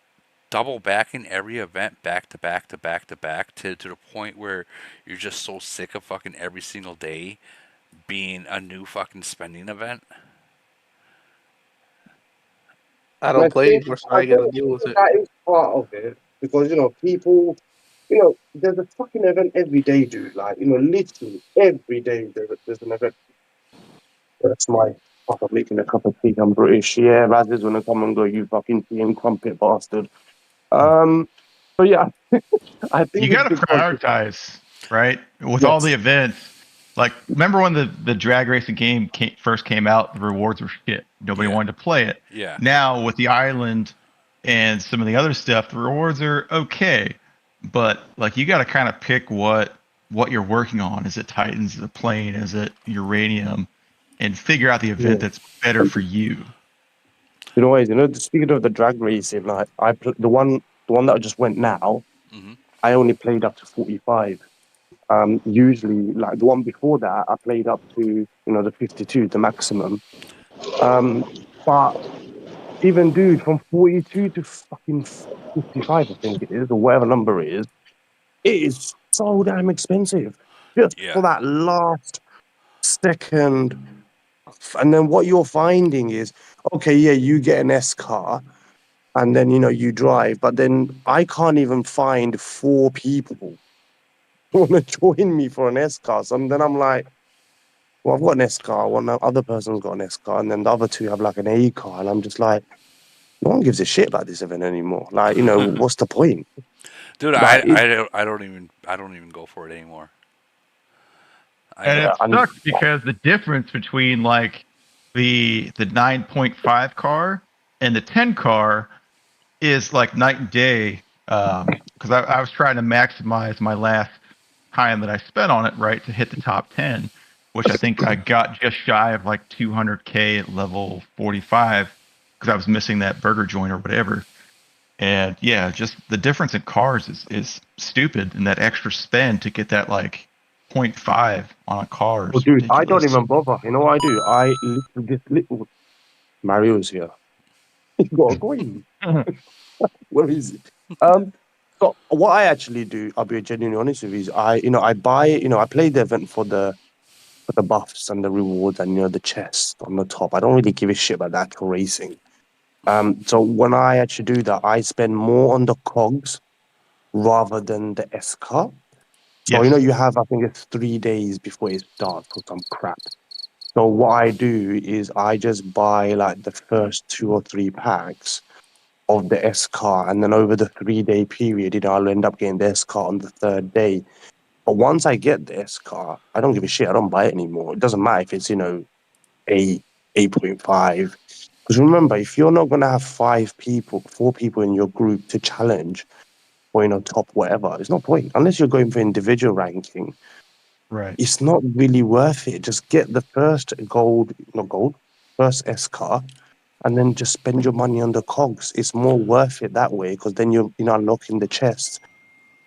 double backing every event back to back to back to back to the point where you're just so sick of fucking every single day being a new fucking spending event? I don't play anymore, so I gotta deal with it. That is part of it because people, there's a fucking event every day, dude. Like literally every day there's an event. That's my I'm making a cup of tea. I'm British. Yeah, Raz is gonna come and go. You fucking PM crumpet bastard. So yeah, I think you got to prioritize, right? With all the events. Like, remember when the drag racing game first came out? The rewards were shit. Nobody wanted to play it. Yeah. Now with the island and some of the other stuff, the rewards are okay, but like you got to kind of pick what you're working on. Is it Titans? Is it Plane? Is it Uranium? And figure out the event Yeah. that's better for you. You know what? Speaking of the drag racing, like the one that just went now, Mhm. I only played up to 45. Usually, like the one before that, I played up to the 52, the maximum. But even dude, from 42 to fucking 55, I think it is, or whatever number it is so damn expensive just Yeah. for that last second. And then what you're finding is, okay, yeah, you get an S car, and then you drive, but then I can't even find 4 people who want to join me for an S car. So then I'm like, well, I've got an S car, one other person's got an S car, and then the other two have like an A car, and I'm just like, no one gives a shit about this event anymore. Like, what's the point? Dude, Like, I don't even go for it anymore. I And don't. it sucks because the difference between like the 9.5 car and the 10 car is like night and day. Because I was trying to maximize my last time that I spent on it, right, to hit the top 10, which I think I got just shy of like 200K at level 45 because I was missing that burger joint or whatever. And yeah, just the difference in cars is stupid, and that extra spend to get that like 0.5 on a car well, is dude, I don't ridiculous. even bother. You know what I do? I literally this little Mario's here. He's got a coin. Where is it? So what I actually do, I'll be genuinely honest with you, is I buy, I play the event for the buffs and the rewards and the chest on the top. I don't really give a shit about the actual racing. So when I actually do that, I spend more on the cogs rather than the S car. So Yes. you have, I think it's 3 days before it starts or some crap. So what I do is I just buy like the first 2 or 3 packs of the S car, and then over the 3 day period, I'll end up getting the S car on the third day. But once I get the S car, I don't give a shit. I don't buy it anymore. It doesn't matter if it's 8, 8.5. Because remember, if you're not gonna have 5 people, 4 people in your group to challenge or top whatever, it's no point. Unless you're going for individual ranking, Right. it's not really worth it. Just get the first first S car, and then just spend your money on the cogs. It's more worth it that way because then you're unlocking the chest,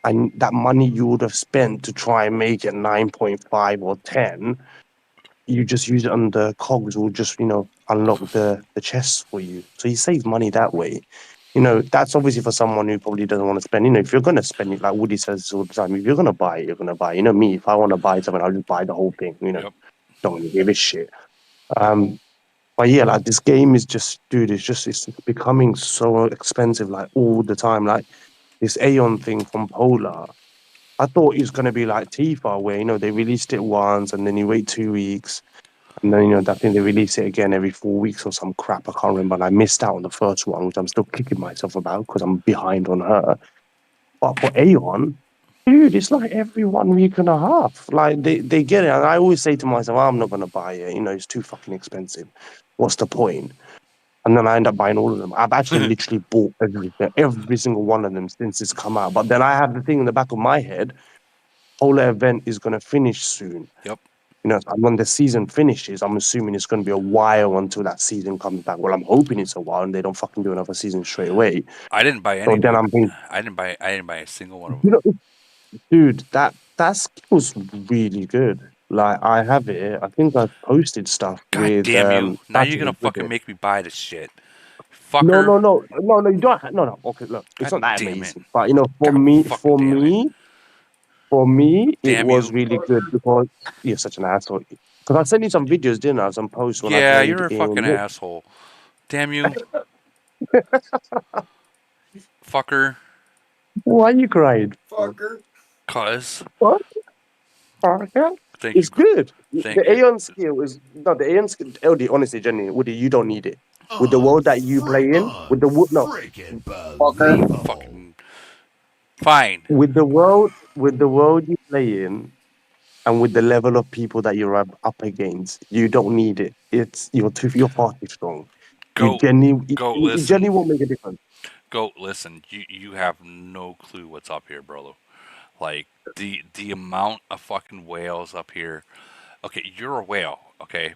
and that money you would have spent to try and make it 9.5 or 10, you just use it on the cogs, will just unlock the chests for you. So you save money that way. That's obviously for someone who probably doesn't want to spend. If you're going to spend it, like Woody says all the time, if you're going to buy it, you're going to buy. Me, if I want to buy something, I'll just buy the whole thing. Yep. Don't really give a shit. But yeah, like this game is just, dude, it's becoming so expensive, like all the time. Like this Aeon thing from Polar, I thought it was gonna be like Tifa, where they released it once and then you wait 2 weeks, and then I think they release it again every 4 weeks or some crap. I can't remember. And I missed out on the first one, which I'm still kicking myself about because I'm behind on her. But for Aeon, dude, it's like every 1 week and a half. Like they get it. And I always say to myself, I'm not gonna buy it. It's too fucking expensive. What's the point? And then I end up buying all of them. I've actually literally bought every single one of them since it's come out. But then I have the thing in the back of my head, whole event is gonna finish soon. Yep. And when the season finishes, I'm assuming it's going to be a while until that season comes back. Well, I'm hoping it's a while and they don't fucking do another season straight away. I didn't buy So any. then I'm thinking, I didn't buy a single one of them. you know, dude, that skill's really good. Like I have it. I think I've posted stuff God with damn you! Now you're gonna Fatima with fucking it. make me buy this shit, No, fucker. no, no, no, no. You don't. No. Okay, look, it's God not that damn it! amazing, but God fucking damn it! for me, it Damn was you! really good because you're such an asshole. Because I sent you some videos, didn't I? Some posts when I Yeah, played you're a in. fucking asshole. Damn you, fucker. Why are you crying? Fucker. Cause. What? Okay. Thank you. It's good. Thank The you. Aeon skill is no the Aeon skill. LD, honestly, Jenny, Woody, you don't need it. With the world that you play in, with the wood, no, Fucker. Fucking fine. with the world you play in, and with the level of people that you're up against, you don't need it. You're far too strong. You Go genuinely, go it listen. genuinely won't make a difference. Goat, listen, you have no clue what's up here, bro. Like the amount of fucking whales up here. Okay, you're a whale. Okay,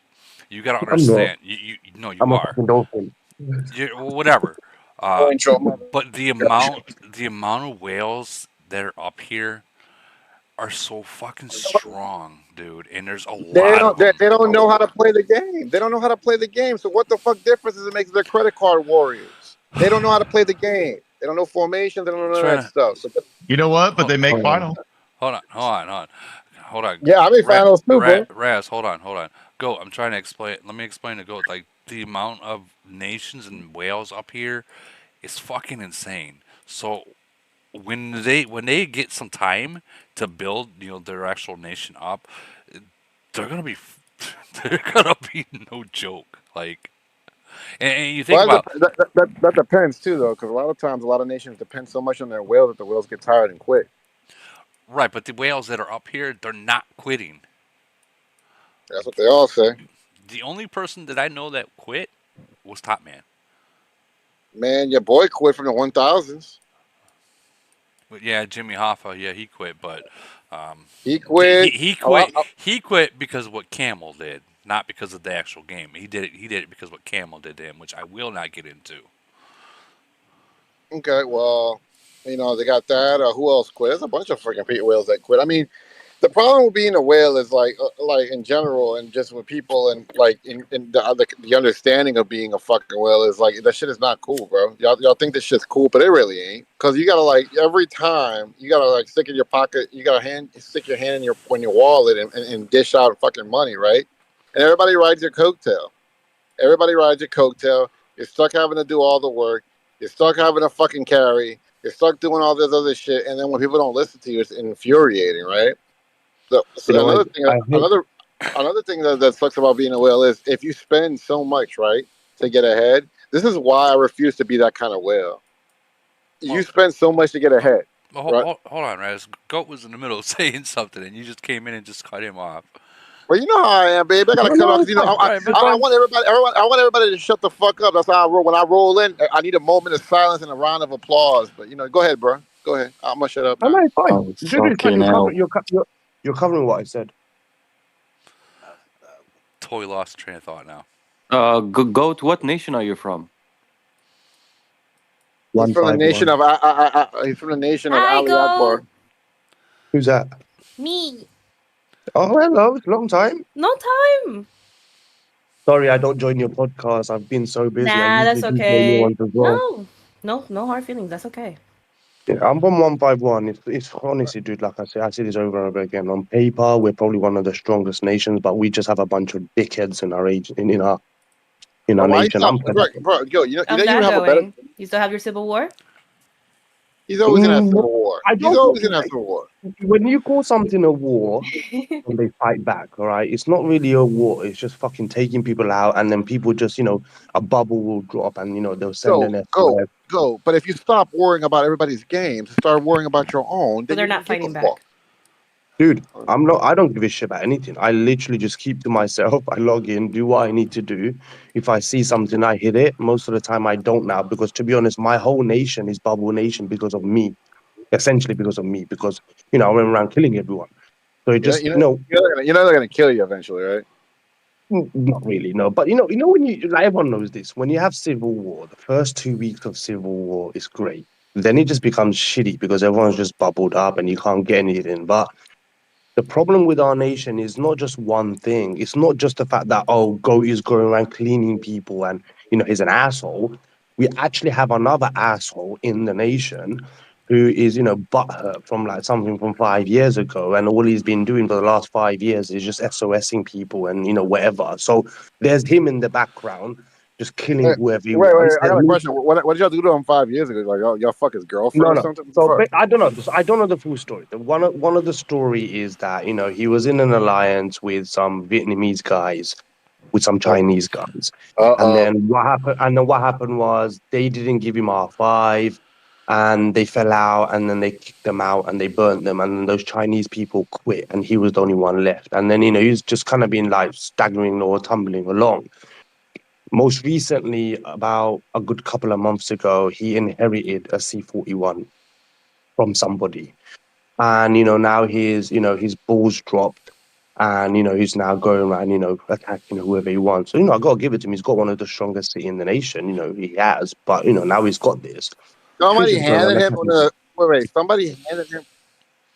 you gotta I'm not. understand. You no, you I'm a are. fucking dolphin. Well, whatever. Uh, Point your mother. but the amount of whales that are up here are so fucking strong, dude. And there's a They lot don't. of They, them. they don't know how to play the game. They don't know how to play the game. So what the fuck difference does it make if they're credit card warriors? They don't know how to play the game. They don't know formation. They don't know none of Trying that to stuff. So You know what? But hold, they make finals. hold on. yeah, I mean finals too, bro. Raz, hold on. Go. I'm trying to explain. Let me explain to Goat. Like the amount of nations and whales up here is fucking insane. So when they get some time to build, their actual nation up, they're gonna be they're gonna be no joke. Like, and you think Well, about that depends too, though, because a lot of times a lot of nations depend so much on their whales that the whales get tired and quit. right, but the whales that are up here, they're not quitting. That's what they all say. The only person that I know that quit was Top Man. Man, your boy quit from the 1000s. But yeah, Jimmy Hoffa, yeah, he quit, but He he quit. he A lot. quit he quit because of what Camel did, not because of the actual game. He did it because of what Camel did to him, which I will not get into. Okay, well, they got that. Who else quit? There's a bunch of freaking whales that quit. I mean, the problem with being a whale is like in general, and just with people, and like in the understanding of being a fucking whale is like that shit is not cool, bro. Y'all think this shit's cool, but it really ain't. Cause you gotta like every time you gotta like stick in your pocket, you gotta stick your hand in your wallet and dish out fucking money, right? And everybody rides your coattail. Everybody rides your coattail. You're stuck having to do all the work. You're stuck having to fucking carry. You're stuck doing all this other shit, and then when people don't listen to you, it's infuriating, right? You So know, another thing, I hate. another thing that sucks about being a whale is if you spend so much, right, to get ahead. This is why I refuse to be that kind of whale. You Well, spend so much to get ahead, right? hold on, Raz. Goat was in the middle of saying something, and you just came in and just cut him off. Well, you know how I am, babe. I gotta No, cut off no, because it's fine. Right, but I want I want everybody to shut the fuck up. That's how I roll. When I roll in, I need a moment of silence and a round of applause. But go ahead, bro. Go ahead. I'm gonna shut up I know now. it's fine. Oh, Dude, it's fine. fucking hell. You're covering what I said. totally lost train of thought now. Goat, what nation are you from? He's from the nation 151. of he's from the nation of Hi, Ali go. Akbar. Who's that? Me. Oh, hello. It's a long time. No time. Sorry, I don't join your podcast. I've been so busy. I Nah, usually that's do join your okay. ones as well. No hard feelings. That's okay. Yeah, I'm from 151. It's honestly, dude, like I say this over and over again. On paper, we're probably one of the strongest nations, but we just have a bunch of dickheads in our age in our Why you nation. I'm not, fed bro? up. Bro, yo, How's you that have a better. going? You still have your Civil War? He's always gonna have No, civil war. I He's don't always think gonna have civil war. when you call something a war and they fight back, all right, it's not really a war. It's just fucking taking people out, and then people just, a bubble will drop, and they'll send Go, an go, SOS. go. But if you stop worrying about everybody's games and start worrying about your own, So then they're you not don't give a fighting fuck. back. Dude, I don't give a shit about anything. I literally just keep to myself. I log in, do what I need to do. If I see something, I hit it. Most of the time, I don't now because, to be honest, my whole nation is Bubble Nation because of me. Essentially because of me, because, I went around killing everyone. So it just, They're gonna kill you eventually, right? Not really, no. But when like everyone knows this, when you have civil war, the first 2 weeks of civil war is great. Then it just becomes shitty because everyone's just bubbled up and you can't get anything. But the problem with our nation is not just one thing. It's not just the fact that, oh, Goat is going around cleaning people and, he's an asshole. We actually have another asshole in the nation who is, butthurt from like something from 5 years ago. And all he's been doing for the last 5 years is just SOSing people and, whatever. So there's him in the background just killing whoever he Wait. wants. I There's got a me. question. What did y'all do to him 5 years ago? Like, y'all fuck his girlfriend No, or no. something? What the So fuck? I don't know. I don't know the full story. One of the story is that he was in an alliance with some Vietnamese guys, with some Chinese guys, and Uh-oh. then what happened? And then what happened was they didn't give him R5, and they fell out, and then they kicked them out, and they burnt them, and then those Chinese people quit, and he was the only one left. And then he was just kind of being like staggering or tumbling along. Most recently, about a good couple of months ago, he inherited a C41 from somebody. And, now his balls dropped. And, he's now going around, attacking whoever he wants. So, I got to give it to him. He's got one of the strongest city in the nation, he has. But, now he's got this. Somebody Just go handed around him attacking. wait. Somebody handed him.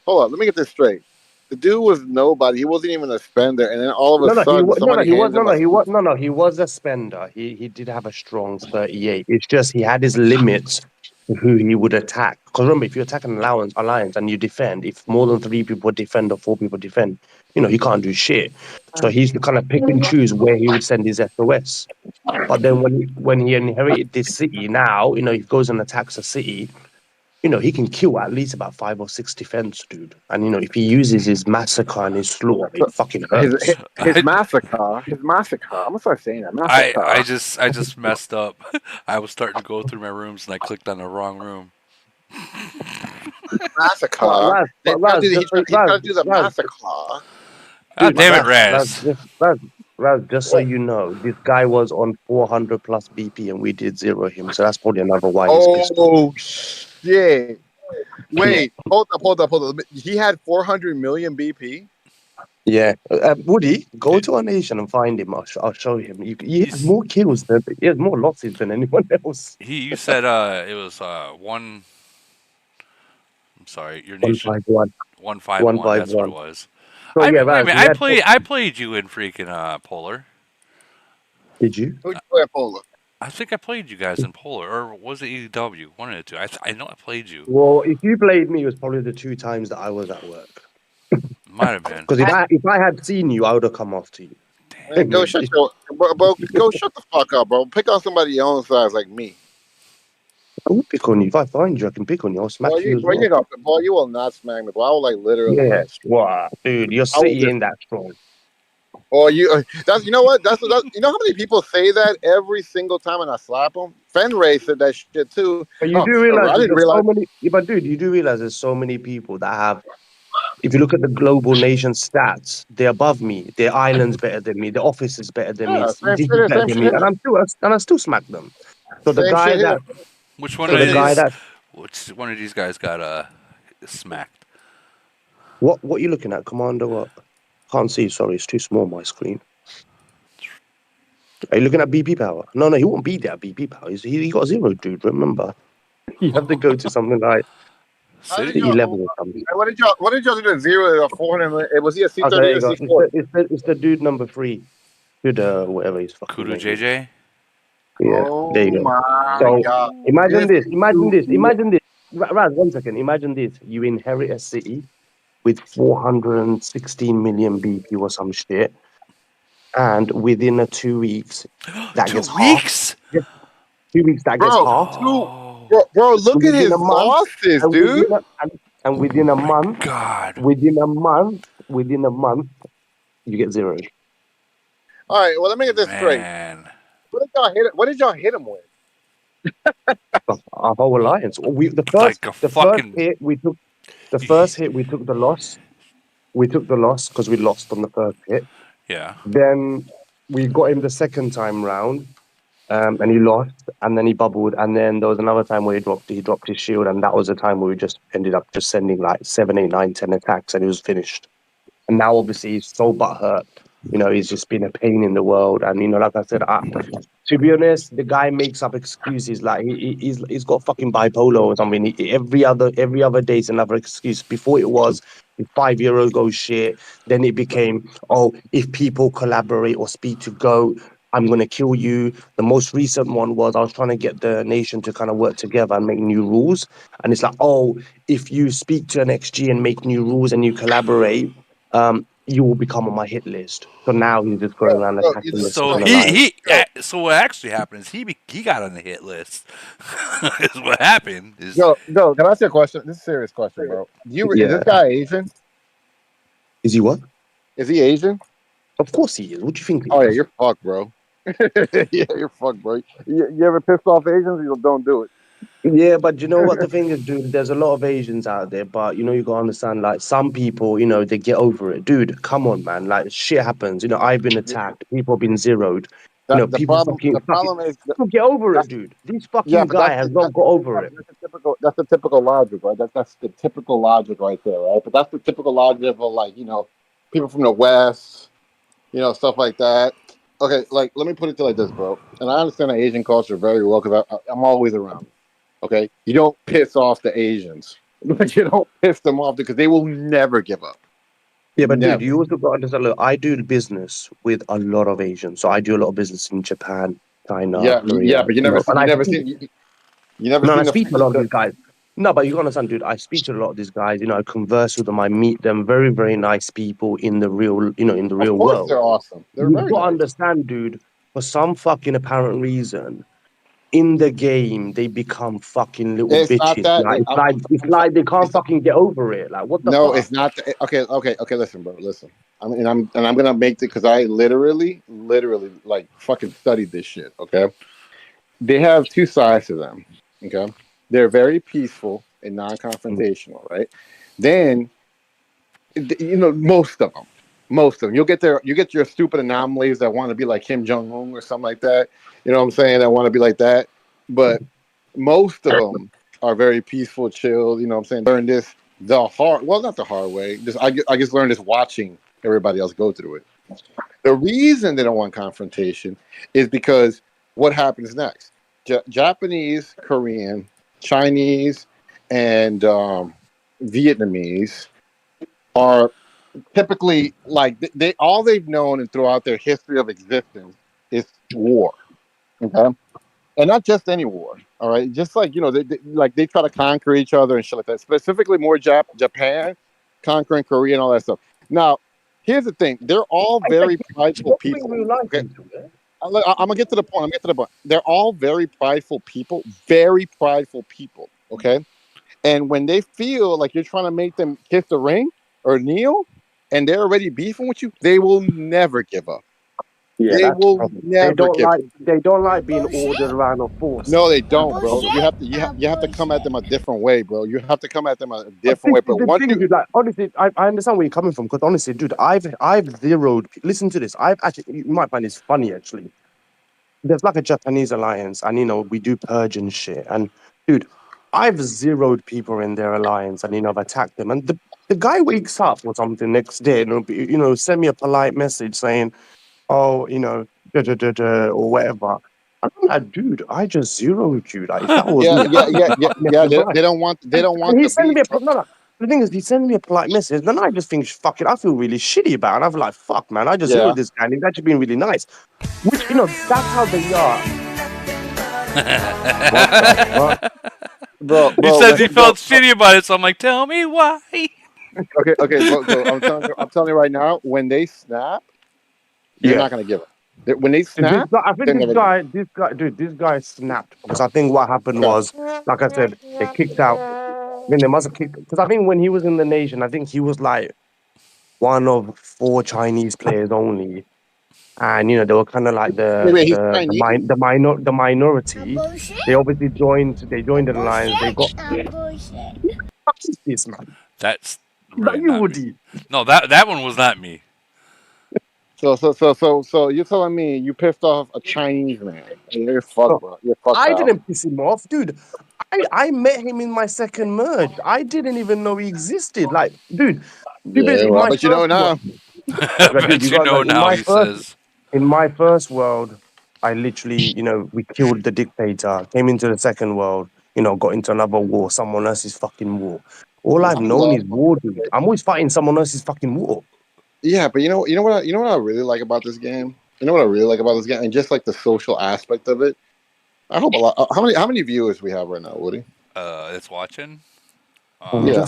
Hold on, let me get this straight. The dude was nobody. He wasn't even a spender, and then all of a sudden, somebody handed him a. He was a spender. He did have a strong 38. It's just he had his limits to who he would attack. Because remember, if you attack an alliance and you defend, if more than 3 people defend or 4 people defend, he can't do shit. So he's kind of pick and choose where he would send his SOS. But then when he inherited this city, now he goes and attacks a city. He can kill at least about 5 or 6 defense, dude. And if he uses his massacre and his slaughter, it fucking hurts. His massacre. I'm gonna start saying that massacre. I just messed up. I was starting to go through my rooms and I clicked on the wrong room. Massacre. He's trying to do the massacre. God damn it, Raz. Raz, just so you know, this guy was on 400 plus BP and we did 0 him. So that's probably another why he's pissed off. Oh, shit. Wait, hold up. He had 400 million BP? Yeah. Woody, go to our nation and find him. I'll show him. He has more kills he has more losses than anyone else. You said it was one. I'm sorry, your nation. 151. 151. That's what it was. So, Wait a Raz, minute. I played you in freaking Polar. Did you? Who'd you play at Polar? I think I played you guys in Polar, or was it EW? One of the two. I know I played you. Well, if you played me, it was probably the 2 times that I was at work. Might have been. Because if I had seen you, I would have come after you. Man, go shut the fuck up, bro. Pick on somebody your own size like me. I will pick on you. If I find you, I can pick on you. I'll smack you as well. Boy, you will not smack me. Boy, I will literally. Yeah, wow, dude, your city ain't that strong. Or that's you know what? That's you know how many people say that every single time and I slap them? Fenray said that shit too. But you do realize but dude, you do realize there's so many people that have. If you look at the global nation stats, they're above me. Their island's better than me. The office is better than me. City's better than me, and I still smack them. So the guy that. Which one of these guys got smacked? What are you looking at, Commander? What? Can't see. Sorry, it's too small. My screen. Are you looking at BP power? No, he won't be there. BP power. He got 0, dude. Remember, you have to go to something like city level or something. What did y'all do to 0 to 400? Was he a C30 or a C4? It's the dude number 3. Dude, whatever he's fucking. Kudu JJ. Yeah, there you go. So God. Imagine this. Raz, 1 second. Imagine this. You inherit a city with 416 million BP or some shit, and within 2 weeks, that gets halved. 2 weeks that gets halved. Bro, look at his losses, dude. And within a month, God. Within a month, you get 0. All right, well, let me get this straight. What did y'all hit him with? Our whole alliance. The first hit we took the loss. We took the loss because we lost on the first hit. Yeah. Then we got him the second time round, and he lost, and then he bubbled, and then there was another time where he dropped his shield, and that was the time where we just ended up just sending like 7, 8, 9, 10 attacks, and he was finished. And now obviously he's so butthurt. He's just been a pain in the world, and like I said, to be honest, the guy makes up excuses. Like he's got fucking bipolar or something. Every other day is another excuse. Before it was 5 years ago shit. Then it became, if people collaborate or speak to GOAT, I'm gonna kill you. The most recent one was I was trying to get the nation to kind of work together and make new rules. And it's like, if you speak to an XG and make new rules and you collaborate, you will become on my hit list. So now he's just going around attacking the So what actually happened is he got on the hit list. Is what happened. Yo, can I ask you a question? This is a serious question, bro. Is this guy Asian? Is he what? Is he Asian? Of course he is. What do you think? Oh yeah, you're fucked, bro. Yeah, you're fucked, bro. You ever pissed off Asians? You don't do it. Yeah, but you know what the thing is, dude? There's a lot of Asians out there, but you gotta understand, like, some people, they get over it. Dude, come on, man. Like, shit happens. I've been attacked. People have been zeroed. That, know, people fucking the problem is don't get over it, that's dude. This yeah, fucking but guy has not got over it. that's the typical logic, right? That's the typical logic right there, right? But that's the typical logic of like people from the West, stuff like that. Okay, like let me put it to like this, bro. And I understand the Asian culture very well because I'm always around. Okay, you don't piss off the Asians, but you don't piss them off because they will never give up. Yeah, but dude, Never. you also got to understand. Look, I do business with a lot of Asians, so I do a lot of business in Japan, China, Yeah, Korea. but you never see, And you I never speak. seen you never No, and I seen speak to a lot of the these guys. No, but you got to understand, dude. I speak to a lot of these guys. I converse with them. I meet them. Very, very nice people in the real, in the Of real course, world. they're awesome. They're You've very got to nice. understand, dude. For some fucking apparent reason, in the game, they become fucking little It's not bitches. that. Like it's like they can't fucking get over it. Like what the No, fuck? it's not. Okay. Listen, bro. Listen. I'm gonna make it because I literally, like fucking studied this shit. Okay. They have two sides to them. Okay. They're very peaceful and non-confrontational, right? Then, most of them, you get your stupid anomalies that want to be like Kim Jong Un or something like that. You know what I'm saying? That want to be like that, but most of them are very peaceful, chill. You know what I'm saying? Learn this not the hard way. I just learned this watching everybody else go through it. The reason they don't want confrontation is because what happens next? Japanese, Korean, Chinese, and Vietnamese are typically like they all they've known and throughout their history of existence is war. Okay, and not just any war. All right, just like they try to conquer each other and shit like that. Specifically, more Japan conquering Korea and all that stuff. Now, here's the thing: they're all very prideful people. Okay, I'm gonna get to the point. They're all very prideful people. Very prideful people. Okay, and when they feel like you're trying to make them kiss the ring or kneel, and they're already beefing with you, they will never give up. Yeah, They that's the will problem. They never don't give up. like they don't like being ordered around or forced. No, they don't, bro. You have to come at them a different way, bro. You have to come at them a But different way. this is But the once thing, you, dude. Like, honestly, I understand where you're coming from. Because honestly, dude, I've zeroed. Listen to this. I've actually, you might find this funny actually. There's like a Japanese alliance, and we do purge and shit. And dude, I've zeroed people in their alliance, and I've attacked them. And the guy wakes up or something next day, and send me a polite message saying, "Oh, or whatever." And I'm like, dude, I just zeroed you. Like, if that was me, I'd be fucking yeah. everyone. They don't And want he the sent beef. me no, no. The thing is, he sent me a polite message. Then I just think, fuck it, I feel really shitty about it. And I'm like, fuck, man, I just Yeah. zeroed this guy, and he's actually been really nice. Which, that's how they are. What the fuck? He says he felt shitty about it, so I'm like, tell me why. Okay, bro. I'm telling you right now. When they snap, they're Yeah. not gonna give up. When they This snap, guy, I think they're never gonna. dude, this guy snapped because I think what happened was, like I said, they kicked out. I mean, they must have kicked because I think when he was in the nation, I think he was like one of 4 Chinese players only, and they were kind of like Wait, he's Chinese. the minority. They obviously joined. They joined the alliance. They got. What is this, man? That's Is that really you, not me. Woody? No, that one was not me. So you're telling me you pissed off a Chinese man? You're fucked, bro. You're fucked I out. didn't piss him off, dude. I met him in my second merge. I didn't even know he existed. Like, dude, Yeah, well, I my bet you know first now. I But dude, bet you you got know like now, he says. in my first world, I literally, we killed the dictator, came into the second world, got into another war, someone else's fucking war. All I've I known love. is war, dude. I'm always fighting someone else's fucking war. Yeah, but you know what I really like about this game. You know what I really like about this game, and just like the social aspect of it. I hope a lot. How many viewers we have right now, Woody? It's watching. Yeah.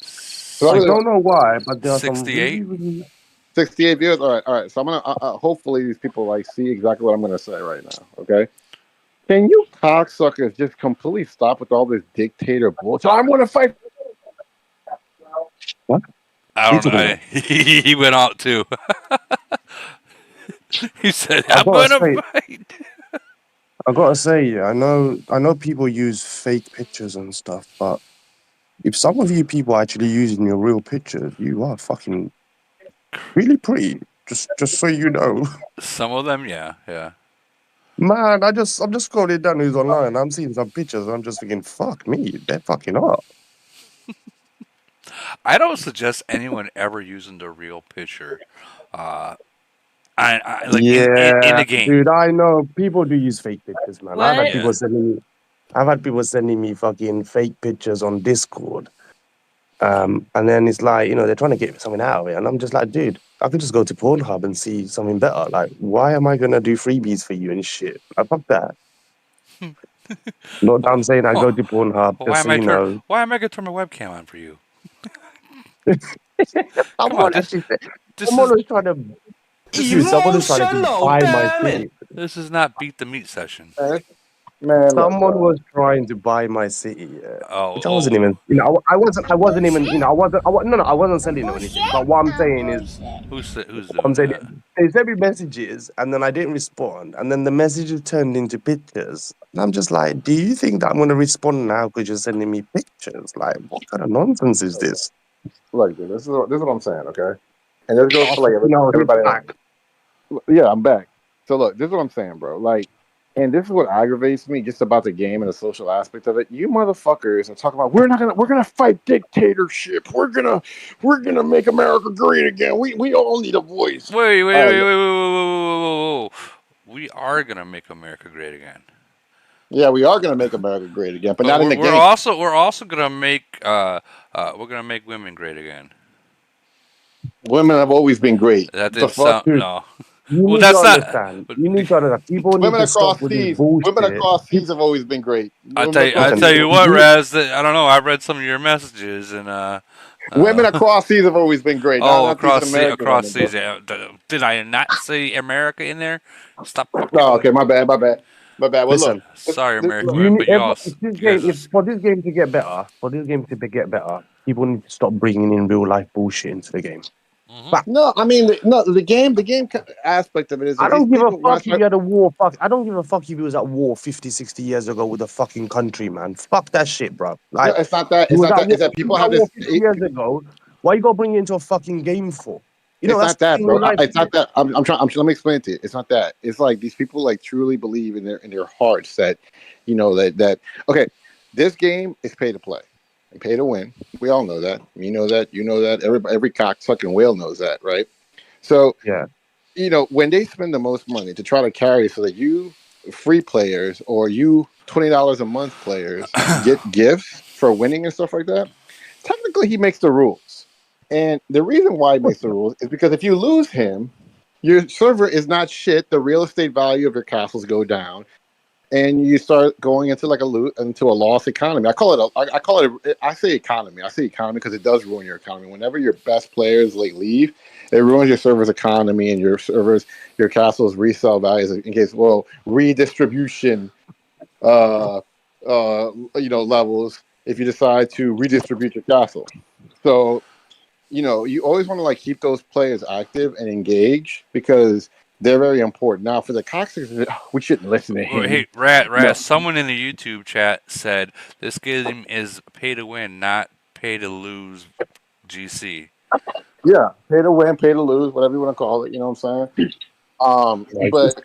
So I I really don't know why, but there are some 68. really, really 68 viewers. All right. So I'm gonna hopefully these people like see exactly what I'm gonna say right now. Okay. Can you cocksuckers just completely stop with all this dictator bullshit? I want to fight. What? I don't know. He went out too. He said, I I'm gotta going to say, fight. yeah, I know people use fake pictures and stuff, but if some of you people are actually using your real pictures, you are fucking really pretty. Just so you know. Some of them, yeah. Man, I'm just scrolling down who's online. I'm seeing some pictures. I'm just thinking, fuck me, they're fucking hot. I don't suggest anyone ever using the real picture. I like in Yeah, the game. dude, I know people do use fake pictures, man. What? I've had people sending me fucking fake pictures on Discord. And then it's like, they're trying to get something out of it, and I'm just like, dude, I could just go to Pornhub and see something better. Like, why am I gonna do freebies for you and shit? I fuck that. Not that I'm saying I go to Pornhub just so Why am I gonna turn my webcam on for you? I'm Come on, not actually. this Someone is was trying to. Dude, someone was trying to buy my city. this is not beat the meat session. Man, look, Someone bro. was trying to buy my city, Oh, which I wasn't even. I wasn't even. No, I wasn't selling or anything. But what I'm saying is, who's I'm doing saying that? they sent me messages, and then I didn't respond, and then the messages turned into pictures. And I'm just like, do you think that I'm going to respond now because you're sending me pictures? Like, what kind of nonsense is this? Look, dude, this is what I'm saying, okay? And this goes Oh, for like he's everybody else. back. Yeah, I'm back. So look, this is what I'm saying, bro. Like, and this is what aggravates me just about the game and the social aspect of it. You motherfuckers are talking about we're gonna fight dictatorship. We're gonna make America great again. We all need a voice. Wait, All wait, right, wait, wait, wait, wait, wait, wait, wait. We are gonna make America great again. yeah, we are gonna make America great again, but But not in the we're game. also gonna make women great again. Women have always been great. That What the didn't fuck? sound Dude, no. you Well, need to that's not. understand. But You need to understand. People need Women to stop across with this seas, women bullshit. across seas have always been great. Women I across Listen, tell seas, you what, Raz. I don't know. I read some of your messages and women across seas have always been great. Not oh, not these American across women, bro. seas. Yeah, did I not say America in there? Stop Oh, fucking. okay, my bad. Well, look, listen. Sorry, American look. women, but If you guys are. for this game to get better, people need to stop bringing in real life bullshit into the game. Mm-hmm. Fact. No, I mean, no, the game aspect of it I is don't give a people want fuck to if start. you had a war. Fuck. I don't give a fuck if you was at war 50, 60 years ago with a fucking country, man. Fuck that shit, bro. No, Like, it's not that. you It's was not at that. war, It's that you people was at have war this. 50 years ago. Why you got to bring it into a fucking game for? It's That's not that, fucking real bro. life, It's isn't not it? that. I'm trying. Let me explain it to you. It's not that. It's like these people like truly believe in their hearts that, that. Okay, this game is pay to play and pay to win. We all know that. You know that. You know that. Every cocksucking whale knows that, right? So Yeah. when they spend the most money to try to carry so that you free players or you $20 a month players get gifts for winning and stuff like that, technically he makes the rules. And the reason why he makes the rules is because if you lose him, your server is not shit. The real estate value of your castles go down, and you start going into like into a lost economy. I say economy. I say economy because it does ruin your economy. Whenever your best players like leave, it ruins your server's economy and your castle's resale values in case redistribution levels if you decide to redistribute your castle. So you always want to like keep those players active and engaged because they're very important. Now for the Coxes, we shouldn't listen to him. Hey, Rat, No. someone in the YouTube chat said this game is pay to win, not pay to lose GC. Yeah, pay to win, pay to lose, whatever you want to call it. You know what I'm saying? Like, it's But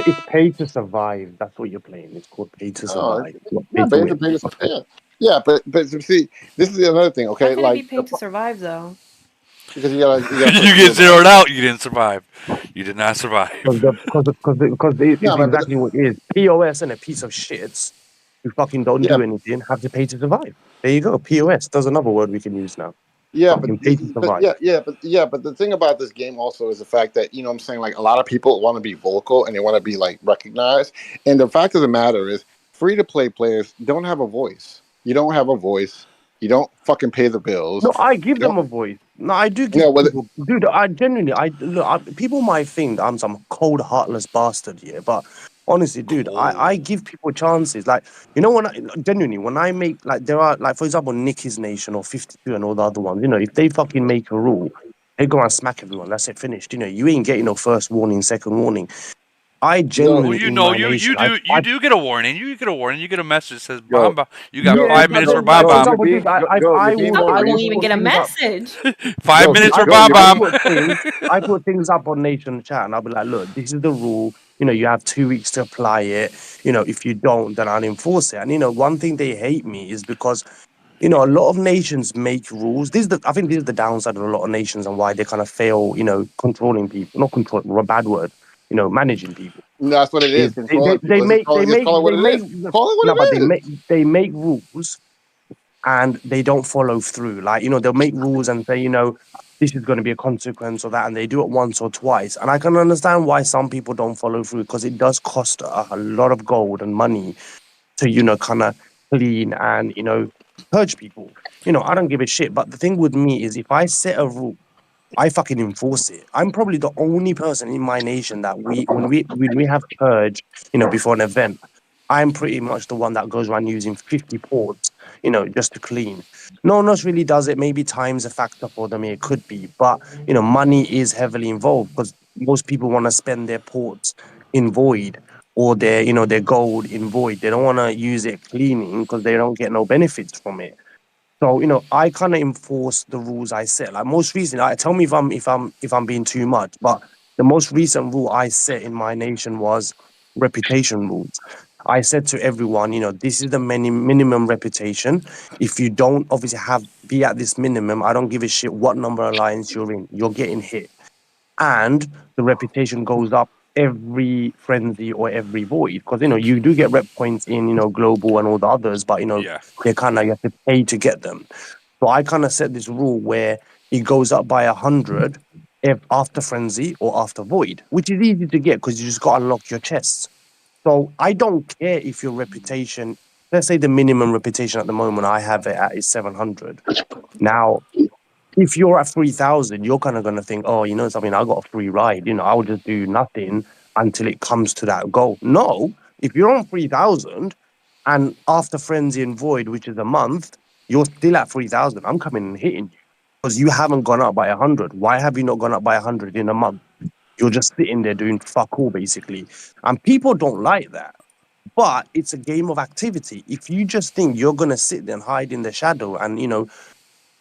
it's pay to survive. That's what you're playing. It's called pay to survive. Not yeah, pay to win. yeah, but see, this is another thing. How Okay, can it be like paid to survive though? because you gotta put You get skill behind zeroed it. out. You didn't survive. You did not survive. Because No, it's man, exactly what it is. POS and a piece of shits who fucking don't yeah, do anything have to pay to survive. There you go. POS. There's another word we can use now. yeah, Fucking pay to survive. but the thing about this game also is the fact that what I'm saying, like a lot of people want to be vocal and they want to be like recognized, and the fact of the matter is, free to play players don't have a voice. You don't have a voice. You don't fucking pay the bills. No, I give You them don't, a voice. No, I do you know, give whether people, dude. I genuinely, people might think that I'm some cold, heartless bastard here, but honestly, dude, I Cold. give people chances. Like, when I make like there are like for example, Nicky's Nation or 52 and all the other ones. If they fucking make a rule, they go and smack everyone. That's it, finished. You ain't getting no first warning, second warning. I Well, generally you in know, my nation, you do get a warning. You get a warning. You get a message that says bomb yo, bomb. You got yo, yeah, five but minutes for then, bomb like for bomb. example, dude, I You're being would Some more I people would won't reasonable. even put get a things up. message. 5 minutes for I bomb You're I being bomb. put things I put things up on Nation Chat, and I'll be like, look, this is the rule. You have 2 weeks to apply it. If you don't, then I'll enforce it. And one thing they hate me is because a lot of nations make rules. I think this is the downside of a lot of nations and why they kind of fail, controlling people. Not control, a bad word. Managing people. That's what it is. Is Controlling people. Just call it what it is. Call it what no, but it is. they make rules and they don't follow through. Like, they'll make rules and say, this is going to be a consequence or that, and they do it once or twice. And I can understand why some people don't follow through because it does cost a lot of gold and money to, kind of clean and, purge people. I don't give a shit. But the thing with me is if I set a rule, I fucking enforce it. I'm probably the only person in my nation that when we have purge, before an event, I'm pretty much the one that goes around using 50 ports, just to clean. No one else really does it. Maybe time's a factor for them. It could be, but money is heavily involved because most people want to spend their ports in void or their gold in void. They don't want to use it cleaning because they don't get no benefits from it. So, I kind of enforce the rules I set. Like most recently, tell me if I'm being too much, but the most recent rule I set in my nation was reputation rules. I said to everyone, this is the minimum reputation. If you don't obviously be at this minimum, I don't give a shit what number alliance you're in. You're getting hit, and the reputation goes up every frenzy or every void because you do get rep points in global and all the others, but Yeah. they kind of you have to pay to get them. So I kind of set this rule where it goes up by 100 if after frenzy or after void, which is easy to get because you just got to unlock your chests. So I don't care if your reputation, let's say the minimum reputation at the moment I have it at is 700. Now if you're at 3,000, you're kind of going to think, oh, something, I got a free ride. I will just do nothing until it comes to that goal. No, if you're on 3,000 and after Frenzy and Void, which is a month, you're still at 3,000, I'm coming and hitting you because you haven't gone up by 100. Why have you not gone up by 100 in a month? You're just sitting there doing fuck all, basically. And people don't like that. But it's a game of activity. If you just think you're going to sit there and hide in the shadow and,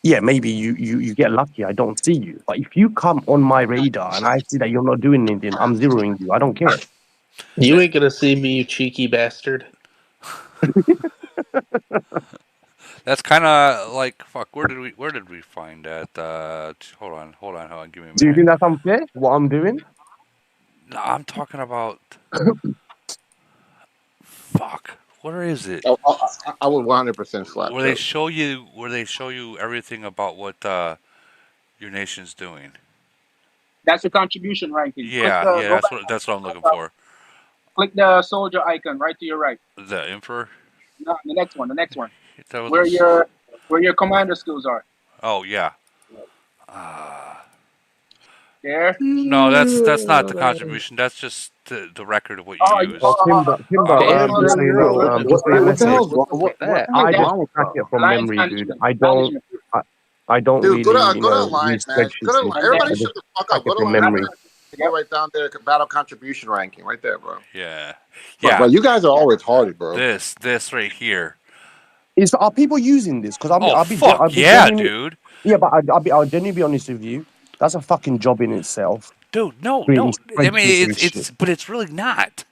yeah, maybe you get lucky. I don't see you. But if you come on my radar and I see that you're not doing anything, I'm zeroing you. I don't care. You ain't gonna see me, you cheeky bastard. That's kind of like fuck. Where did we find that? Hold on. Give me a Do you minute. think that's unfair? What I'm doing? No, I'm talking about. Fuck. Where is it? I would 100% slap Where Joe. they show you everything about what your nation's doing. That's the contribution ranking. Yeah, Go that's what I'm looking for. click the soldier icon right to your right. The Emperor. No, the next one. That was Where your commander skills are. Oh yeah. There. No, that's not the contribution. That's just the record of what you used. Oh, Timber, just so you know, just for your What the message, hell's wrong with that? I What's just wrong with track it that? from Alliance memory, dude. management. I don't Dude, go really, to go to use Alliance, man. Go spreadsheets and to shit. everybody. I Shut just the fuck track up. Go it to from Alliance. memory. Go right down there. Battle contribution ranking, right there, bro. Yeah, Fuck, yeah. bro, you guys are all retarded, bro. This right here. Are people using this? Because Oh I'll fuck be yeah, genuinely, dude. yeah, but I'll genuinely be honest with you. That's a fucking job in itself. Dude, no. Creating I mean, spreadsheet-based shit. but it's really not.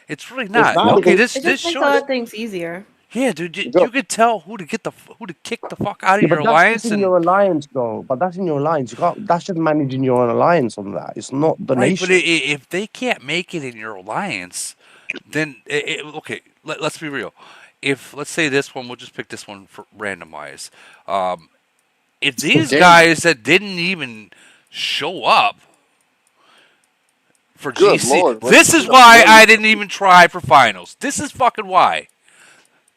It's really It's not. not No? Okay, because this It just makes a shows. lot of things easier. Yeah, dude, Joe, you could tell who to kick the fuck out Yeah, of your but that's just alliance in and your alliance, though. But that's in your alliance. You can't. That's just managing your own alliance on that. It's not the right. But nation. if they can't make it in your alliance, then okay. Let's be real. If let's say this one, we'll just pick this one for randomize. If these damn, guys that didn't even show up for good GC, lord, this is why I didn't even try for finals. This is fucking why.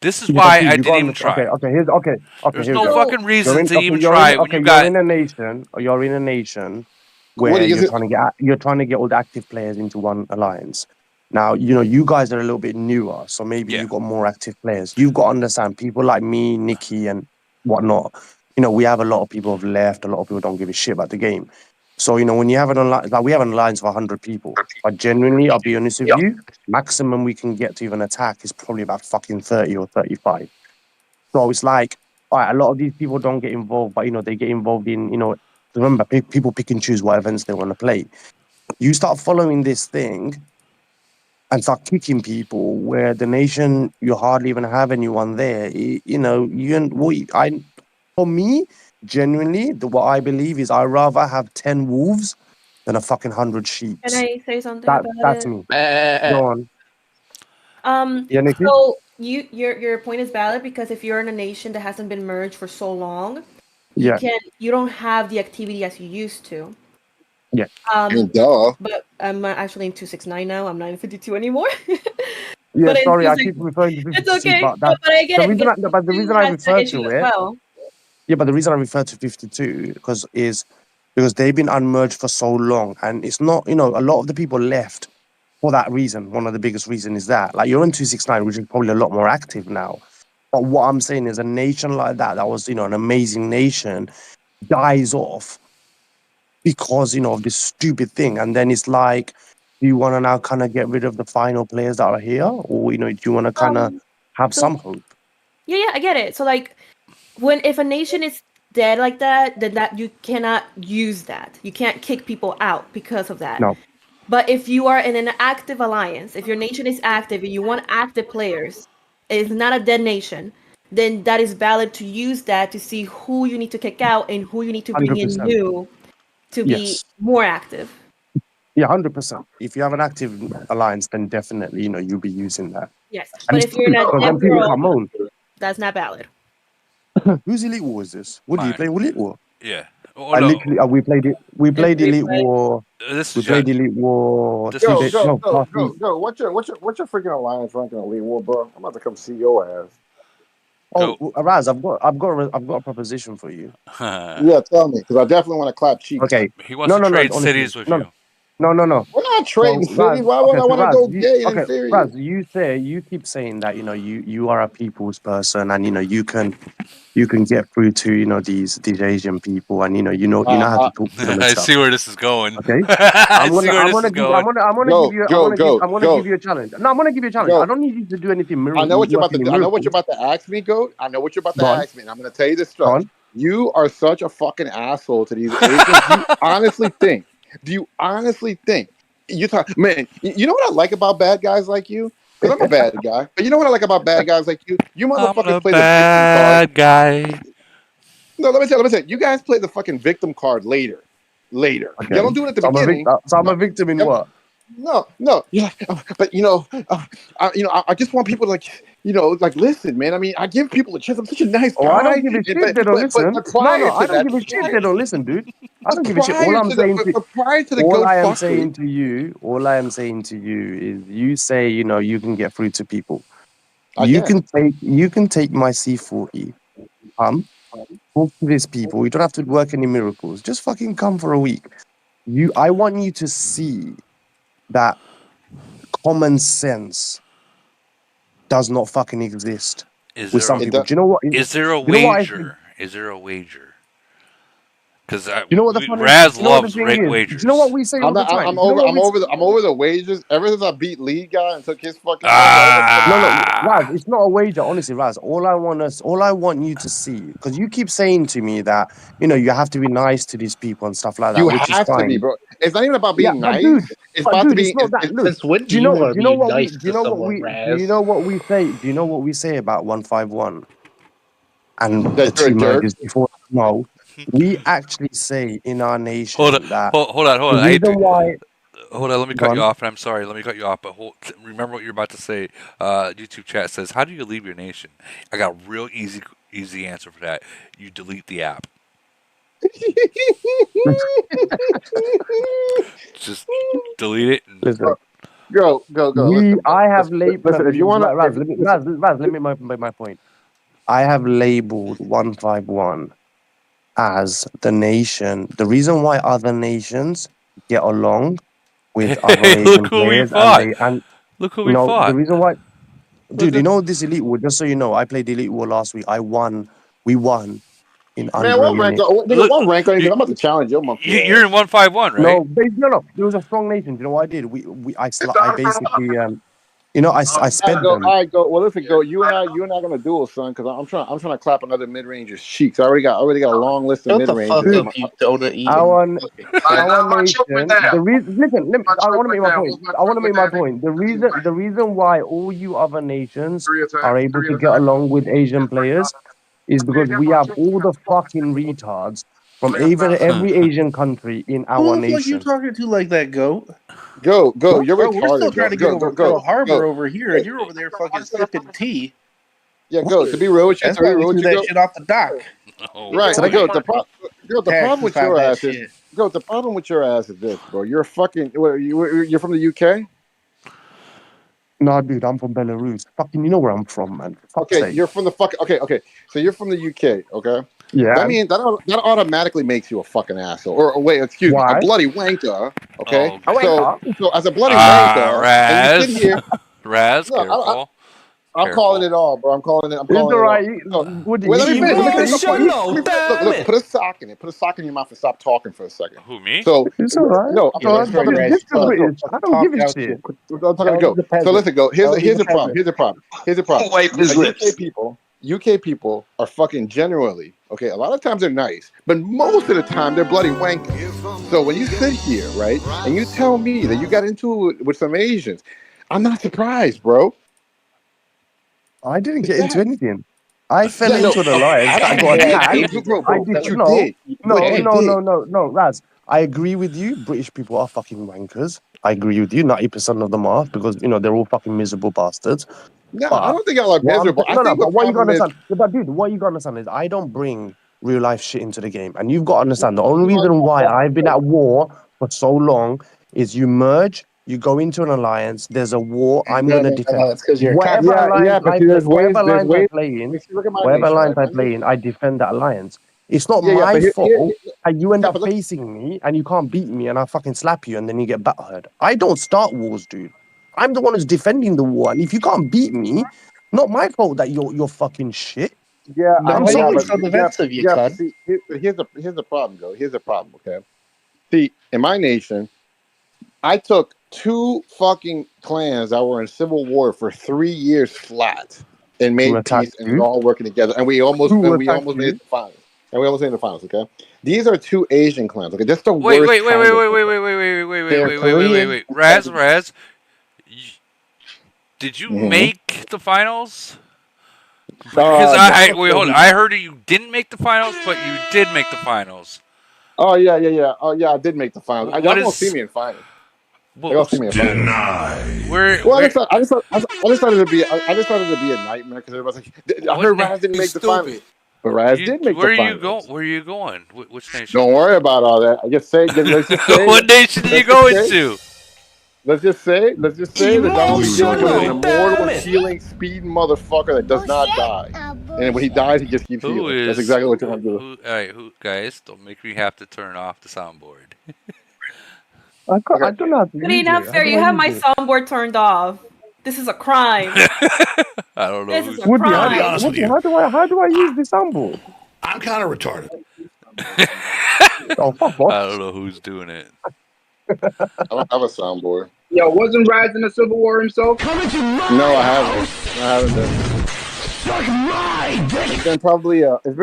This is Yeah, but why dude, I you didn't got even okay. try. Okay. There's Here we no go. fucking reason to even You're in. try when Okay, you got. You're in a nation what where is it? you're trying to get all the active players into one alliance. Now, you guys are a little bit newer, so maybe Yeah. you got more active players. You've got to understand people like me, Nikki, and whatnot. We have a lot of people who've left. A lot of people don't give a shit about the game. So when you have an alliance, like we have an alliance of 100 people, but genuinely, I'll be honest with you, maximum we can get to even attack is probably about fucking 30 or 35. So it's like, all right, a lot of these people don't get involved, but they get involved in, remember, people pick and choose what events they want to play. You start following this thing, and start kicking people where the nation you hardly even have anyone there. You know, for me, genuinely, what I believe is I'd rather have 10 wolves than a fucking 100 sheep. Can I say something about That's it? me. Go on. Yeah, Nikki? So your point is valid because if you're in a nation that hasn't been merged for so long, Yeah. you don't have the activity as you used to. Yeah. Duh. But I'm actually in 269 now. I'm not in 52 anymore. Yeah, But in sorry, I 26 keep referring to it's 52, okay. but that But I get the it reason because but the 52 reason I has that refer issue to as it, well. yeah, but the reason I refer to 52 because they've been unmerged for so long, and it's not, you know, a lot of the people left for that reason. One of the biggest reason is that, like, you're in 269, which is probably a lot more active now. But what I'm saying is, a nation like that was, you know, an amazing nation, dies off because, you know, of this stupid thing, and then it's like, do you want to now kind of get rid of the final players that are here, or, you know, do you want to kind of have So some hope? yeah, I get it. So like if a nation is dead like that, then that you cannot use that. You can't kick people out because of that. No, But if you are in an active alliance, if your nation is active and you want active players, it's not a dead nation, then that is valid to use that to see who you need to kick out and who you need to bring in 100%. new to be Yes. more active. Yeah, 100%. If you have an active alliance, then definitely, you know, you'll be using that. Yes. And But it's if you're in true, a because dead then people world, come on. that's not valid. Whose Elite War is this? What do you Mine. play? Elite War? Yeah. Oh I no. literally, we played it. We It's played Elite replay. War. This We is Jet. played Elite War This 2 days. is No, last week. What's your freaking alliance ranking Elite War, bro? I'm about to come see your ass. Oh, go. Raz, I've got a proposition for you. Yeah, tell me, because I definitely want to clap cheeks. Okay. He wants to No. trade Honestly, cities with no, you. no. We're not So trading Raz, cities. Why would okay, I so want to Raz, go gay and okay, inferior? Raz, you keep saying that, you know, you are a people's person, and, you know, you can get through to, you know, these Asian people, and, you know how to talk to them and I stuff. see where this is going. Okay. I see where this is going. I'm gonna give you a challenge. No, I'm gonna give you a challenge. I Go. don't need you to do anything I know what you're work about to any do. I know what you're miracles. about to ask me, Goat. I know what you're about to Go on, ask me, and I'm going to tell you this go straight. on. You are such a fucking asshole to these Asians. Do you honestly think? Do you honestly think? You talk, man. You know what I like about bad guys like you? Because I'm a bad guy. But you know what I like about bad guys like you? You I'm motherfuckers the play the victim card. bad guy. No, let me say. You guys play the fucking victim card later. Later. Okay. Y'all don't do it at the So beginning. I'm a victim in Y'all- what? no. Yeah, but I just want people to, like, like, listen, man. I mean, I give people a chance. I'm such a nice Oh, I don't guy, give a and, shit if they don't listen. but No, prior I to don't that, give a shit if they don't listen, dude. I don't give a shit. prior to the, but prior to the All goat I am fuckery, saying to you, all I am saying to you is, you say, you know, you can get through to people. I can. You can take my C40. Talk to these people. You don't have to work any miracles. Just fucking come for a week. I want you to see that common sense does not fucking exist Is with there some a, It people. does. Do you know what? is there a You know what I think? wager? Is there a wager? Because You know what the funny? Raz You know what the loves thing is? Do you know wagers. what we say all the time? I'm Do you know over. what we? I'm over the wages. Ever since I beat lead guy and took his fucking money, I don't want to No, fucking. Raz, it's not a wager, honestly, Raz. All I want you to see, because you keep saying to me that, you know, you have to be nice to these people and stuff like You that, which is have to be, fine. bro. It's not even about Yeah, being but nice. It's about to dude, it's be. not that. Look, Since when do do you want to be nice do you to know what someone, we, do you Raz? know what we say? Do you know what we say about 151 and the That you're a two jerk. mergers before? No, we actually say in our Hold on, nation that hold on, hold the on. I hate reason to. why. Hold on, let me Go cut you on. off, and I'm sorry. Let me cut you off, but remember what you're about to say. YouTube chat says, "How do you leave your nation?" I got a real easy answer for that. You delete the app. Just delete it. And Listen, Go. Listen, bro. I have labeled. Listen. If you want to, Raz, if listen, Raz, let me make my point. I have labeled 151 as the nation. The reason why other nations get along with other hey, look Asian who we players, fought. Look who we the fought. reason why, Look dude, you at. know this Elite War. Just so you know, I played Elite War last week. I won. We won in man, under a what rank? minute. Nigga, Look, what rank are you? you, I'm about to challenge your monkey you're ass. in 151, right? No, no. It was a strong nation. You know what I did? I basically You know, I All right, spent go. them. All right, go. Well, listen, go. You and I gonna duel, son, because I'm trying to clap another mid ranger's cheeks. I already got a long list of Shut mid the fuck rangers. up, you donut eating. Our fucking our nation. The reason. Listen, I want to make my point. I want to make my point. The reason why all you other nations are able to get along with Asian players is because we have all the fucking retards from every Asian country in Who our the fuck you nation. talking to like that, goat? Go. You're Bro, we're still retarded. trying to get over Pearl Harbor over here, and you're over there fucking sipping tea. Yeah, go. To be real with you, That's why we threw that shit off the dock. Right. So Go. The problem with your ass is shit. go. The problem with your ass is this, bro. You're fucking. You're from the UK. Nah, dude, I'm from Belarus. Fucking, you know where I'm from, man. For fuck's Okay, sake. you're from the fucking. Okay. So you're from the UK. Okay. Yeah. That means that automatically makes you a fucking asshole. Or wait, excuse me, a Why? bloody wanker. Okay. A wanker? So as a bloody wanker, and you sit Raz. here. Raz, No, careful. I'm calling it all, bro. I'm calling it It's all all. right. No, Woody, wait, let me finish. emotional, Look, put a sock in it. Put a sock in your mouth and stop talking for a second. Who, me? So it's all right. no, It's all right. I'm talking This is British. I don't give a shit. I'm talking to go. So listen, go. Here's the problem. Here's the problem. Wipe his lips. UK people are fucking generally okay. A lot of times they're nice, but most of the time they're bloody wankers. So when you sit here, right, and you tell me that you got into it with some Asians, I'm not surprised, bro. I didn't get into anything. I fell into an alliance that got attacked. Bro, I did. you No, did. no, Raz. I agree with you. British people are fucking wankers. I agree with you. 90% of them are because they're all fucking miserable bastards. No, But I don't think y'all are miserable. I think but what you gotta is, understand, but dude, what you gotta understand is I don't bring real life shit into the game, and you've got to understand the only reason why I've been at war for so long is you merge, you go into an alliance, there's a war, I'm gonna defend. It's because you're Whatever alliance I play in, If you look at my whatever nation, alliance right? I play in, I defend that alliance. It's not Yeah, my but fault, and you end yeah, up but look, facing me, and you can't beat me, and I fucking slap you, and then you get butthurt. I don't start wars, dude. I'm the one who's defending the war, and if you can't beat me, not my fault that you're fucking shit. yeah, I'm Why sorry. you so defensive, you cunt? See, here's the problem, though. Here's the problem, okay? See, in my nation, I took 2 fucking clans that were in civil war for 3 years flat and Who made attacked peace, and we're you? all working together, and we almost Who made attacked it to you? the finals. And we almost made it to the finals, okay? These are 2 Asian clans, okay? That's the Wait, worst wait, wait, kind wait, of- wait, wait, wait, wait, wait, wait, wait, wait, wait. Raz, did you make the finals? Because wait, hold on. I heard you didn't make the finals, but you did make the finals. Oh yeah. Oh yeah, I did make the finals. Y'all What gonna is- see me in finals. Well, Y'all gonna see me in finals. Denied. Well, I just thought it would be a nightmare because everybody's like, I heard Raz didn't make the finals, but Raz did make Where the are you finals. going? Where are you going? Which nation? Don't worry about all that. I just say, let's just say. What nation are you going to? Let's just say that y'all gonna be dealing with an immortal, healing, speeding motherfucker that does not die, and when he dies, he just keeps healing. That's exactly what you're gonna do. All right, guys, don't make me have to turn off the soundboard. I don't know how to But use enough, it. fair. You have my soundboard turned off. This is a crime. I don't know. This is a Woody, crime. how do I use the soundboard? I'm kind of retarded. Oh, fuck off. I don't know who's doing it. I don't have a soundboard. Yo, wasn't Raz in the Civil War himself? No, I haven't been. It's been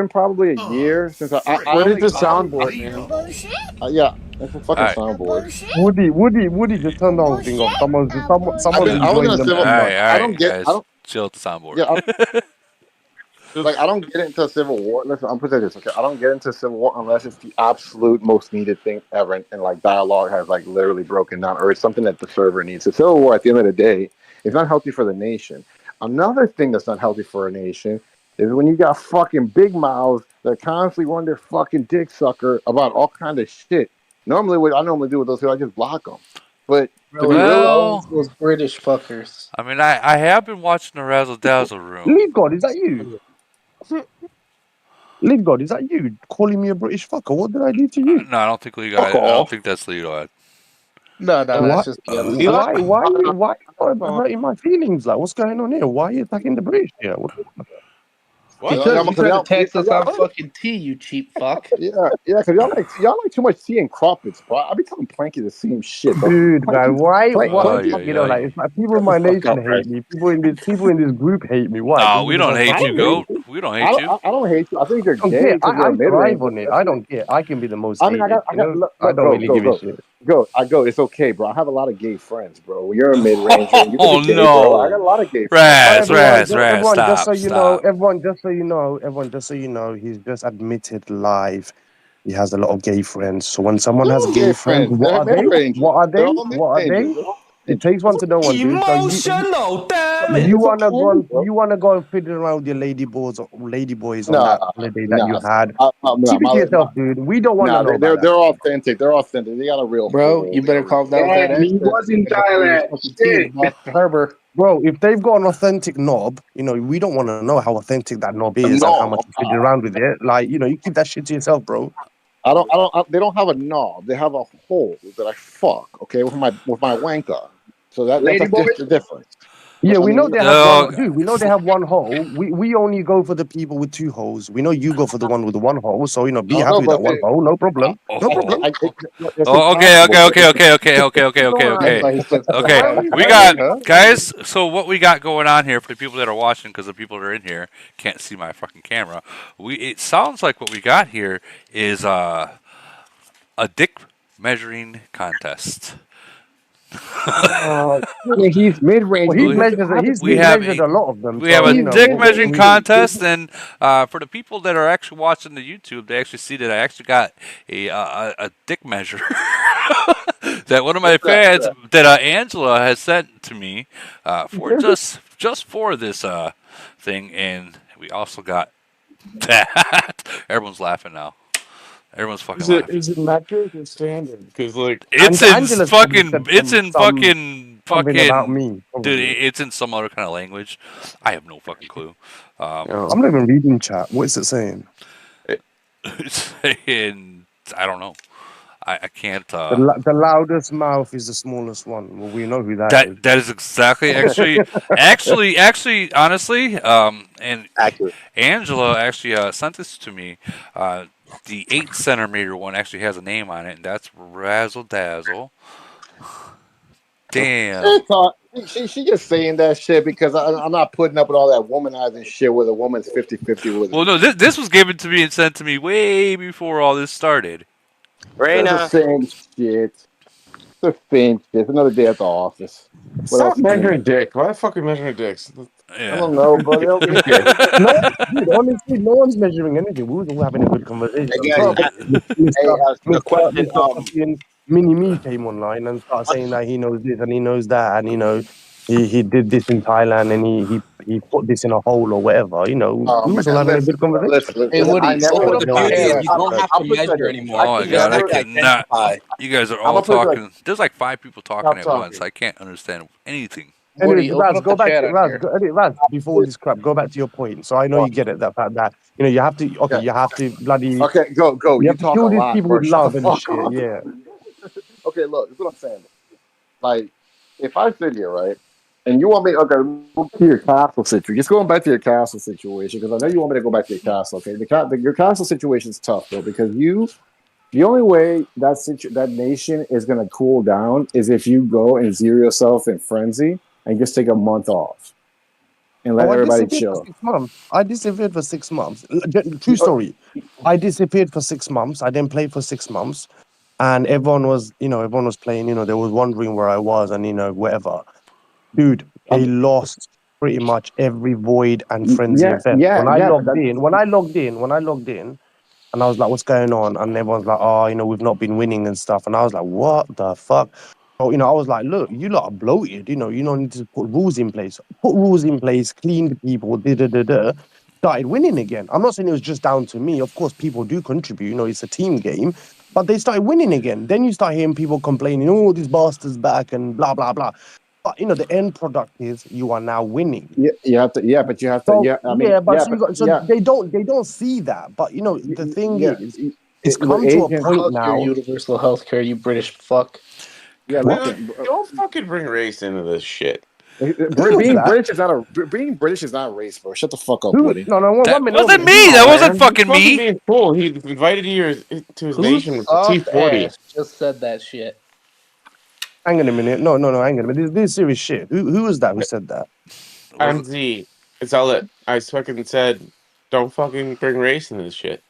probably a year since I What is the soundboard, man? yeah, it's a fucking soundboard. Woody just turned the whole thing off. Someone's I was in a civil. All right, I don't get. guys, I don't. chill at the soundboard. Yeah, I don't get into civil war. Listen, I'm putting this. Okay, I don't get into civil war unless it's the absolute most needed thing ever, and like dialogue has like literally broken down, or it's something that the server needs. So civil war, at the end of the day, is not healthy for the nation. Another thing that's not healthy for a nation is when you got fucking big mouths that constantly run their fucking dick sucker about all kind of shit. Normally, what I normally do with those people, I just block them. But to be real, those British fuckers. I mean, I have been watching the Razzle Dazzle room. Leave God, is that you? Leave God, is that you calling me a British fucker? What did I do to you? No, I don't think I don't think that's Lido. No, that's just the other. Why hurting my feelings? Like, what's going on here? Why are you attacking the British here? Because you tried to tax us on y'all- fucking tea, you cheap fuck. yeah, because y'all like too much tea and crumpets, bro. I be telling Planky the same shit, bro. Dude, man, why? What? Planky, You know, like it's like people in my nation hate me. People in this group hate me. Why? No, Because we we just don't have hate fucking you, Goat. We don't hate you. I don't hate you. I think you're I don't gay care. because you're I a mid thrive range. on it. I don't care. I can be the most I mean, hated. I got I look, don't really give a shit. go. It's okay, bro. I have a lot of gay friends, bro. You're a mid ranger. You can Oh be gay, bro. I got no, a lot of gay friends. Raz, Raz, Raz, Everyone, just so stop, you know, stop. everyone, just so you know, he's just admitted live. He has a lot of gay friends. So when someone has gay Gay friends, friends. what They're are mid they? rangers. What are They're they? all mid What are rangers. they? It takes one to know one, dude. So Emotional, damn you it. It's wanna go okay, and bro. you wanna go and fiddle around with your lady boys on Nah, that holiday that you nah, had. nah. Keep it to yourself, dude. We don't want to know about that. They're authentic. They're authentic. They got a real Bro, hole. you better calm down with that And he accent. was in You're gonna throw your Thailand. fucking tea in the Shit. back of the harbor. Bro, if they've got an authentic knob, you know, we don't want to know how authentic that knob is and how No, much you fiddle around with it. Like, you know, you keep that shit to yourself, bro. they don't have a knob. They have a hole that I fuck. Okay, with my wanker. So that's Lady boys? just the difference. Yeah, I we know mean, they have one. Dude, we know they have one hole. We only go for the people with two holes. We know you go for the one with the one hole. So, you know, be I don't happy know, with that but one hole. No problem. No problem. it's Oh, okay, impossible. okay. We got guys. So what we got going on here for the people that are watching, because the people that are in here can't see my fucking camera. It sounds like what we got here is a dick measuring contest. He's mid range. Well, he's measured a lot of them. We have So, a you know, dick measuring contest, and for the people that are actually watching the YouTube, they actually see that I actually got a dick measure that one of my fans that Angela has sent to me for just for this thing, and we also got that. Everyone's laughing now. Everyone's fucking laughing. Is it metric or standard? Because like It's Angela's probably said something about fucking me. dude. Probably. It's in some other kind of language. I have no fucking clue. I'm not even reading chat. What is it saying? It's saying I don't know. I can't. The loudest mouth is the smallest one. Well, we know who that is. That is exactly actually honestly. And Angela actually sent this to me. The 8 centimeter one actually has a name on it, and that's Razzle Dazzle. Damn. She just saying that shit because I'm not putting up with all that womanizing shit with a woman's 50-50 with. Well, no, this was given to me and sent to me way before all this started. It's the same shit. It's the same shit. It's another day at the office. What Stop else is measuring there? dick. Why the fuck are you measuring dicks? I don't know, bro. No, dude, honestly, no one's measuring anything. We were all having a good conversation. Hey guys, a question. Mr. fucking Mini Me came online and started saying that he knows this and he knows that, and you know, he did this in Thailand and he put this in a hole or whatever. You know, we was all having a good conversation. Hey, Woody, I never open went up to your Thailand. ears. You don't have to measure anymore. Oh my god, I cannot. You guys are all talking. There's like 5 people talking at once. I can't understand anything. Anyways, Raz, go back to Raz. Before this crap, go back to your point. So I know you get it. That fact that you know you have to. Okay, you have to bloody. Okay, go. You You have to talk a kill these lot, people bro. with Shut the love and fuck shit. up. Yeah. Okay, look, this is what I'm saying. Like, if I sit here, right, and you want me, okay, go to your castle situation. Just going back to your castle situation, because I know you want me to go back to your castle. Okay, your castle situation is tough though, because the only way that nation is gonna cool down is if you go and zero yourself in frenzy and just take a month off and let I everybody disappeared for chill. 6 months. I disappeared for 6 months. True story. I disappeared for 6 months. I didn't play for 6 months, and everyone was playing. You know, they was wondering where I was, and you know, whatever. Dude, they lost pretty much every void and frenzy event. When I logged in, and I was like, "What's going on?" And everyone's like, "Oh, you know, we've not been winning and stuff." And I was like, "What the fuck?" So, you know, I was like, "Look, you lot are bloated. You know, you don't need to put rules in place. Put rules in place. Clean the people. Started winning again. I'm not saying it was just down to me. Of course, people do contribute. You know, it's a team game. But they started winning again. Then you start hearing people complaining, "Oh, this bastard's back," and blah blah blah. But you know, the end product is you are now winning. Yeah, you have to. Yeah, but you have to. So Yeah, I mean, they don't see that. But you know, the thing is, it's with come to a agents, point Fuck your now. universal healthcare, you British fuck. Yeah, Dude, listen, don't fucking bring race into this shit. Being British is not a race, bro. Shut the fuck up, Woody. No, That 1 minute. wasn't 1 minute. me. That wasn't Man, he's fucking fucking me. being cool. He invited you to his Whose nation with the soft T40. ass just said that shit? Hang on a minute. No, hang on a minute. This is serious shit. Who was that who said that? I'm Z. It's all that I fucking said. Don't fucking bring race into this shit.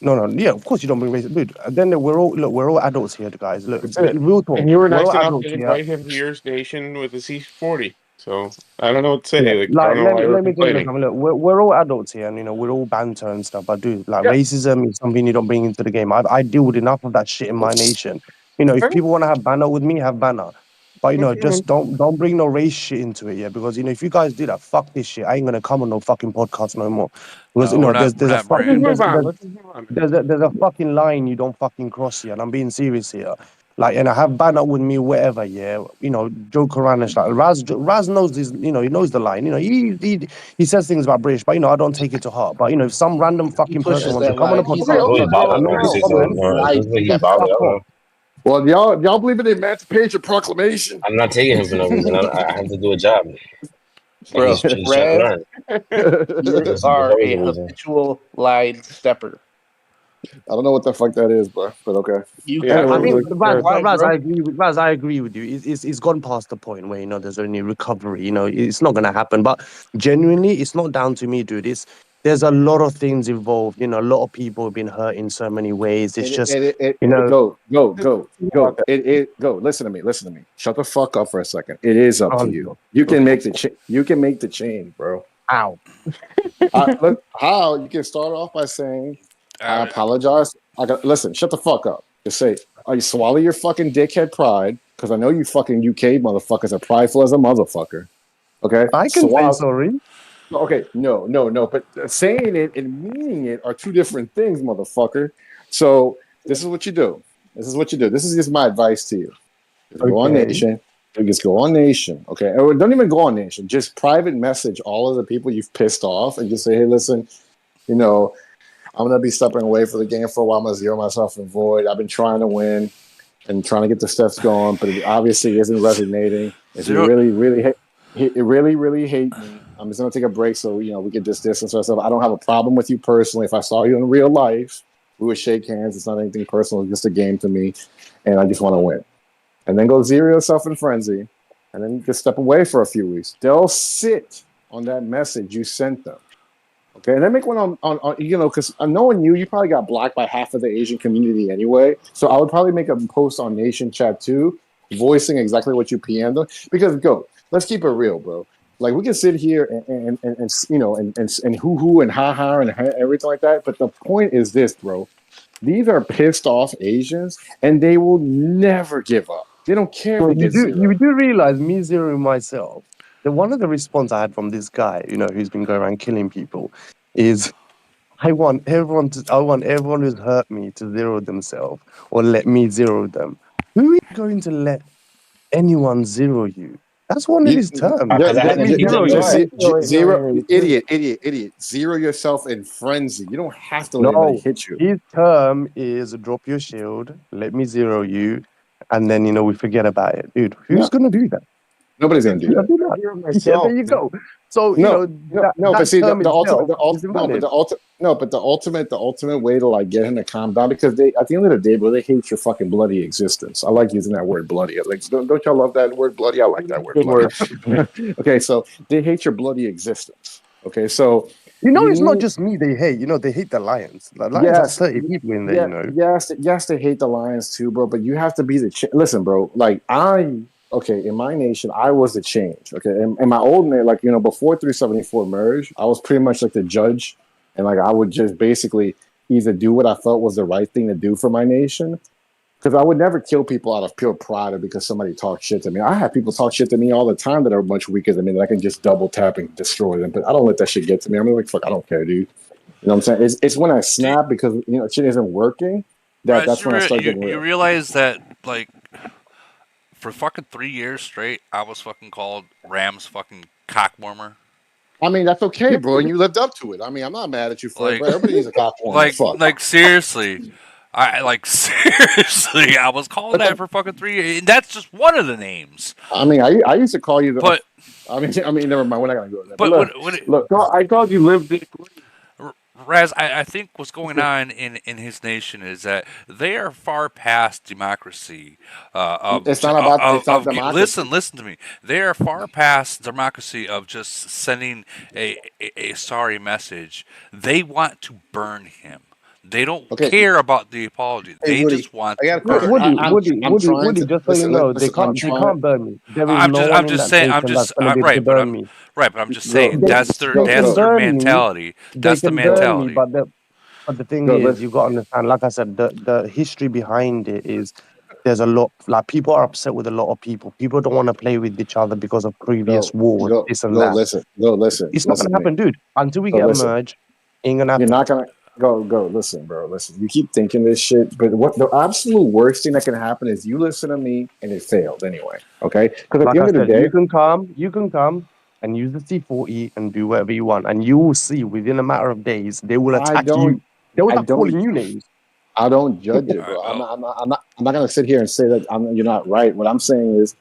No. Yeah, of course you don't bring race, dude. Then we're all adults here, guys. Look, real talk. And you were We're nice all enough adults to here. invite him to your station with the C40. So I don't know what to Yeah, say. Like, I don't know why let we're me tell you complaining. something. Look, we're all adults here, and we're all banter and stuff. I do Yeah. racism is something you don't bring into the game. I deal with enough of that shit in my nation. If people want to have banter with me, have banter. But just don't bring no race shit into it, yeah. Because if you guys do that, fuck this shit. I ain't gonna come on no fucking podcast no more. Because No, we're not. there's We're a not Let's just bringing. fucking move on. Let's just move on. there's a fucking line you don't fucking cross here, and I'm being serious here. And I have banter with me, whatever, yeah. Joke around and stuff. Raz knows this, he knows the line. He says things about British, but I don't take it to heart. But if some random He fucking person pushes wants to that come on a line. He's a podcast Really bothered and when make I a see comment, something. he This is what can he's bothered. fuck I don't off. know. Well, y'all believe in the Emancipation Proclamation? I'm not taking him for no reason. I have to do a job. And Bro, he's trying to Raz, learn. you There's are always a a reason. habitual line stepper. I don't know what the fuck that is, but okay. You Yeah, I have think to. absolutely. Raz, I agree with you. It's gone past the point where there's only recovery. It's not gonna happen. But genuinely, it's not down to me, dude. There's a lot of things involved. A lot of people have been hurt in so many ways. It's just Go. about that. Go. Listen to me. Shut the fuck up for a second. It is up to you. Oh, You can make the You can make the change, bro. Ow. Look, how you can start off by saying, "I apologize." Listen. Shut the fuck up. Just say, "Oh, you swallow your fucking dickhead pride," because I know you fucking UK motherfuckers are prideful as a motherfucker. Okay, I can say sorry. Okay, no. But saying it and meaning it are two different things, motherfucker. So this is what you do. This is just my advice to you. Just go on Nation. Just go on Nation. Okay, or don't even go on Nation. Just private message all of the people you've pissed off, and just say, "Hey, listen, I'm gonna be stepping away from the game for a while. I'm gonna zero myself in void. I've been trying to win and trying to get the steps going, but it obviously isn't resonating. If you really hate me, I'm just gonna take a break so we can just distance ourselves. I don't have a problem with you personally. If I saw you in real life, we would shake hands. It's not anything personal. It's just a game to me, and I just want to win." And then go zero yourself in frenzy, and then just step away for a few weeks. They'll sit on that message you sent them. Okay, and then make one on because knowing you probably got blocked by half of the Asian community anyway. So I would probably make a post on Nation Chat too, voicing exactly what you PM'd them. Because let's keep it real, bro. Like we can sit here and hoo and ha ha and everything like that, but the point is this, bro. These are pissed off Asians, and they will never give up. They don't care if Well, they get zero. you do realize me zeroing myself. One of the response I had from this guy, who's been going around killing people, is I want everyone who's hurt me to zero themselves or let me zero them. Who is going to let anyone zero you? That's one of his terms. Let me zero you. Zero, idiot. Zero yourself in frenzy. You don't have to let anybody No, hit you. his term is drop your shield, let me zero you, and then we forget about it, dude. Who's gonna do that? Nobody's gonna do that. Yeah, there you go. So but see term the ultimate, is invalid. the ultimate way to like get him to calm down, because they at the end of the day, bro, they hate your fucking bloody existence. I like using that word bloody. Like, don't y'all love that word bloody? I like that word bloody. Okay, so they hate your bloody existence. Okay, so it's not just me they hate. They hate the Lions. The Lions have 30 people in there. Yes, they hate the Lions too, bro. But you have to be listen, bro. Like okay, in my nation, I was the change. Okay, in my old name, like before 374 merged, I was pretty much like the judge, and like I would just basically either do what I felt was the right thing to do for my nation, because I would never kill people out of pure pride or because somebody talked shit to me. I have people talk shit to me all the time that are much weaker than me that I can just double tap and destroy them. But I don't let that shit get to me. I'm like, fuck, I don't care, dude. You know what I'm saying? It's when I snap because shit isn't working. That's when I start getting real. You realize that, like, for fucking 3 years straight, I was fucking called Rams fucking cockwarmer. I mean, that's okay, bro, and you lived up to it. I mean, I'm not mad at you for it, bro. Everybody needs a cockwarmer. Like seriously. Seriously, I was called that for fucking 3 years. And that's just one of the names. I mean, I used to call you I mean, never mind. We're not gonna go there. But Look. I thought you lived it. Raz, I think what's going on in his nation is that they are far past democracy. It's not about. It's not democracy. Listen to me. They are far past democracy of just sending a sorry message. They want to burn him. They don't care about the apology. They Woody, just want I got a to burn question. him. Woody, just so you know, they can't burn me. There is I'm no just, one I'm in just that saying, nation that's going to be able to burn me. right, but I'm just saying They that's their can burn me. mentality. They That's the can burn me, mentality. but the thing is, you got to understand. Like I said, the history behind it is there's a lot. Like people are upset with a lot of people. People don't want to play with each other because of previous wars, this and that. Go listen. It's not going to happen, dude. Until we get a merge, ain't gonna happen. You're not gonna go. Listen, bro. Listen. You keep thinking this shit, but what the absolute worst thing that can happen is you listen to me and it failed anyway. Okay? Because at the end of the day, you can come and use the C40 and do whatever you want, and you will see within a matter of days they will attack you. They will start calling you names. I don't judge it, bro. I'm not gonna sit here and say that you're not right. What I'm saying is,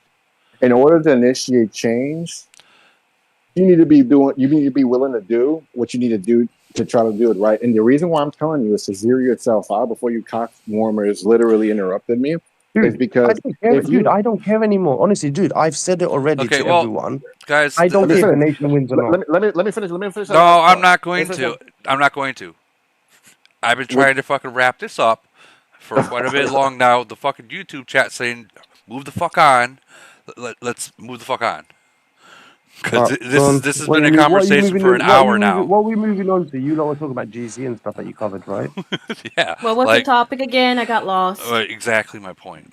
in order to initiate change, you need to be willing to do what you need to do to try to do it right. And the reason why I'm telling you is to zero yourself out before you cock warmers literally interrupted me. Dude, is because I don't care anymore. Honestly, dude, I've said it already to everyone. Guys, I don't care if the nation wins or not. Let me finish. No, I'm not going to. I'm not going to. I've been trying to fucking wrap this up for quite a bit long now. The fucking YouTube chat saying, "Move the fuck on." Let's move the fuck on. Because this has been a conversation for an hour now. What are we moving on to? You lot were talking about GC and stuff that you covered, right? Yeah. What was the topic again? I got lost. Exactly my point.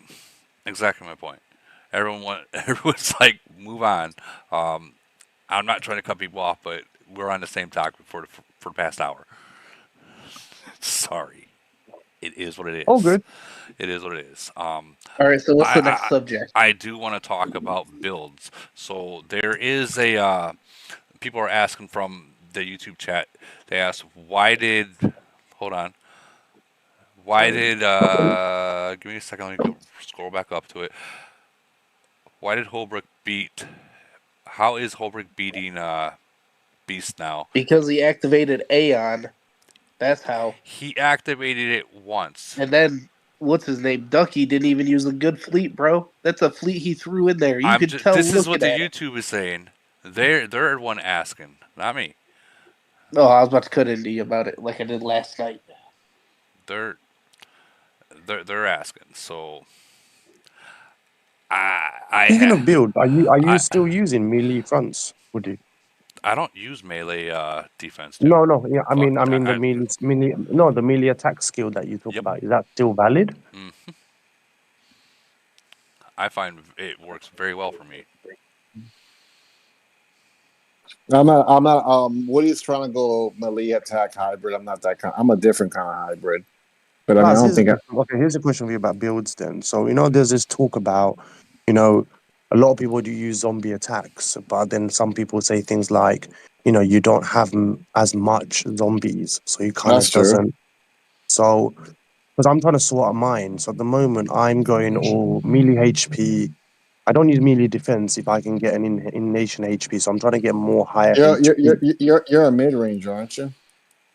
Everyone's like, move on. I'm not trying to cut people off, but we're on the same topic for the past hour. Sorry. It is what it is. Oh, good. It is what it is. All right, so what's the next subject? I do want to talk about builds. So there is people are asking from the YouTube chat. They asked, hold on. Give me a second, let me scroll back up to it. Why did Holbrook how is Holbrook beating Beast now? Because he activated Aeon. That's how. He activated it once. And then, what's his name? Ducky didn't even use a good fleet, bro. That's a fleet he threw in there. You can tell. This is what the YouTube is saying. They're the one asking, not me. Oh, I was about to cut into you about it like I did last night. They're asking. So Speaking of build, are you still using melee fronts? Would you? I don't use melee defense. No. Yeah, I mean the melee attack skill that you talk about. Is that still valid? Mm-hmm. I find it works very well for me. I'm not. Woody's trying to go melee attack hybrid. I'm not that kind. I'm a different kind of hybrid. But I don't think. Okay, here's a question for you about builds then. So there's this talk about, a lot of people do use zombie attacks, but then some people say things like, you don't have as much zombies, so you kind of doesn't. So, because I'm trying to sort out mine, so at the moment I'm going all melee HP. I don't use melee defense if I can get an in-nation HP, so I'm trying to get more higher. You're a mid range, aren't you?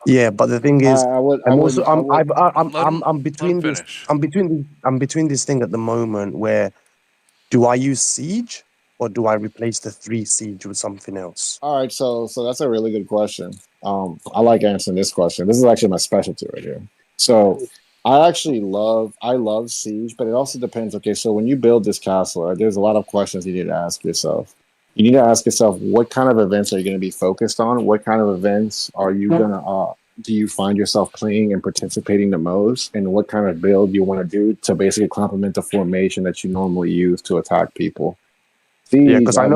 Yeah, but the thing is, I'm between this. I'm between this thing at the moment where, do I use siege or do I replace the 3 siege with something else? All right, so that's a really good question. I like answering this question. This is actually my specialty right here. So I love siege, but it also depends. Okay, so when you build this castle, right, there's a lot of questions you need to ask yourself. You need to ask yourself, what kind of events are you going to be focused on? What kind of events are you going to, do you find yourself playing and participating the most? And what kind of build you want to do to basically complement the formation that you normally use to attack people? Yeah, because I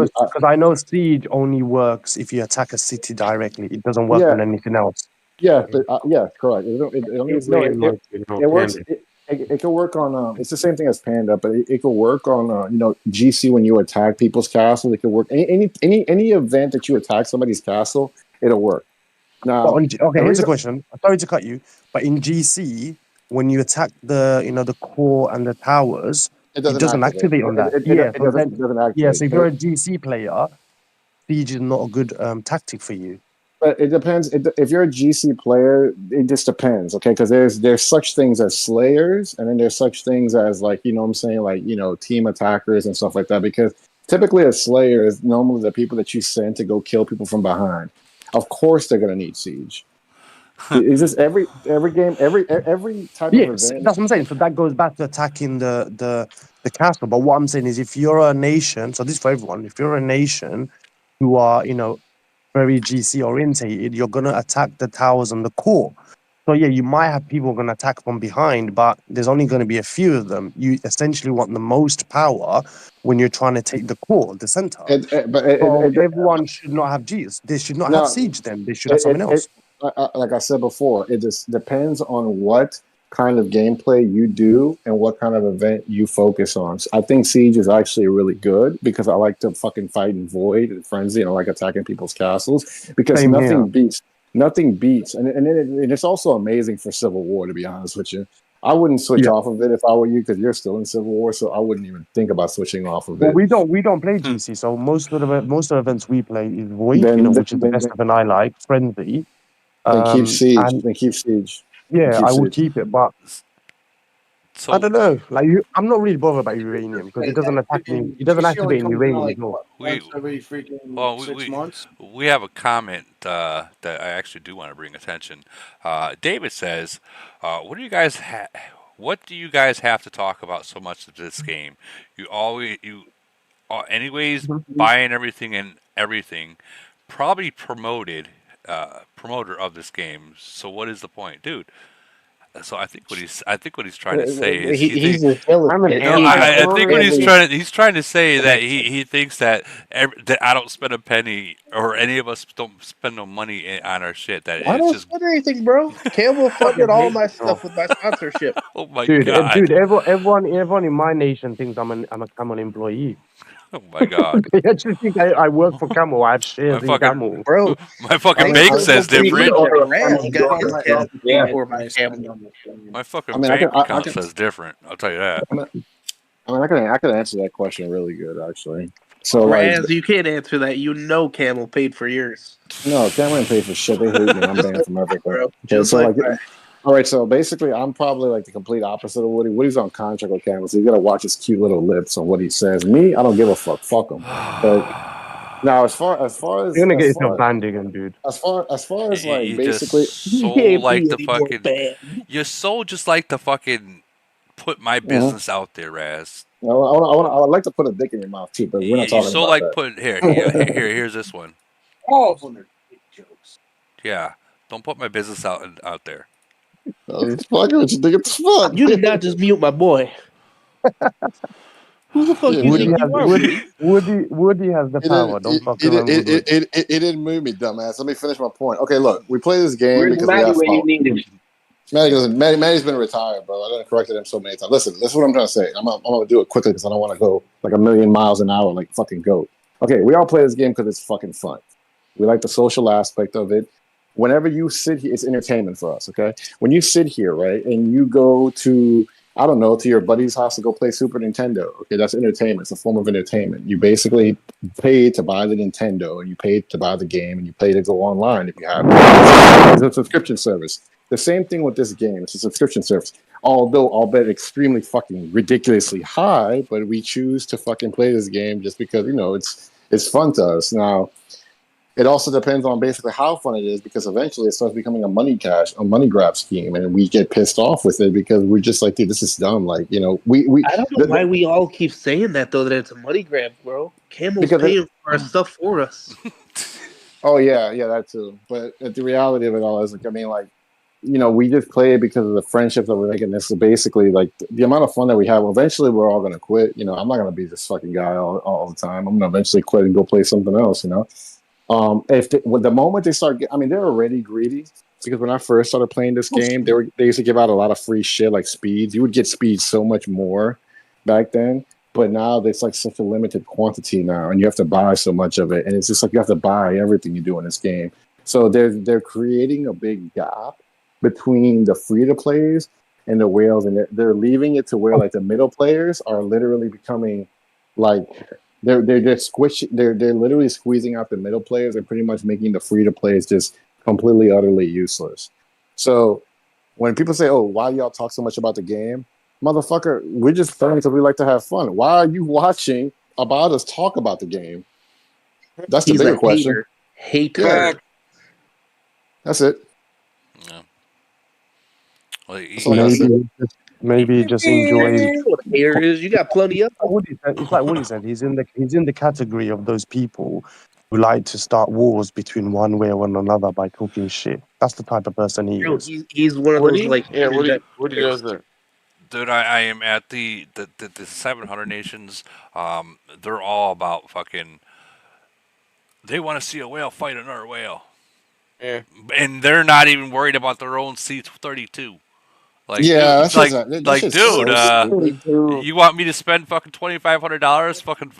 know siege only works if you attack a city directly. It doesn't work on anything else. Yeah, correct. It works. It can work on. It's the same thing as Panda, but it can work on. GC when you attack people's castle. It can work any event that you attack somebody's castle. It'll work. Now, here's a question. Sorry to cut you, but in GC, when you attack the core and the towers, it doesn't activate on that. It doesn't activate. So if you're a GC player, siege is not a good tactic for you. But it depends. If you're a GC player, it just depends, okay? Because there's such things as slayers, and then there's such things as like what I'm saying, like team attackers and stuff like that. Because typically a slayer is normally the people that you send to go kill people from behind. Of course, they're gonna need siege. Is this every game, every type of Yes, event? that's what I'm saying. So that goes back to attacking the castle. But what I'm saying is, if you're a nation, so this is for everyone. If you're a nation who are very GC orientated, you're gonna attack the towers and the core. So yeah, you might have people gonna attack from behind, but there's only gonna be a few of them. You essentially want the most power when you're trying to take the core, the center. So everyone should not have Gs. They should not have siege. Then they should have something else. Like I said before, it just depends on what kind of gameplay you do and what kind of event you focus on. So I think Siege is actually really good because I like to fucking fight in Void and Frenzy, and I like attacking people's castles because Same nothing here. beats, and it's also amazing for Civil War. To be honest with you, I wouldn't switch off of it if I were you because you're still in Civil War, so I wouldn't even think about switching off of Well, it. we don't play GC, so most of the events we play is Void, Then which is the best event I like, Frenzy. Then keep Siege. And Then keep Siege. yeah, Keep I would Siege. keep it, but So I don't know. Like I'm not really bothered about uranium because it doesn't attack me. It doesn't activate in uranium as well. Every freaking 6 months. we have a comment that I actually do want to bring attention. David says, "What do you guys have to talk about so much of this game? Anyways buying everything and everything, probably promoter of this game. So what is the point, dude?" So I think what he's trying to say is he's a villain. I think what he's trying to say that he thinks that that I don't spend a penny or any of us don't spend no money on our shit. That I it's don't just spend anything, bro. Campbell funded all my stuff with my sponsorship. oh my Dude, god, everyone in my nation thinks I'm a Camel employee. oh my god. They actually think I work for Camel. I have shares in Camel. Bro, my fucking bank says different. got discounted for my Campbell. My fucking bank account says different. I'll tell you that. I can answer that question really good, actually. So, Raz, you can't answer that. You know Camel paid for yours. No, Camel ain't paid for shit. They hate me. I'm banned from everything. Bro, Okay, so all right. So basically, I'm probably like the complete opposite of Woody. Woody's on contract with Camel, so you got to watch his cute little lips on what he says. Me, I don't give a fuck. Fuck him. But now, as far as you're gonna get yourself banned again, dude. As far as like you basically, just so like the fucking. You're so just like the fucking. Put my business out there, Raz. I would like to put a dick in your mouth too, but we're not talking so about like that. put here's this one. All of them are jokes. Yeah, don't put my business out there. It's fucking what you think it's fun. You did not just mute my boy. Who the fuck you think you are, Woody has the power. Don't fuck around with Woody. It didn't move me, dumbass. Let me finish my point. Okay, look, we play this game Where's because Maddie we have when you fun. need him? Maddie's been retired, bro. I done corrected him so many times. Listen, this is what I'm trying to say. I'm gonna do it quickly because I don't want to go like a million miles an hour like fucking goat. Okay, we all play this game because it's fucking fun. We like the social aspect of it. Whenever you sit here, it's entertainment for us, okay? When you sit here, right, and you go to, I don't know, to your buddy's house to go play Super Nintendo, okay, that's entertainment. It's a form of entertainment. You basically pay to buy the Nintendo, and you pay to buy the game, and you pay to go online if you have it. It's a subscription service. The same thing with this game. It's a subscription service. Although I'll bet extremely fucking ridiculously high, but we choose to fucking play this game just because, it's fun to us. Now, it also depends on basically how fun it is because eventually it starts becoming a money grab scheme, and we get pissed off with it because we're just like, dude, this is dumb. Like, we I don't know why we all keep saying that though, that it's a money grab, bro. Camel's paying for our stuff for us. Oh yeah, that too. But the reality of it all is, like, I mean, like, we just play it because of the friendships that we're making. This is basically like the amount of fun that we have. Eventually, we're all gonna quit. I'm not gonna be this fucking guy all the time. I'm gonna eventually quit and go play something else. If the moment they start, they're already greedy because when I first started playing this game, they used to give out a lot of free shit like speeds. You would get speeds so much more back then, but now there's like such a limited quantity now, and you have to buy so much of it, and it's just like you have to buy everything you do in this game. So they're creating a big gap between the free to players and the whales, and they're leaving it to where like the middle players are literally becoming like they're just they're literally squeezing out the middle players and pretty much making the free to plays just completely utterly useless. So when people say, "Oh, why y'all talk so much about the game?" Motherfucker, we're just playing because we like to have fun. Why are you watching about us talk about the game? That's the He's bigger a question. hater. Yeah, that's it. Yeah. Well, That's all I gotta say. Maybe he just enjoys. You know what a hater is? You got plenty of them. It's like what he said. He's in the category of those people who like to start wars between one way or another by talking shit. That's the type of person he Yo, is. he's one of those like Yeah, haters what do you guys think? dude, I am at the 700 nations. They're all about fucking. They want to see a whale fight another whale. Yeah. And they're not even worried about their own C-32. Like, Yeah, dude, that's just that shit's dude, so stupid. you want me to spend fucking $2,500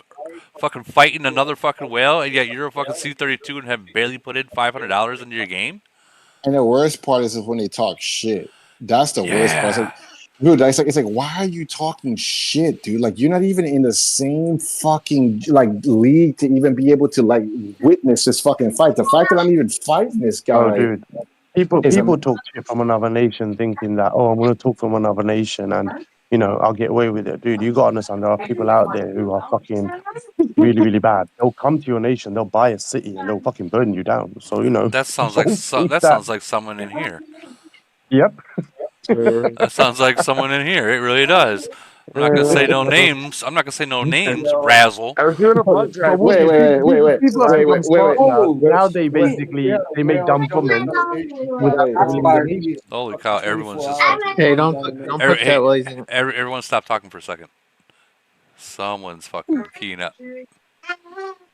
fucking fighting another fucking whale, and yet you're a fucking C-32 and have barely put in $500 into your game? And the worst part is when they talk shit. That's the worst part. It's Yeah. like, dude, it's like, why are you talking shit, dude? Like, you're not even in the same fucking like league to even be able to like witness this fucking fight. The fact that I'm even fighting this guy, Oh, dude. People is talk shit from another nation thinking that, oh, I'm going to talk from another nation and, you know, I'll get away with it. Dude, you got to understand there are people out there who are fucking really, really bad. They'll come to your nation, they'll buy a city and they'll fucking burn you down. So, you know, That sounds like don't think that that. sounds like someone in here. Yep. That sounds like someone in here. It really does. I'm not gonna say no names. I'm not gonna say no names. Razzle. I was doing a blood But drive. what people have become smart now. no. Now they basically they make dumb comments without telling the nation. Holy cow! Everyone's just. Hey, don't put that lazy. Everyone, stop talking for a second. Someone's fucking keying up.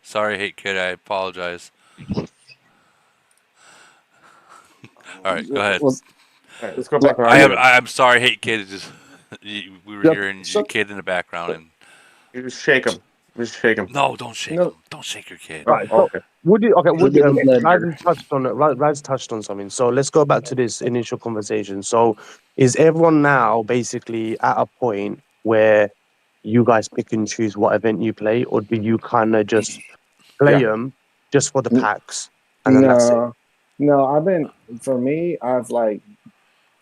Sorry, hate kid. I apologize. All right, go ahead. All right, let's go back to our I'm sorry, hate kid. It's just we were hearing your kid in the background, and You just shake him. Just shake him. no, don't shake him. Don't shake your kid. Right. So Woody, Raz touched on something. So let's go back to this initial conversation. So is everyone now basically at a point where you guys pick and choose what event you play, or do you kind of just play them just for the packs and then that's it? No, for me, I've like,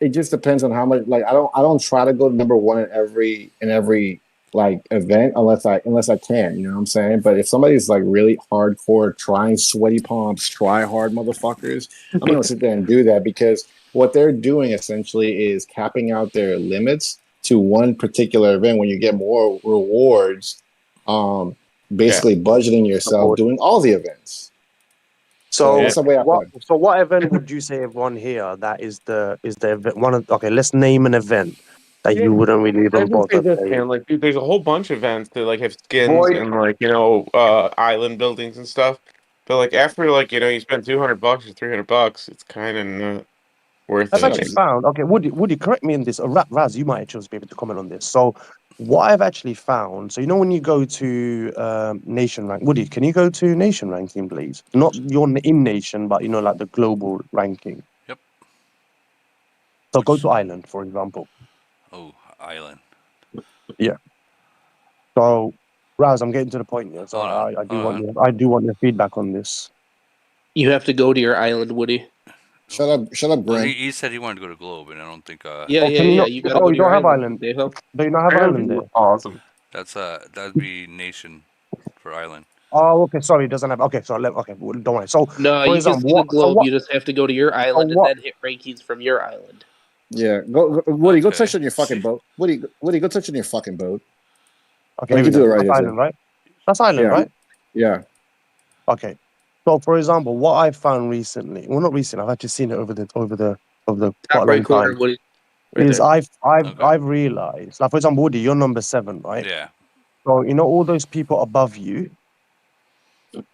it just depends on how much. Like, I don't try to go number one in every like event unless I can. You know what I'm saying? But if somebody's like really hardcore, trying sweaty palms, try hard motherfuckers, I'm gonna sit there and do that because what they're doing essentially is capping out their limits to one particular event when you get more rewards. Basically budgeting yourself doing all the events. So that's the way I what? So what event would you say everyone here that is the event? Okay, let's name an event that you wouldn't really even bother playing. Like, dude, there's a whole bunch of events that like have skins and like island buildings and stuff. But like after like you spend $200 or $300, it's kind of not worth I've it. actually found. Okay, Woody, correct me in this. Raz, you might actually be able to comment on this. So what I've actually found. So when you go to nation rank, Woody, can you go to nation ranking, please? Not your in nation, but like the global ranking. Yep. So go to island, for example. Oh, island. Yeah. So, Raz, I'm getting to the point here. So I do want your feedback on this. You have to go to your island, Woody. Shut up, Well, Grim. he said he wanted to go to Globe, and I don't think. Yeah. You gotta go to you your don't have island. island. Do you not have island there? Awesome. That'd be nation for island. Oh, okay. Sorry, it doesn't have. Okay, so okay, don't worry. So, No, for you example, can see the globe. You just have to go to your island and then hit rankings from your island. Yeah, go Woody, go touch on your fucking boat. Woody, go touch on your fucking boat. Okay, you can do it right that's here. island, right? That's island, right? Yeah. Okay. So, for example, what I found recently, well, not recently, I've actually seen it over the Top quite a right long corner, time. Woody. Is I've realized, like for example, Woody, you're number 7, right? Yeah. So all those people above you,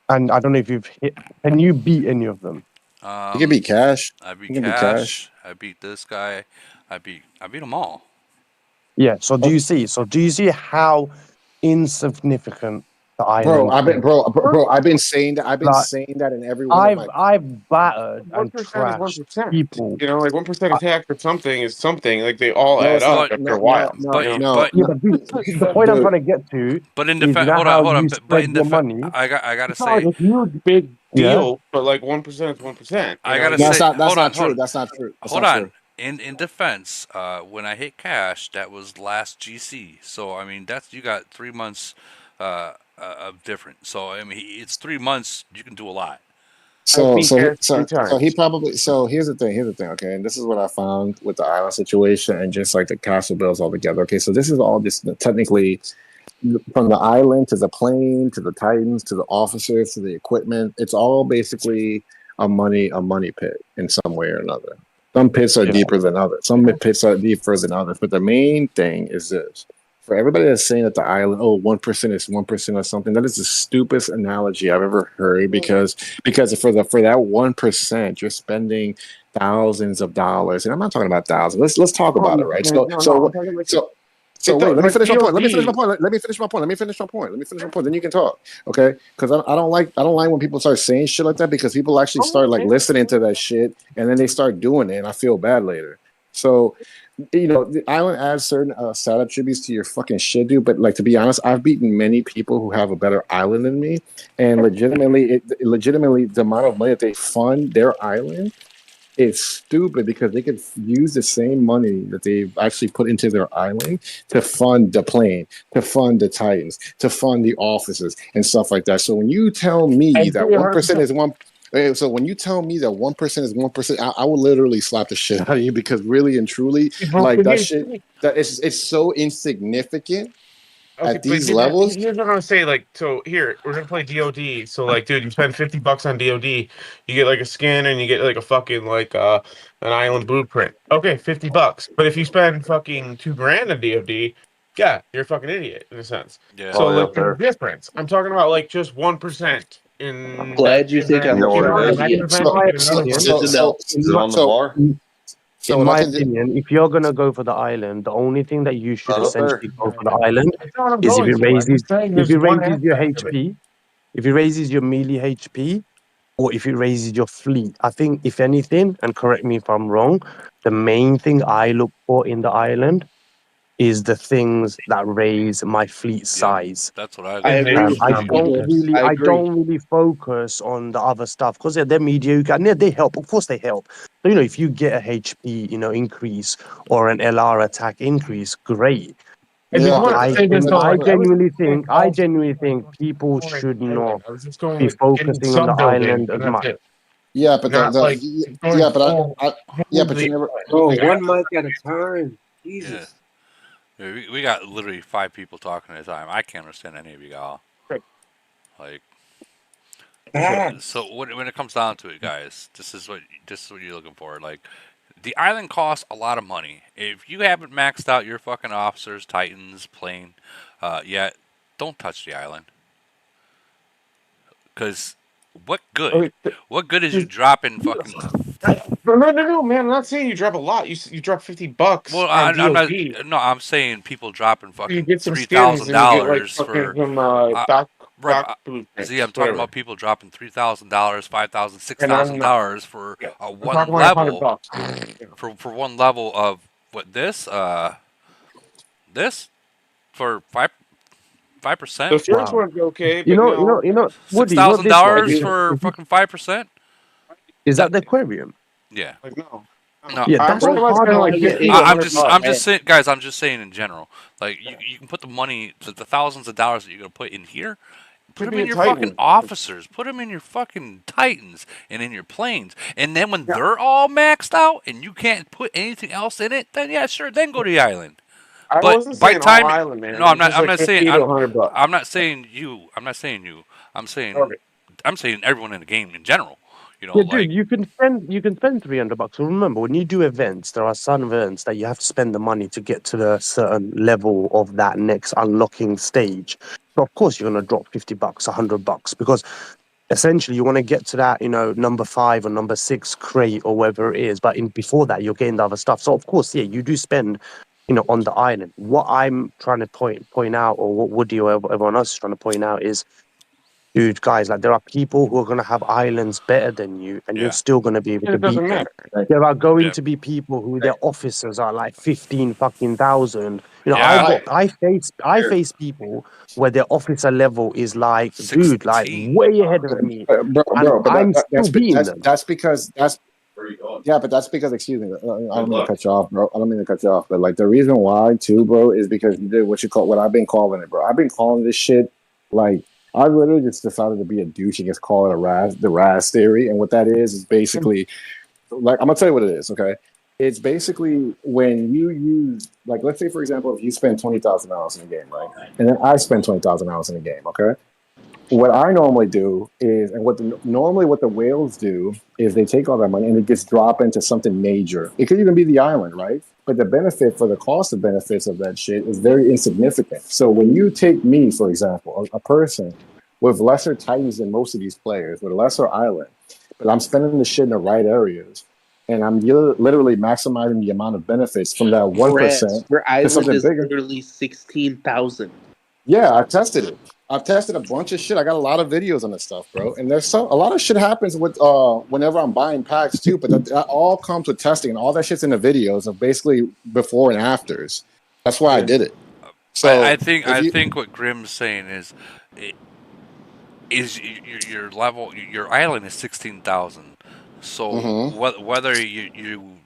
and I don't know if you've hit. Can you beat any of them? You can beat Cash. I beat You can beat Cash. I beat this guy. I beat them all. Yeah. So do you see? So do you see how insignificant the island thing. I've been saying that. I've been Like, saying that in every one of my. I've battered and 1% is trashed 1%. people. You know, like 1% attack for something is something. Like they all No, add it's up not. after No, a while. no, You know? no, Yeah, no, but dude, the point I'm dude. trying to get to But in is, you defense, know hold on, how hold on. you But spread in your defense, money. I gotta It's not like say, a huge big Yeah. deal, but like 1% is 1%. You I know, gotta you That's say, not. That's hold on, not hold true. on, That's not true. That's hold not true. on. In defense, when I hit cash, that was last GC. So I mean, that's you got 3 months of different. So I mean, it's 3 months. You can do a lot. I've So beat so he- cash three so so he times. probably so here's the thing. Here's the thing. Okay, and this is what I found with the island situation and just like the castle bills altogether. Okay, so this is all just technically from the island to the plane to the titans to the officers to the equipment. It's all basically a money pit in some way or another. Some pits are Yeah. deeper than others. Some pits are deeper than others. But the main thing is this: for everybody that's saying that the island, 1% is 1% or something, that is the stupidest analogy I've ever heard. Because for that 1%, you're spending thousands of dollars, and I'm not talking about thousands. Let's talk Oh, about it, no, right? man, no, no. I'm talking like So it wait, does, let me like finish my point. Let me finish my DOD. point. Let me finish my point. Let me finish my point. Let me finish my point. Then you can talk, okay? Because I don't like when people start saying shit like that because people actually start like listening to that shit and then they start doing it and I feel bad later. So the island adds certain sad attributes to your fucking shit, dude. But like to be honest, I've beaten many people who have a better island than me, and legitimately, the amount of money that they fund their island is stupid because they could use the same money that they've actually put into their island to fund the plane, to fund the Titans, to fund the offices and stuff like that. So when you tell I me that agree one percent 100%. is one, so when you tell me that 1% is 1%, I will literally slap the shit out of you because really and truly, Bro, like but that here's the shit, thing. that it's so insignificant Okay, at but these levels. here's what I'm gonna say. Like, so here we're gonna play DOD. So, like, dude, you spend $50 on DOD, you get like a skin and you get like a fucking like an island blueprint. Okay, $50. But if you spend fucking 2 grand on DOD, yeah, you're a fucking idiot in a sense. Yeah. So, like, there's a difference. I'm talking about like just 1% I'm in that glad you two think grand. I'm You a know, You know, true and in, that idiot. event, you my get another So Good opinion, so to 1%. know. so in Is it my, on the so bar? so in what I my can do. opinion, if you're gonna go for the island, the only thing that you should Not up there. essentially go for the island That's not what I'm is going to. I'm just saying if there's it one raises your aspect of it. HP, if it raises your melee HP, or if it raises your fleet. I think if anything, and correct me if I'm wrong, the main thing I look for in the island is the things that raise my fleet Yep. size. That's what I I look agree for. with I you, don't Speedway. really, I I agree. don't really focus on the other stuff because they're mediocre and they help. Of course, they help. So if you get a HP, increase or an LR attack increase, great. I just Yeah, But but wanted to I, say this though, I like I was genuinely saying think, I all genuinely think people going should island. not I was just going be like getting focusing on the some buildings island as and that's much. it. yeah, but Not like going yeah, but full yeah, into but you the never. island. Bro, Like one after mic at a time. Yeah. Jesus. Yeah, we got literally 5 people talking at a time. I can't understand any of you all. Like, so when it comes down to it, guys, this is what you're looking for. Like, the island costs a lot of money. If you haven't maxed out your fucking officers, titans, plane, yet, don't touch the island. Cause what good? okay, What good is you dropping fucking? no, man. I'm not saying you drop a lot. You drop $50 Well, on I'm not. DOD. No, I'm saying people dropping You fucking get some three skins thousand and you get like dollars fucking for. some Uh, right. doc Z, I'm blueprints, talking whatever. about people dropping $3,000, $5,000, six And thousand I'm not. dollars for Yeah, a I'm one talking like level, $100. You know. for one level of what this for 5%. The first Wow. one's okay, but Six Woody, thousand this one. dollars for fucking 5%. Is That that the aquarium? yeah. like no. No, Yeah, Bro, that's Aquarium was kind harder of to like get 50 to into. I'm 100 bucks. just saying, guys. I'm just saying in general. Like you can put the money, the thousands of dollars that you're gonna put in here, put Could them be in a your fucking Titan. officers, put them in your fucking titans, and in your planes. And then when Yeah, they're all maxed out and you can't put anything else in it, then yeah, sure, then go to the island. I wasn't But by saying all time, island, no, man. I'm It's not. just I'm like not saying. 50 to 100 bucks. I'm not saying you. I'm not saying you. I'm saying. Okay. I'm saying everyone in the game in general. Yeah, Like dude, you can spend $300. So remember, when you do events, there are some events that you have to spend the money to get to the certain level of that next unlocking stage. So of course you're gonna drop $50, $100, because essentially you want to get to that, number 5 or number 6 crate or whatever it is. But before that, you're getting the other stuff. So of course, yeah, you do spend on the island. What I'm trying to point out, or what Woody or everyone else is trying to point out is, dude, guys, like there are people who are going to have islands better than you, and you're still going to be able to It beat doesn't them. matter. There are going Yeah. to be people who their officers are like 15,000. Yeah. I face people where their officer level is like, dude, like 16. way ahead of me, and Bro, but I'm still beating them. that's because yeah, but that's because, excuse me, I don't mean to cut you off, bro. I don't mean to cut you off, but like the reason why too, bro, is because you did what I've been calling it, bro. I've been calling this shit like I literally just decided to be a douche and just call it the Raz theory, and what that is basically like I'm gonna tell you what it is, okay? It's basically when you use like let's say for example if you spend $20,000 in a game, right, and then I spend $20,000 in a game, okay? What I normally do is, and normally what the whales do is they take all that money and it gets dropped into something major. It could even be the island, right? But the benefit for the cost of benefits of that shit is very insignificant. So when you take me, for example, a person with lesser titans than most of these players, with a lesser island, but I'm spending the shit in the right areas, and I'm literally maximizing the amount of benefits from that 1% Your to island something is bigger. literally 16,000. Yeah, I tested it. I've tested a bunch of shit. I got a lot of videos on this stuff, bro. And there's a lot of shit happens with whenever I'm buying packs too, but that all comes with testing and all that shit's in the videos of basically before and afters. That's why I did it. So I think if you what Grim's saying is your level, your island is 16,000. So Mhm. whether you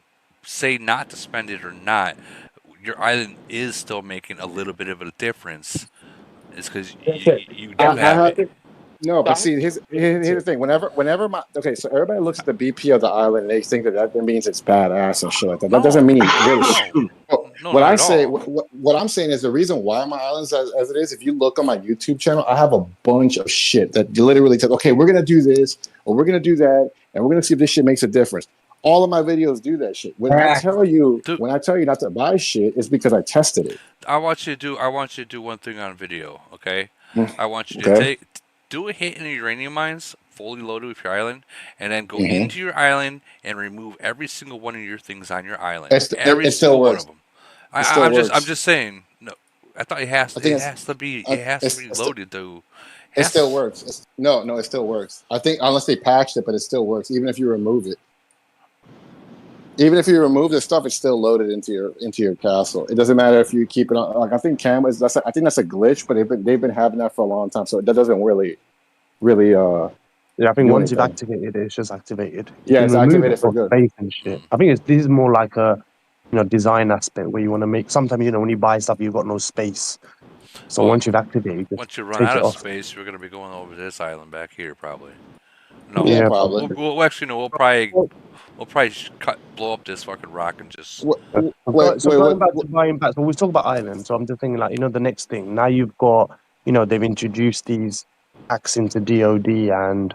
say not to spend it or not, your island is still making a little bit of a difference. It's because you do I have have it. no, but see, here's the thing. Whenever my okay, so everybody looks at the BP of the island and they think that means it's badass and shit like that. That doesn't No, mean really. no, no, What not I at say, all. what I'm saying is the reason why my island's as it is. If you look on my YouTube channel, I have a bunch of shit that literally says, okay, we're gonna do this or we're gonna do that, and we're gonna see if this shit makes a difference. All of my videos do that shit. When Dude, I tell you not to buy shit, it's because I tested it. I want you to do one thing on video, okay? Mm. I want you to Okay. do a hit in the uranium mines, fully loaded with your island, and then go hmm into your island and remove every single one of your things on your island, It every still single one of works. them. It still I'm works. just saying. No, I thought I think it has to be it's loaded though. it still Has works. No, it still works. I think unless they patched it, but it still works. Even if you remove it, even if you remove the stuff, it's still loaded into your castle. It doesn't matter if you keep it on. Like I think cameras. I think that's a glitch, but they've been having that for a long time, so that doesn't really Yeah, I think do once you've anything. activated it, it's just activated. You Yeah, can it's remove it activated for for good. space and shit. I think this is more like a design aspect where you want to make. Sometimes when you buy stuff, you've got no space. So well, once you've activated, just once you run take out it of off. space, we're gonna be going over to this island back here probably. Yeah, No, Yeah, probably. probably. we'll actually no, we'll probably blow up this fucking rock and just. Wait, So going back what? to buying back, so we talk about islands. So I'm just thinking, like, the next thing. Now you've got, they've introduced these hacks into DoD and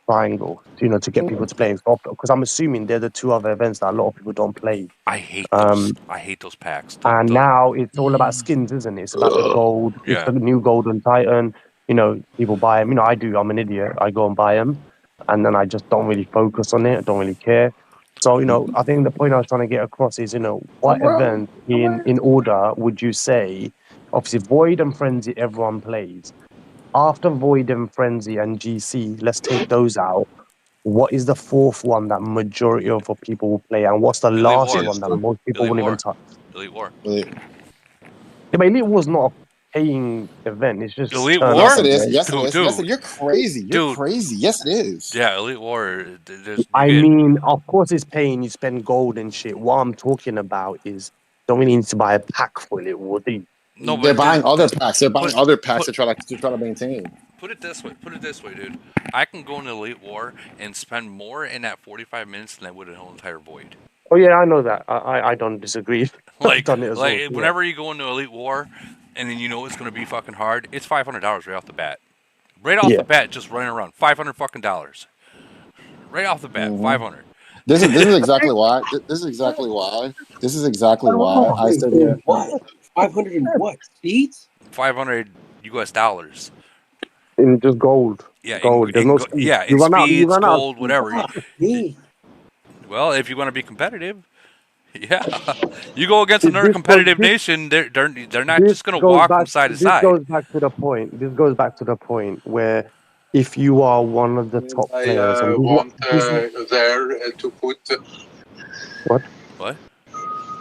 Triangle, to get people to play. Because I'm assuming they're the two other events that a lot of people don't play. I hate those. Um, I hate those packs. and now it's all about skins, isn't it? It's about the gold. It's Yeah. the new golden titan. People buy them. I do. I'm an idiot. I go and buy them, and then I just don't really focus on it. I don't really care. So I think the point I was trying to get across is, what event in order would you say? Obviously, Void and Frenzy, everyone plays. After Void and Frenzy and GC, let's take those out. What is the fourth one that majority of people will play, and what's the Elite last War. one that most people Elite won't even War. touch? Elite War. Yeah, but Elite War's not a paying event. It's just Elite turn up Yes, it War? and is. play. Yes, it Dude, is. Yes, dude. you're crazy. You're Dude. crazy. Yes, it is. Yeah, Elite War. There's you I get mean, of course it's paying. You spend gold and shit. What I'm talking about is don't really need to buy a pack for Elite War, do you? no, They're but buying other packs. They're buying put other packs put to try to maintain. put it this way. Put it this way, dude. I can go into Elite War and spend more in that 45 minutes than I would in a whole entire void. Oh yeah, I know that. I don't disagree. I've Like done it as well. Yeah. whenever you go into Elite War, and then you know it's gonna be fucking hard, it's $500 right off the bat. Right off the Yeah. bat, just running around, $500 fucking. Right off the bat, hmm 500. This is exactly why. This is exactly why. This is exactly why I said yeah. What? 500 and what? Speeds? 500 US dollars. In just gold. Yeah, Gold. There's no speed. You in run out. You speeds, run out of gold, speed. whatever. Me. Well, if you want to be competitive, Yeah, you go against This another this goes competitive this nation, they're not this just gonna goes walk back from side to this side. goes back to the point. This goes back to the point where if you are one of the top I players, and want this is there to put. what What?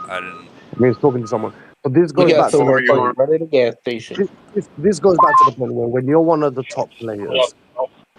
I didn't. I mean, it's talking to someone. But this We goes got back to the For someone your point. fucking running at a gas station. This goes back to the point where when you're one of the top players,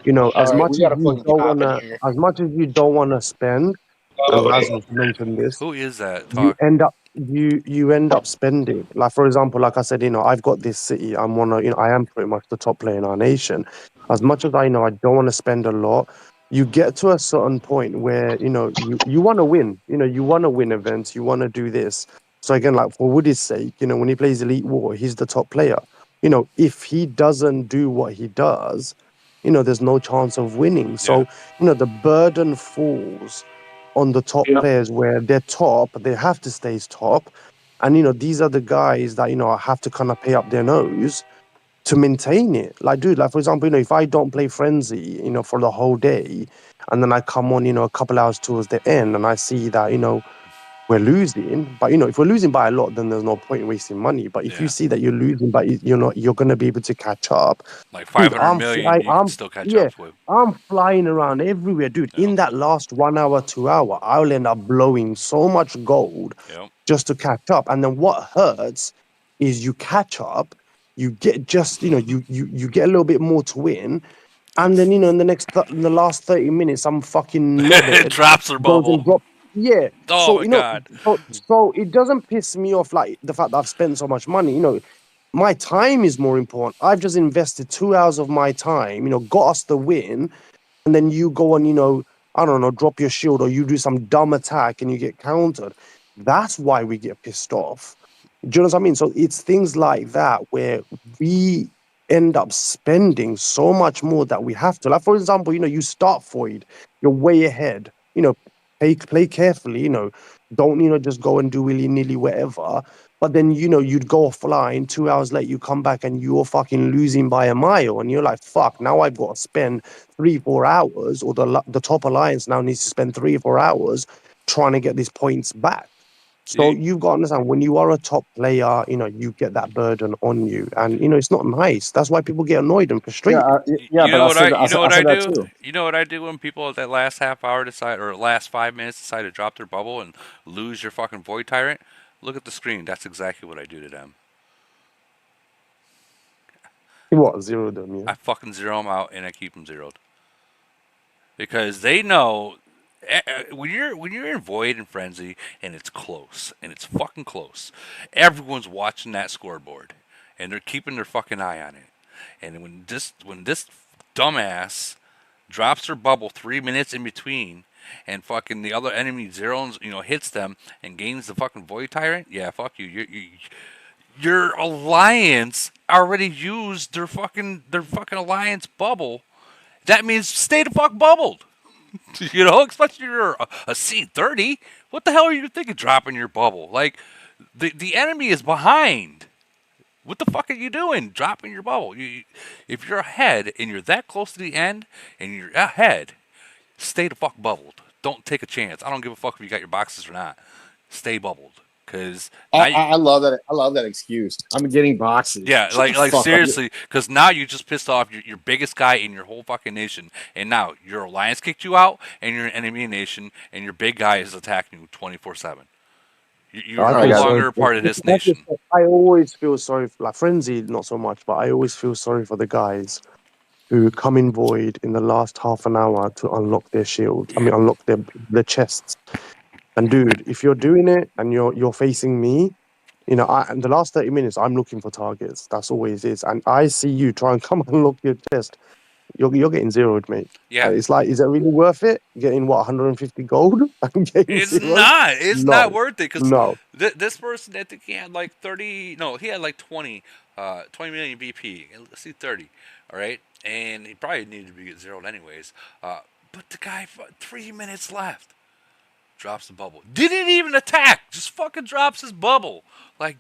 you know, All right, we got a fucking cop in here. as much as you don't wanna spend, and Rasmus mentioned this, Who is that you talking? end up you end up spending. Like for example, like I said, you know, I've got this city. I'm one of, you know, I am pretty much the top player in our nation. As much as I know I don't want to spend a lot, you get to a certain point where, you know, you want to win. You know, you want to win events, you want to do this. So again, like for Woody's sake, you know, when he plays Elite War, he's the top player. You know, if he doesn't do what he does, you know, there's no chance of winning. Yeah. So, you know, the burden falls on the top players where they're top, they have to stay top. And, you know, these are the guys that, you know, have to kind of pay up their nose to maintain it. Like, dude, like, for example, you know, if I don't play Frenzy, you know, for the whole day, and then I come on, you know, a couple hours towards the end and I see that, you know, we're losing, but you know, if we're losing by a lot, then there's no point in wasting money. But if you Yeah. see that you're losing, but you're not, you're gonna be able to catch up, Like dude. 500 million, you can still catch Yeah, up with. I'm flying around everywhere, dude. Yep. In that last 1 hour, 2 hour, I'll end up blowing so much gold Yep. just to catch up. And then what hurts is you catch up, you get just, you know, you get a little bit more to win, and then, you know, in the last 30 minutes, some fucking It knobhead drops their goes bubble. and drop. Yeah. Oh So, my you know, god. so it doesn't piss me off like the fact that I've spent so much money. You know, my time is more important. I've just invested 2 hours of my time, you know, got us the win, and then you go and, you know, I don't know, drop your shield or you do some dumb attack and you get countered. That's why we get pissed off. Do you know what I mean? So it's things like that where we end up spending so much more that we have to. Like, for example, you know, you start Void, you're way ahead. You know, play carefully, you know, don't, you know, just go and do willy-nilly whatever. But then, you know, you'd go offline, 2 hours later, you come back and you're fucking losing by a mile. And you're like, fuck, now I've got to spend 3-4 hours, or the top alliance now needs to spend 3 or 4 hours trying to get these points back. So you've got to understand when you are a top player, you know, you get that burden on you. And, you know, it's not nice. That's why people get annoyed and frustrated. Yeah, You but know what I you know what said I that do? too. You know what I do when people at that last half hour decide, or last 5 minutes decide to drop their bubble and lose your fucking void tyrant? Look at the screen. That's exactly what I do to them. What, zero them, yeah? I fucking zero them out and I keep them zeroed because they know when you're in void and frenzy and it's close and it's fucking close, everyone's watching that scoreboard and they're keeping their fucking eye on it. And when this dumbass drops their bubble 3 minutes in between, and fucking the other enemy zeros, you know, hits them and gains the fucking void tyrant, yeah, fuck you. Your alliance already used their fucking alliance bubble. That means stay the fuck bubbled. You know, especially if you're a C30. What the hell are you thinking dropping your bubble? Like, the enemy is behind. What the fuck are you doing dropping your bubble? If you're ahead and you're that close to the end and you're ahead, stay the fuck bubbled. Don't take a chance. I don't give a fuck if you got your boxes or not. Stay bubbled. Because now I love that. I love that excuse. I'm getting boxes. yeah, Shut the like fuck up. seriously, because now you just pissed off your biggest guy in your whole fucking nation, and now your alliance kicked you out, and you're an enemy nation, and your big guy is attacking you 24/7. You're I no feel longer a sorry. part of this nation. I always feel sorry for, like, Frenzy, not so much, but I always feel sorry for the guys who come in void in the last half an hour to unlock their shield. I mean, unlock their chests. And dude, if you're doing it and you're facing me, you know, in the last 30 minutes, I'm looking for targets. That's always is. And I see you try and come and unlock your chest. You're getting zeroed, mate. Yeah. It's like, is it really worth it? Getting what, 150 gold and getting It's zeroed? not. It's not No, worth it because no. this person, I think he had like 30. No, he had like 20 million BP. Let's see, 30. All right, and he probably needed to be get zeroed anyways. But the guy, 3 minutes left, drops the bubble. Didn't even attack. Just fucking drops his bubble. Like,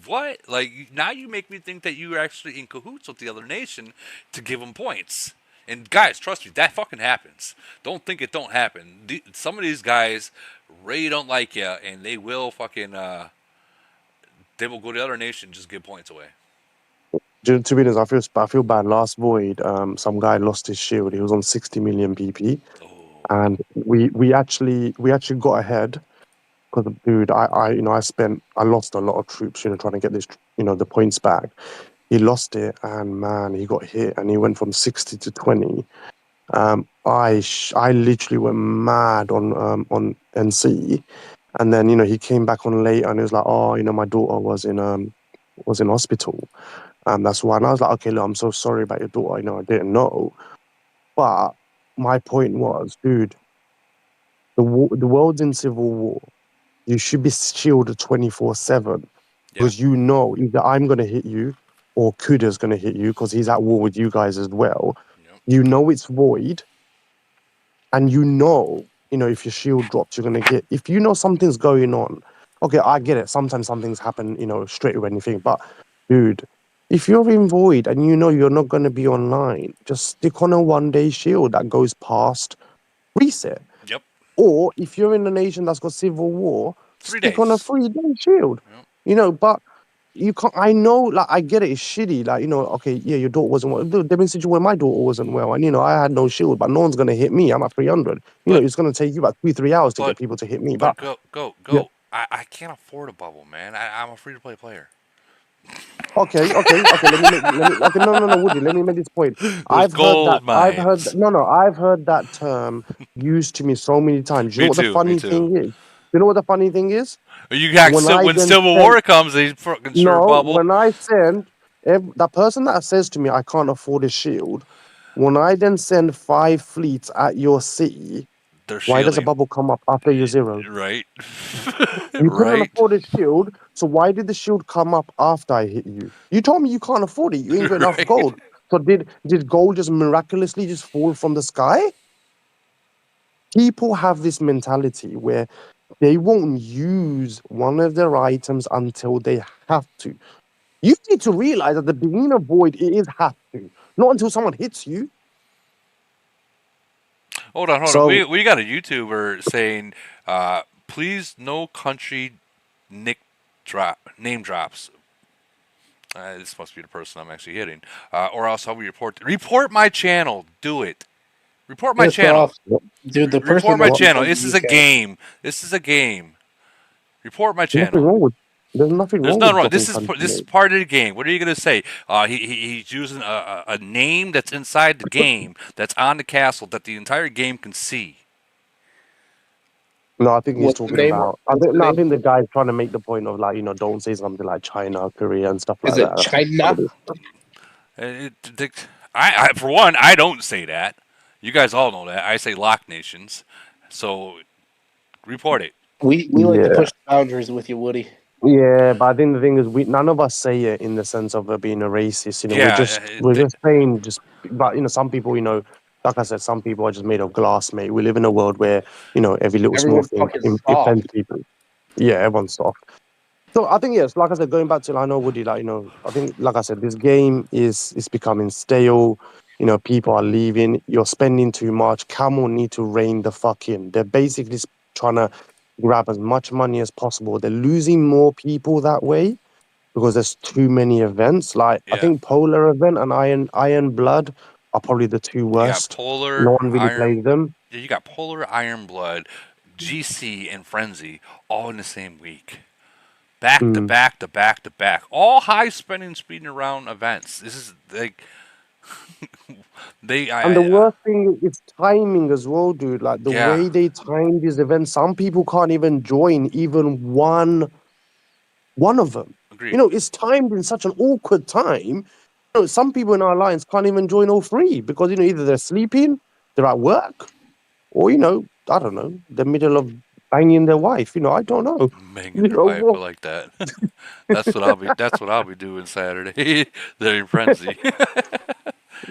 what? Like, now you make me think that you are actually in cahoots with the other nation to give them points. And guys, trust me, that fucking happens. Don't think it don't happen. Some of these guys really don't like you, and they will fucking they will go to the other nation and just give points away. To be honest, I feel bad. Last void, some guy lost his shield. He was on 60 million PP, and we actually got ahead because, dude, I lost a lot of troops, trying to get this, the points back. He lost it, and man, he got hit, and he went from 60 to 20. I literally went mad on NC, and then he came back on late, and he was like, oh, my daughter was in hospital. That's why. And I was like, okay, look, I'm so sorry about your daughter. I didn't know. But my point was, dude, the world's in civil war. You should be shielded 24/7 because either I'm going to hit you or Kuda's going to hit you because he's at war with you guys as well. It's void, and if your shield drops, you're going to get. If something's going on, okay, I get it. Sometimes something's happen, straight or anything. But, dude, if you're in void and you're not going to be online, just stick on a 1-day shield that goes past reset. Yep. Or if you're in a nation that's got civil war, 3 stick on a 3-day shield. But you can't. I know, like, I get it. It's shitty. Like, okay, yeah, your daughter wasn't well. There've been situations where my daughter wasn't well, and I had no shield, but no one's gonna hit me. I'm at 300. It's gonna take you about 3 hours to get people to hit me. But But go. yeah. I can't afford a bubble, man. I'm a free to play player. Okay. No, Woody. Let me make this point. I've heard that term used to me so many times. You know what the funny thing is? You know what the funny thing is? When Civil War comes, they fucking sure bubble. When I send that person that says to me, I can't afford a shield. When I then send 5 fleets at your city, why does a bubble come up after your 0? Right. You couldn't afford a shield, so why did the shield come up after I hit you? You told me you can't afford it. You ain't got enough gold. So did gold just miraculously just fall from the sky? People have this mentality where they won't use one of their items until they have to. You need to realize at the beginning of void, it is have to, not until someone hits you. Hold on. We got a YouTuber saying, please no country name drops. This must be the person I'm actually hitting. Or else I'll report my channel. Do it. Report my channel. Dude, the person report my channel. This is a game. Report my channel. There's nothing wrong. This is part of the game. What are you gonna say? He's using a name that's inside the game that's on the castle that the entire game can see. No, I think he's talking about. I think the guy's trying to make the point of, like, don't say something like China, Korea, and stuff like that. Is it China? I for one, I don't say that. You guys all know that. I say lock nations. So report it. We like to push the boundaries with you, Woody. Yeah, but I think the thing is, none of us say it in the sense of being a racist. We're just saying, but some people, like I said, some people are just made of glass, mate. We live in a world where every little small thing offends people. Yeah, everyone's soft. So I think, yes, like I said, going back to, I know, Woody, like, I think, like I said, this game is becoming stale. People are leaving. You're spending too much. Camel need to rein the fuck in. They're basically trying to grab as much money as possible. They're losing more people that way because there's too many events. Like, I think Polar event and Iron Blood are probably the two worst. You got Polar, no one really plays them. Yeah, you got Polar, Iron Blood, GC, and Frenzy all in the same week. Back to back to back to back. All high spending, speeding around events. This is like and the worst thing is timing as well, dude. Like, the way they time these events, some people can't even join even one of them. Agreed. It's timed in such an awkward time. Some people in our alliance can't even join all 3 because either they're sleeping, they're at work, or I don't know, the middle of banging their wife. I don't know. Banging their wife, I like that. That's what I'll be doing Saturday. They're in frenzy.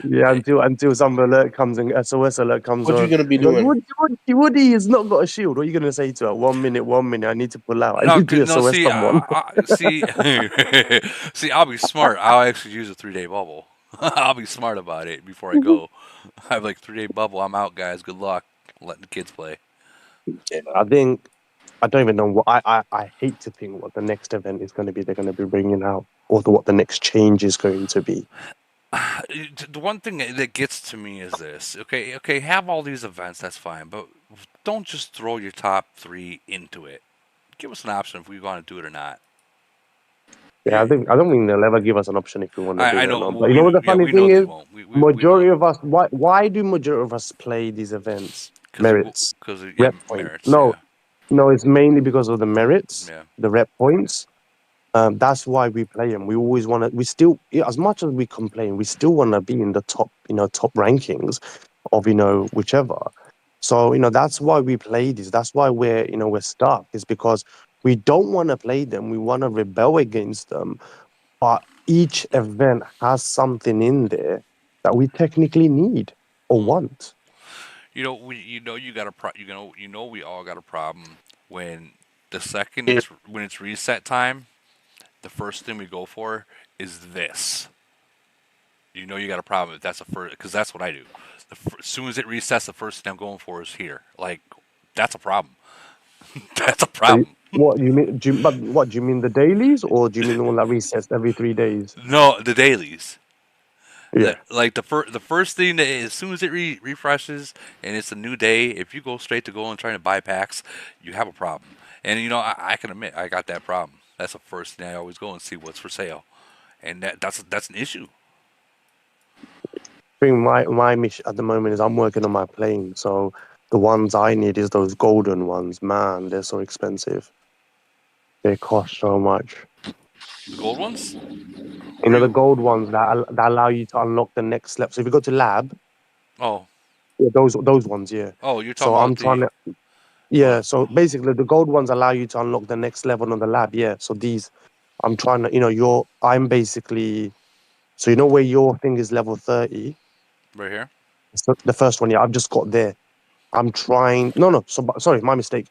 Yeah, until some alert comes and SOS alert comes. What are you gonna be doing? Woody has not got a shield. What are you gonna say to her? 1 minute. I need to pull out. I need to SOS someone. See, I'll be smart. I'll actually use a 3-day bubble. I'll be smart about it before I go. I have like 3-day bubble. I'm out, guys. Good luck letting the kids play. Yeah, I think I don't even know what I hate to think what the next event is going to be. They're going to be bringing out, or what the next change is going to be. The one thing that gets to me is this. Okay, have all these events. That's fine, but don't just throw your top 3 into it. Give us an option if we want to do it or not. Yeah, I don't think they'll ever give us an option if we want to do I it or know. not. But you know what the funny We know thing they is? won't. We Majority of us, why do majority of us play these events? Merits, because rep points. merits. No, no, it's mainly because of the merits, Yeah. the rep points. That's why we play them. We always want to. We still, as much as we complain, we still want to be in the top, top rankings of whichever. So that's why we play these. That's why we're stuck. Is because we don't want to play them. We want to rebel against them. But each event has something in there that we technically need or want. You got a we all got a problem when the second it's reset time. The first thing we go for is this. You got a problem if that's the first, because that's what I do. As soon as it resets, the first thing I'm going for is here. Like, that's a problem. That's a problem. What do you mean? But what do you mean, the dailies, or do you mean the one that resets every 3 days? No, the dailies. Yeah. Like the first thing that as soon as it refreshes and it's a new day, if you go straight to go and trying to buy packs, you have a problem. And I can admit I got that problem. That's the first thing I always go and see what's for sale, and that's an issue. I think my mission at the moment is I'm working on my plane, so the ones I need is those golden ones. Man, they're so expensive. They cost so much. The gold ones? The gold ones that allow you to unlock the next level. So if you go to lab, Oh. yeah, those ones, yeah. Oh, you're talking So I'm about trying to. Yeah, so basically the gold ones allow you to unlock the next level on the lab. Yeah, so these, I'm trying to, I'm basically, so where your thing is level 30, right here. so the first one, yeah, I've just got there. I'm trying, no, sorry, my mistake.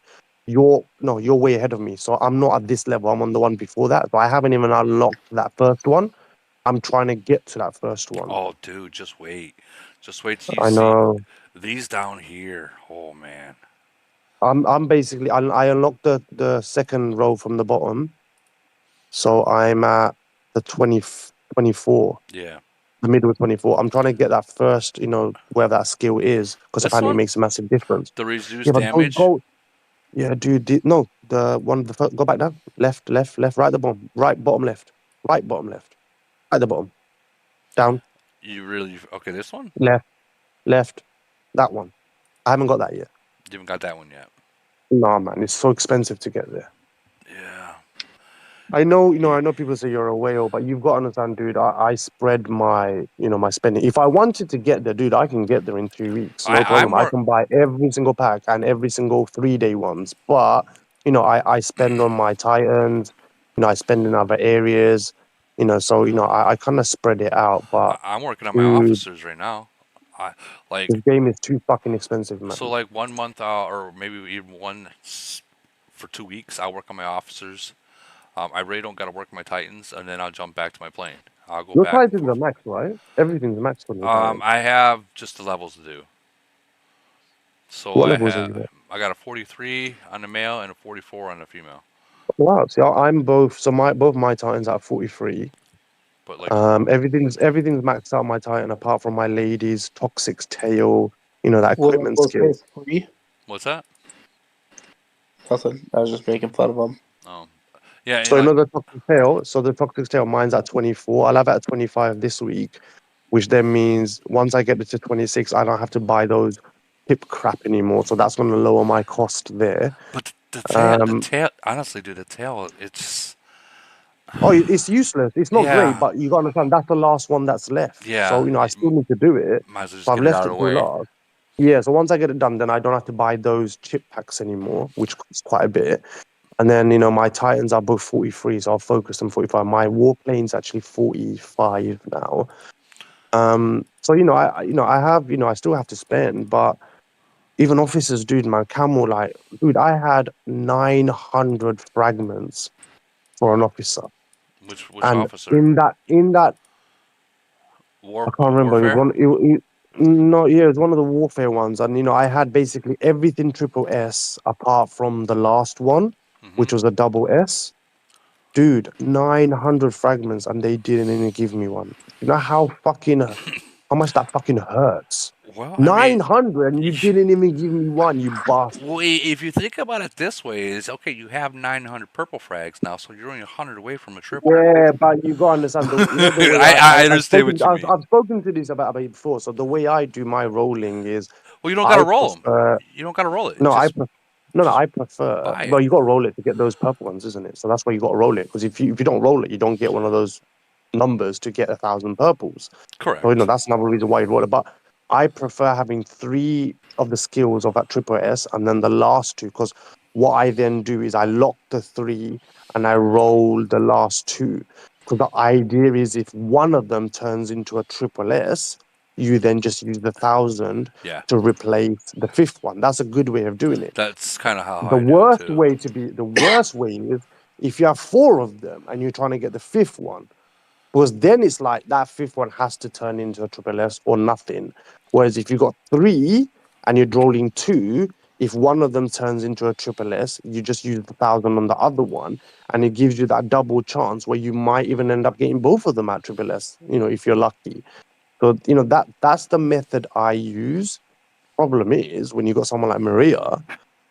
You're way ahead of me. So I'm not at this level. I'm on the one before that. So I haven't even unlocked that first one. I'm trying to get to that first one. Oh, dude, just wait till you I see know. these down here. Oh man. I'm basically I unlocked the second row from the bottom, so I'm at the 24. Yeah. The middle 24. I'm trying to get that first, where that skill is, because This apparently it one? makes a massive difference. The reduced Yeah, but those damage. gold. Yeah, dude. No, the one. Go back down. Left, right at the bottom. Right, bottom, left. Right, bottom, left. At the bottom. Down. You really okay? This one? Left. That one. I haven't got that yet. You haven't got that one yet. No, man, it's so expensive to get there. Yeah. I know, I know people say you're a whale, but you've got to understand, dude, I spread my, my spending. If I wanted to get there, dude, I can get there in 2 weeks. No problem. I can buy every single pack and every single 3-day ones. But, I spend on my Titans, I spend in other areas, so, I kind of spread it out. But I'm working on my dude, officers right now. this game is too fucking expensive, man. So like 1 month, or maybe even for 2 weeks, I'll work on my officers. I really don't got to work my Titans, and then I'll jump back to my plane. I'll go Your back. Titans are max, right? Everything's max on your Titans. I have just the levels to do. So What levels are you at? I got a 43 on the male and a 44 on the female. Wow. See, I'm both. So both my Titans are 43. But like, everything's maxed out on my Titan apart from my lady's Toxic's tail. That equipment skill. What's that? Nothing. I was just making fun of them. Oh, yeah. So the Toxic tail. So the Toxic tail, mine's at 24. I'll have it at 25 this week, which then means once I get it to 26, I don't have to buy those hip crap anymore. So that's going to lower my cost there. But the tail, honestly, dude, the tail, it's. Oh, it's useless. It's not great, but you got to understand that's the last one that's left. Yeah. So I still need to do it. Might as well just So I've get it left out it of the till way. last. Yeah. So once I get it done, then I don't have to buy those chip packs anymore, which costs quite a bit. And then my Titans are both 43, so I'll focus on 45. My Warplane's actually 45 now. So I have I still have to spend, but even officers, dude, man, Camel, like, dude, I had 900 fragments for an officer. Which and officer? in that I can't remember. It was Warfare. one. No, yeah, it was one of the warfare ones, and I had basically everything triple S apart from the last one, which was a double S. Dude, 900 fragments, and they didn't even give me one. You know how much that fucking hurts. Well, I mean, 900, and you didn't even give me one, you bastard. well, if you think about it this way, is okay. You have 900 purple frags now, so you're only 100 away from a triple. Yeah, but you gotta understand the way I understand what you mean. I've spoken to this about it before. So the way I do my rolling is Well, you don't gotta I roll them. prefer You don't gotta roll it. no, Just I prefer. buy Well, it. you got to roll it to get those purple ones, isn't it? So that's why you got to roll it. Because if you don't roll it, you don't get one of those numbers to get 1,000 purples. So Correct. that's another reason why you roll it. But I prefer having 3 of the skills of that triple S and then the last 2. Because what I then do is I lock the 3 and I roll the last 2. Because the idea is if one of them turns into a triple S, you then just use the 1,000 Yeah, to replace the 5th one. That's a good way of doing it. that's kind of how The I do it worst too. way the worst way is if you have 4 of them and you're trying to get the 5th one, because then it's like that 5th one has to turn into a triple S or nothing. Whereas if you got 3 and you're rolling 2, if one of them turns into a triple S, you just use the 1,000 on the other one, and it gives you that double chance where you might even end up getting both of them at triple S. If you're lucky. So that's the method I use. Problem is when you got someone like Maria,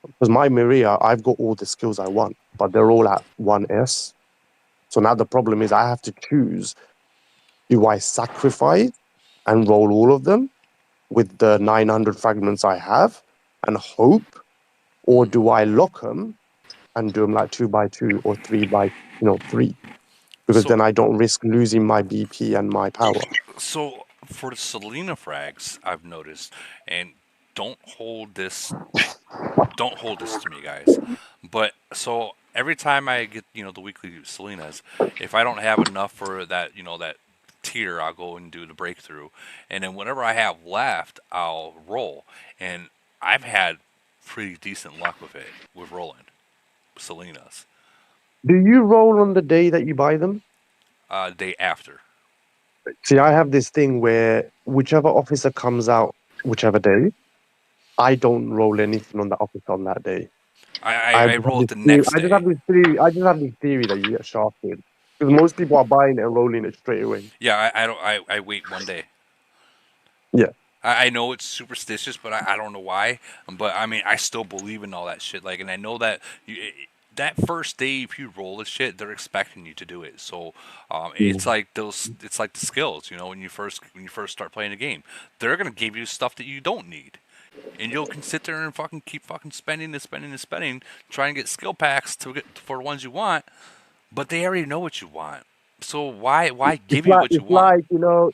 because my Maria, I've got all the skills I want, but they're all at 1S. So now the problem is I have to choose: do I sacrifice and roll all of them with the 900 fragments I have and hope, or do I lock them and do them like 2 by 2 or 3 by 3? Because So, then I don't risk losing my BP and my power. so for the Selena frags, I've noticed, and don't hold this, don't hold this to me, guys. But so every time I get, the weekly Selenas, if I don't have enough for that, that tier, I'll go and do the breakthrough, and then whatever I have left, I'll roll. And I've had pretty decent luck with it with rolling Selenas. Do you roll on the day that you buy them? Day after. See, I have this thing where whichever officer comes out, whichever day, I don't roll anything on the officer on that day. I roll it the next day. I just have this theory that you get shafted because most people are buying it and rolling it straight away. Yeah, I don't. I wait one day. Yeah. I know it's superstitious, but I don't know why. But I mean, I still believe in all that shit. Like, and I know that that first day, if you roll the shit, they're expecting you to do it. So it's like those. It's like the skills. When you first start playing a game, they're gonna give you stuff that you don't need. And you'll can sit there and fucking keep fucking spending and spending and spending, trying to get skill packs to get for the ones you want, but they already know what you want. So why give you what you want?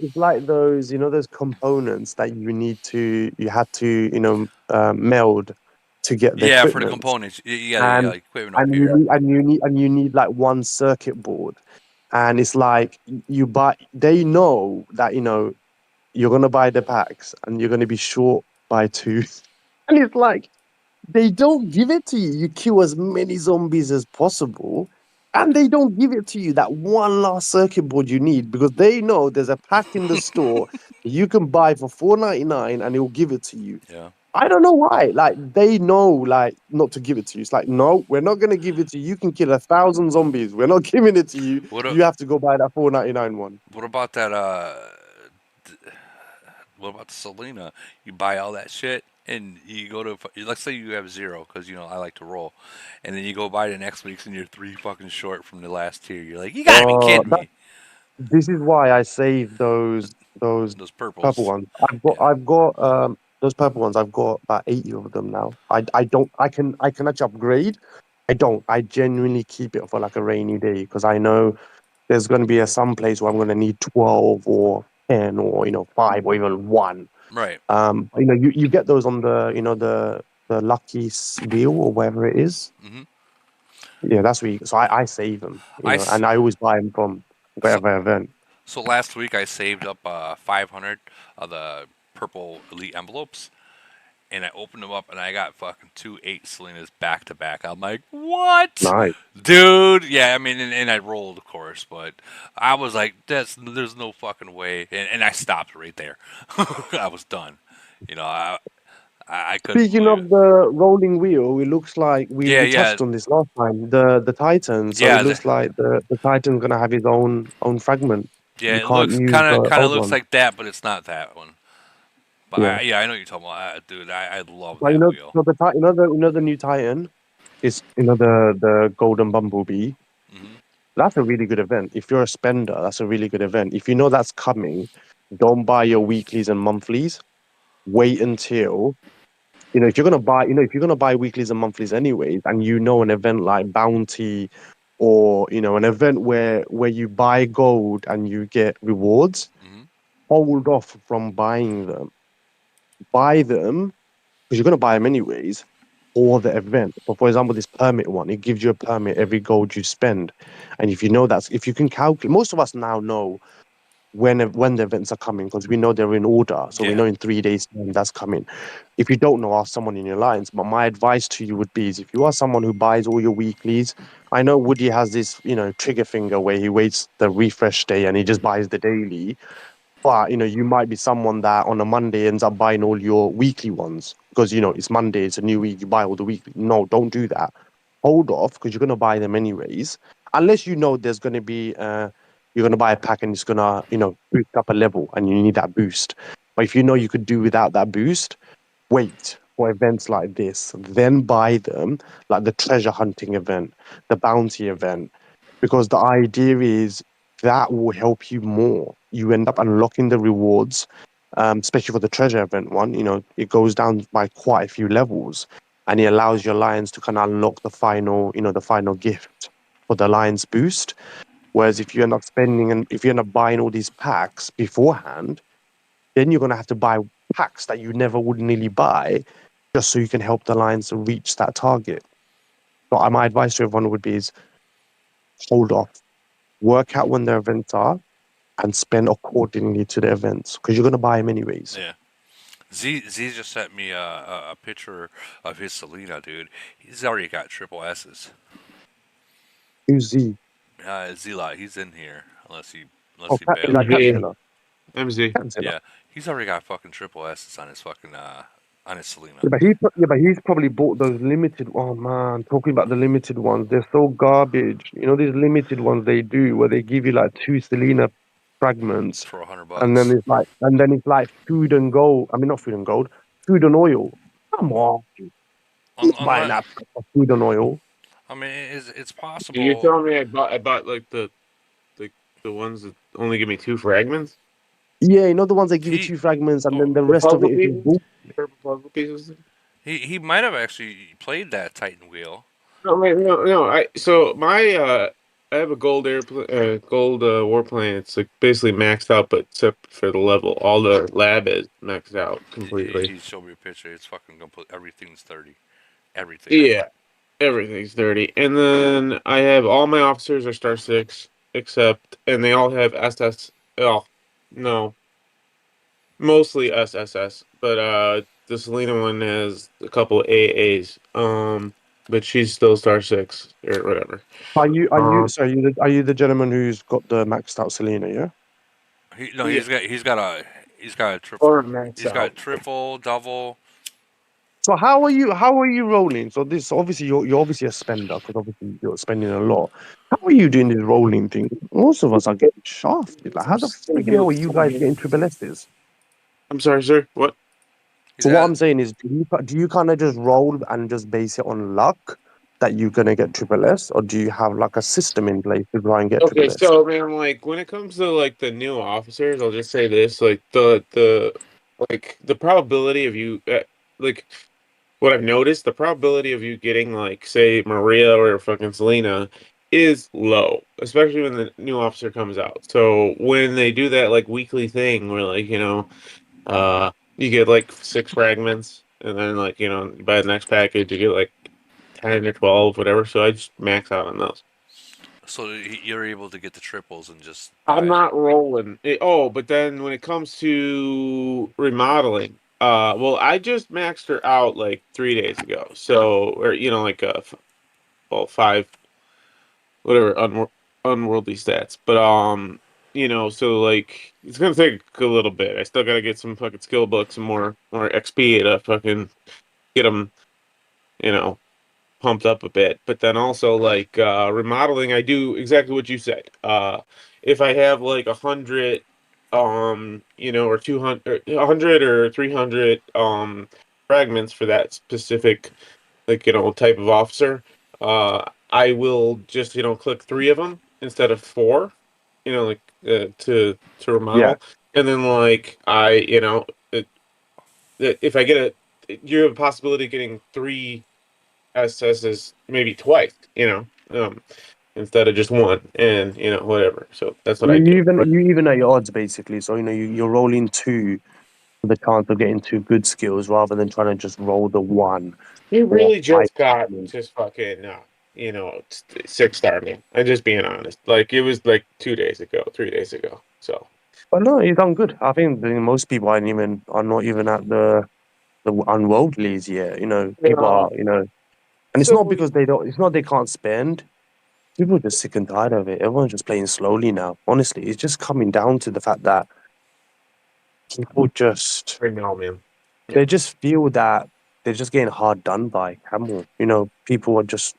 It's like those components that you had to meld to get the Yeah, for the equipment, components, you gotta and equipment up here. you need like one circuit board, and it's like you buy. They know that you're gonna buy the packs and you're gonna be short by 2, and it's like they don't give it to you. You kill as many zombies as possible, and they don't give it to you that one last circuit board you need because they know there's a pack in the store you can buy for 4.99 and he'll give it to you. Yeah. I don't know why. Like they know, like not to give it to you. It's like no, we're not gonna give it to you. You can kill 1,000 zombies. We're not giving it to you. What You have to go buy that 4.99 one. what about that? What about the Selena? You buy all that shit and you go to let's say you have 0 because I like to roll, and then you go buy the next week's and you're 3 fucking short from the last tier. You're like, you gotta be kidding me. This is why I save those Those purple purples. ones. I've got those purple ones. I've got about 80 of them now. I don't. I can actually upgrade. I don't. I genuinely keep it for like a rainy day because I know there's going to be some place where I'm going to need 12 or 10 or 5 or even 1. Right. You get those on the lucky wheel or whatever it is. Hmm. Yeah, that's where. So I save them. And I always buy them from So whatever event. so last week I saved up 500 of the purple elite envelopes, and I opened them up, and I got fucking 2 8 Selenas back to back. I'm like, what, Nice. dude? Yeah, I mean, and I rolled, of course, but I was like, there's no fucking way, and I stopped right there. I was done. You know, I couldn't Speaking believe it. of the rolling wheel, it looks like Yeah, we yeah, touched on this last time. The Titan, so it yeah, looks like the Titan's gonna have his own fragment. yeah. You It can't looks use kind of the kind of old looks one. like that, but it's not that one. But Yeah. yeah, I know what you're talking about, dude. I love But that wheel. so the new Titan is the Golden Bumblebee. Hmm. That's a really good event. If you're a spender, that's a really good event. If you know that's coming, don't buy your weeklies and monthlies. Wait until if you're gonna buy, if you're gonna buy weeklies and monthlies anyways, and an event like Bounty, or an event where you buy gold and you get rewards, Hmm. hold off from buying them. Buy them because you're gonna buy them anyways for the event. But for example, this permit one, it gives you a permit every gold you spend, and if you can calculate, most of us now know when the events are coming because we know they're in order. So we Yeah. know in 3 days time that's coming. If you don't know, ask someone in your lines. But my advice to you would be is if you are someone who buys all your weeklies, I know Woody has this, trigger finger where he waits the refresh day and he just buys the daily. But you might be someone that on a Monday ends up buying all your weekly ones because it's Monday, it's a new week, you buy all the weekly. No, don't do that. Hold off because you're gonna buy them anyways, unless there's gonna be you're gonna buy a pack and it's gonna boost up a level and you need that boost. But if you know you could do without that boost, wait for events like this, then buy them, like the treasure hunting event, the bounty event, because the idea is that will help you more. You end up unlocking the rewards, especially for the treasure event one. It goes down by quite a few levels, and it allows your lions to kind of unlock the final gift for the lions boost. Whereas if you end up spending and if you end up buying all these packs beforehand, then you're going to have to buy packs that you never would nearly buy just so you can help the lions reach that target. So my advice to everyone would be is hold off, work out when the events are, and spend accordingly to the events because you're going to buy them anyways. Yeah. Z just sent me a picture of his Selena, dude. He's already got triple S's. Who's Z? Z-Lot, he's in here unless Oh, he is bailed. that MZ. Catzilla? MZ. Catzilla. Yeah, he's already got fucking triple S's on his fucking on his Selena. Yeah, but he's probably bought those limited. Oh man, talking about the limited ones, they're so garbage. These limited ones they do where they give you like 2 Selena fragments, For and then $100. it's like food and gold. I mean, not food and gold, food and oil. Come on, who's buying Unless, that for food and oil? I mean, it's You're possible. telling me I bought like the ones that only give me 2 fragments? Yeah, the ones that give you He 2 fragments, and oh, then the The rest of puzzle it is just pieces? bull. Purple puzzle pieces? he might have actually played that Titan wheel. No, wait, no. I have a gold gold warplane. It's like basically maxed out, but except for the level, all the lab is maxed out completely. He showed me a picture. It's fucking complete. Everything's 30. Everything. Yeah, everything's dirty. And then I have all my officers are star six, except, and they all have SS. Oh, no, mostly SSS, but the Selena one has a couple AAs. But she's still star six or whatever. Are you Um, sorry? Are you the gentleman who's got the maxed out Selena? Yeah. No, yeah, he's got a triple. or max He's got out. triple, double. So how are you rolling? So this obviously you're obviously a spender because obviously you're spending a lot. How are you doing this rolling thing? Most of us are getting shafted. Like how the freaking hell are you guys getting triple S's? I'm sorry, sir. What? He's So what got I'm saying is, do you kind of just roll and just base it on luck that you're gonna get triple S, or do you have like a system in place to try and get Okay, triple S? so man, like when it comes to like the new officers, I'll just say this: like the probability of you, like what I've noticed, the probability of you getting like say Maria or fucking Selena is low, especially when the new officer comes out. So when they do that like weekly thing where like you get like 6 fragments, and then like you buy the next package you get like 10 or 12, whatever. So I just max out on those. so you're able to get the triples and just I'm buy. not rolling. Oh, but then when it comes to remodeling, Well, I just maxed her out like 3 days ago. So, or like well, five, whatever, unworldly stats. But so like it's gonna take a little bit. I still gotta get some fucking skill books and more XP to fucking get them, you know, pumped up a bit. But then also like remodeling, I do exactly what you said. If I have like 100, or 200, 100 or 300 fragments for that specific like type of officer, I will just click three of them instead of four, like to Yeah. remodel, and then like if I get you have a possibility of getting three SSs maybe twice, instead of just one, and whatever. So that's what You, I you do. even But you even at your odds basically. So you're rolling two for the chance of getting two good skills rather than trying to just roll the one it or really five. just got just fucking six-star me. I'm just being honest. Like it was like 2 days ago, 3 days ago. So But no, you've done good. I think most people are not even at the unworldlies yet. People are, and it's so not what because they don't. It's not they can't spend. People are just sick and tired of it. Everyone's just playing slowly now. Honestly, it's just coming down to the fact that people just right now, man. they just feel that they're just getting hard done by Camel. People are just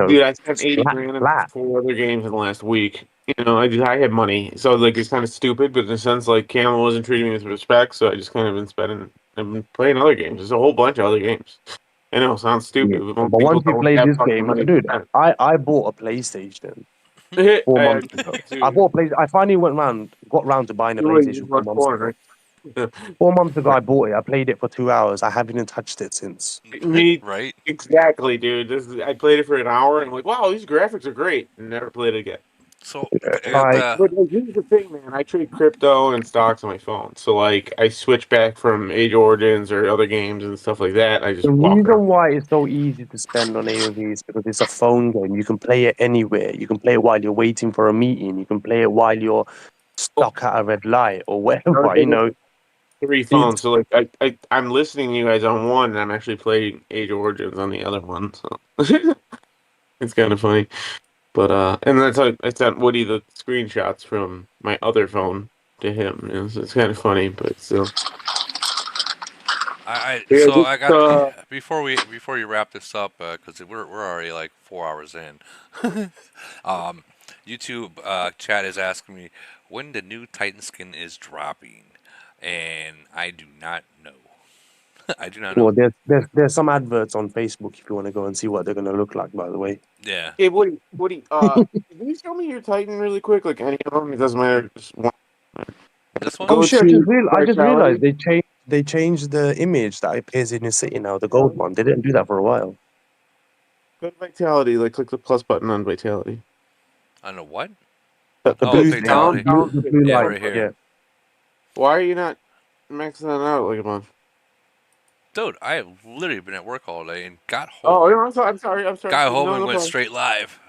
Dude, I spent 80 flat, grand on flat. 4 other games in the last week. I had money, so like it's kind of stupid, but in a sense, like Camel wasn't treating me with respect, so I just kind of been spending. I've been playing other games. There's a whole bunch of other games. I know, it sounds Yeah. stupid, but most But people once you don't play have this fucking game, money to dude, spend. I bought a PlayStation four I months ago. I dude, bought a play. I finally got round to buying a you already PlayStation just 4 months ago. right? 4 months ago, I bought it. I played it for 2 hours. I haven't even touched it since. Me, Right? exactly, dude. I played it for an hour and I'm like, wow, these graphics are great. And never played it again. So Like, But here's the thing, man. I trade crypto and stocks on my phone. So like I switch back from Age of Origins or other games and stuff like that. I the just walk around. reason why it's so easy to spend on AOV is because it's a phone game. You can play it anywhere. You can play it while you're waiting for a meeting. You can play it while you're stuck at a red light or whatever. Three phones. It's So like I'm listening to you guys on one and I'm actually playing Age of Origins on the other one. So it's kind of funny. But and that's how I sent Woody the screenshots from my other phone to him. So it's kind of funny, but still. Yeah, so just I got before you wrap this up because we're already like 4 hours in. um, YouTube chat is asking me when the new Titan skin is dropping, and I do not know. I do not know. well, there's some adverts on Facebook if you want to go and see what they're gonna look like. By the way, Yeah. Hey, Woody, can you show me your Titan really quick? Like any of them, it doesn't matter. Just one. This one? oh Go shit! to I just realized Vitality. they changed the image that appears in your city now. The gold one. They didn't do that for a while. Go to Vitality. Like click the plus button on Vitality. I know what? The Oh, blue thing, Down, fatality. down. the blue Yeah, light. right here. Yeah. Why are you not maxing that out like a month? Dude, I have literally been at work all day and got Oh, home. no, I'm sorry. Got home No, and no went problem. straight live.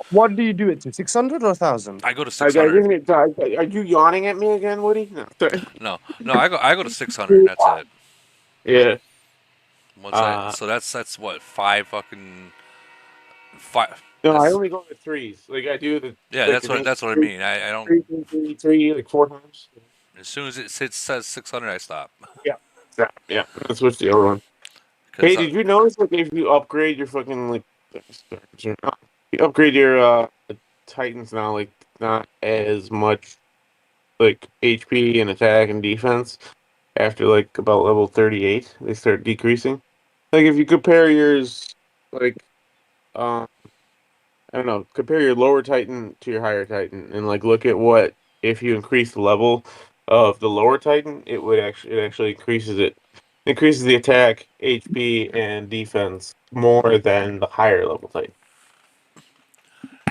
What do you do it to? 600 or 1,000? I go to I 600. didn't get Are you yawning at me again, Woody? No, sorry. No, I go to 600 and that's it. Yeah. Once so that's what, five fucking five. No, I That's only go to threes. Like I do the yeah. like I think That's what I three, mean. I don't. three, three, three, three, like four times. As soon as says 600, I stop. Yeah. Yeah. That's what's the other one. Cause Hey, did you notice like if you upgrade your fucking like you upgrade your Titans now, like not as much like HP and attack and defense after like about level 38, they start decreasing. Like if you compare yours like um I don't know, compare your lower Titan to your higher Titan and like look at what if you increase the level of the lower Titan, it actually increases the attack, HP, and defense more than the higher level Titan.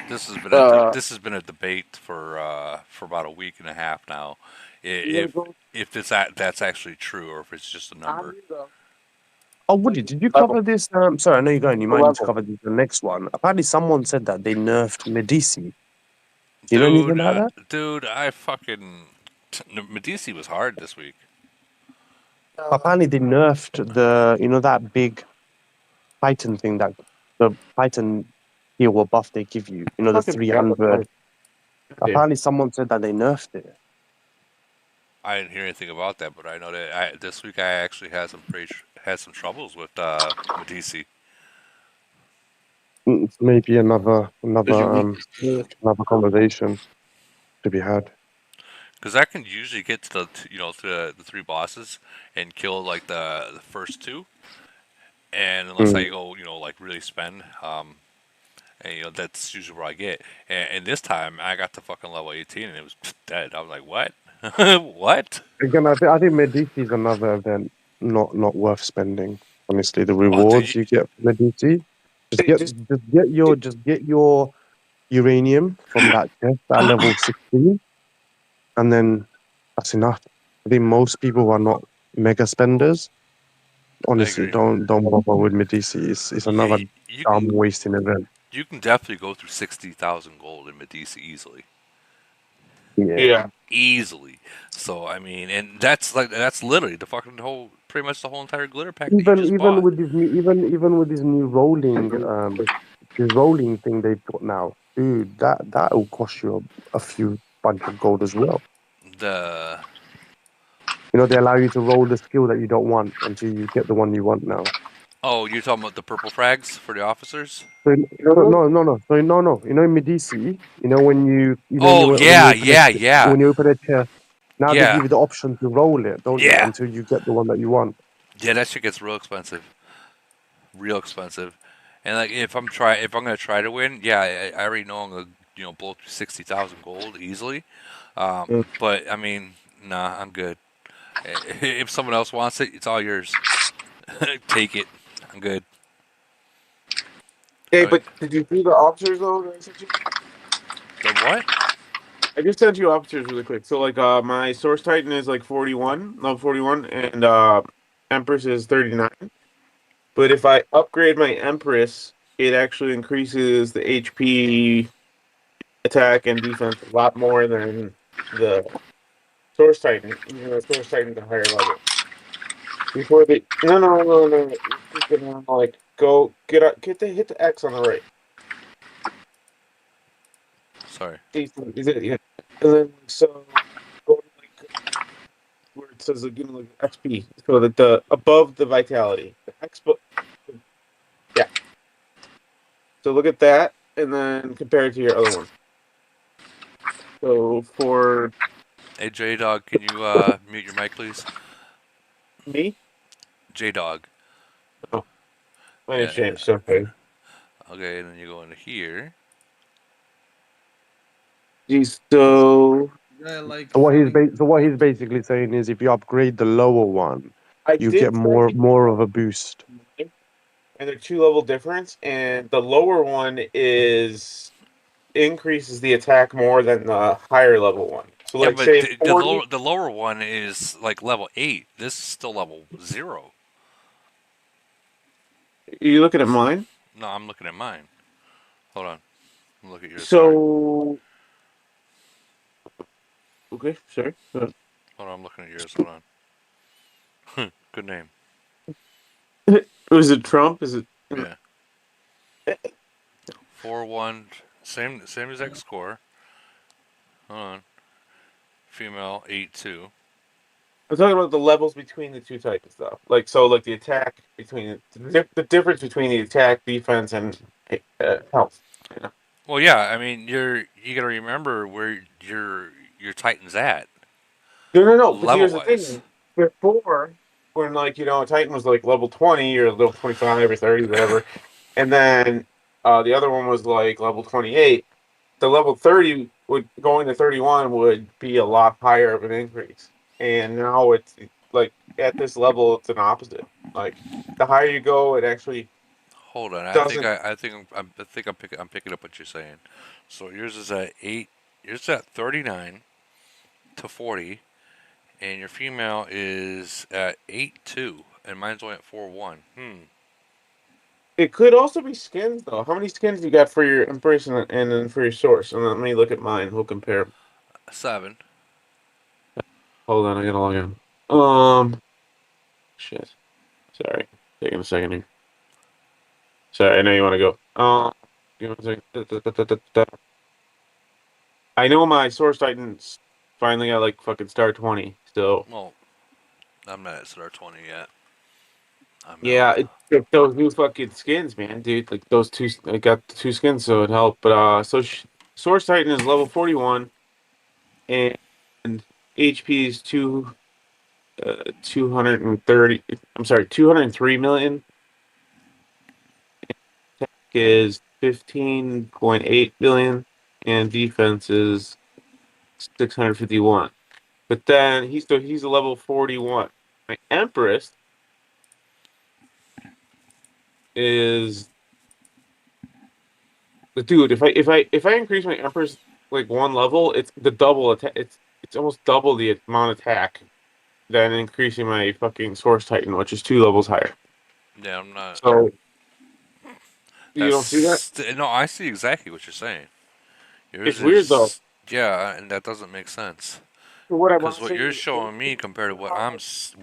this has been a debate for about a week and a half now. You gotta If go that's actually true or if it's just a on number. the Oh, Woody, did you level. cover this? Sorry, I know you're going. You The might need to level. cover this the next one. Apparently, someone said that they nerfed Medici. You know anything Dude, about that? I fucking Medici was hard this week. Apparently, they nerfed that big Titan thing, that the Titan heal or buff they give you. The Fucking 300. yeah. Apparently, someone said that they nerfed it. I didn't hear anything about that, but I know that this week I actually had some troubles with Medici. It's maybe Because you're weak. Yeah. another conversation to be had. Because I can usually get to the three bosses and kill like the first two, and unless I go like really spend, and that's usually where I get. And this time I got to fucking level 18 and it was dead. I was like, what? What? Again, I think Medici is another event not worth spending. Honestly, the Oh, dude, rewards you get from Medici, just get your uranium from that chest at level 16, and then that's enough. I think most people who are not mega spenders, I honestly, agree. don't bother with Medici. It's another You dumb can wasting event. you can definitely go through 60,000 gold in Medici easily. Yeah. Yeah. Easily. So I mean, and that's literally the fucking whole, pretty much the whole entire glitter pack that you just Even bought. with this new even with this new rolling thing they put now, dude, that will cost you a few bunch of gold as well. The They allow you to roll the skill that you don't want until you get the one you want now. Oh, you're talking about the purple frags for the officers? So no. So no. In Medici, Oh when yeah, you open yeah, yeah, when you open a chest, now they yeah, give you the option to roll it, don't they? yeah, Until you get the one that you want. yeah. That shit gets real expensive. And like if I'm gonna try to win, yeah, I already know I'm gonna blow through 60,000 gold easily. But I mean, nah, I'm good. If someone else wants it, it's all yours. Take it. I'm good. Hey, I mean, but did you see the officers though that I sent you? the what? I just sent you officers really quick. So like my Source Titan is like 41, level 41, and Empress is 39. But if I upgrade my Empress, it actually increases the HP, attack, and defense a lot more than the Source Titan. Even though Source Titan's a higher level. Before they no. Keep it on, like go hit the X on the right. Sorry. Is it yeah? And then so go to like where it says like, like XP, so that the above the vitality, the expo, yeah. So look at that, and then compare it to your other one. So for Hey J Dog, can you mute your mic, please? me, J Dog. oh, my name's Yeah. James. Okay. Okay, and then you go into here. Geez, so So what he's basically saying is, if you upgrade the lower one, I you get did send more of a boost. you, and they're two level difference, and the lower one is increases the attack more than the higher level one. So Yeah, like but say 40. the lower one is like level 8. This is still level 0. You looking at mine? No, I'm looking at mine. Hold on. Look at yours. Sorry. So okay, sorry. Hold on, I'm looking at yours. Hold on. Good name. Was it Trump? Is it? Yeah. 4-1. Same exact score. Hold on. Female 8-2. I'm talking about the levels between the two titans, though. Like so, like the attack between the difference between the attack, defense, and health. You know? Well, yeah. I mean, you gotta remember where your Titan's at No. But level here's the wise. thing: before, when like a Titan was like level 20 or level 25 or 30, whatever, and then the other one was like level 28. The level 30 would going to 31 would be a lot higher of an increase. And now it's like at this level it's an opposite. Like the higher you go, it actually Hold on. doesn't. I'm picking up what you're saying. So yours is at 8. Yours is at 39 to 40, and your female is at 8-2, and mine's only at 4-1. It could also be skins though. How many skins you got for your Empress and then for your Source? And let me look at mine. We'll compare. 7. Hold on, I gotta log in. Shit. Sorry. Taking a second here. Sorry, I know you want to go. Give me a second. I know my Source Titans finally got like fucking star 20. So Well, I'm not at star 20 yet. yeah, it's those new fucking skins, man, dude. Like those two, I got the two skins, so it helped. But Source Titan is level 41, and HP is 230. I'm sorry, 203 million. Tech is 15.8 billion, and defense is 651. But then he's a level 41. My Empress is dude. If I increase my Empress like one level, it's the double attack. It's almost double the amount of attack than increasing my fucking Source Titan, which is 2 levels higher. Yeah, I'm not. So you don't see that? No, I see exactly what you're saying. Yours It's weird though. is yeah, and that doesn't make sense. What I Because want to what say you're showing me compared to what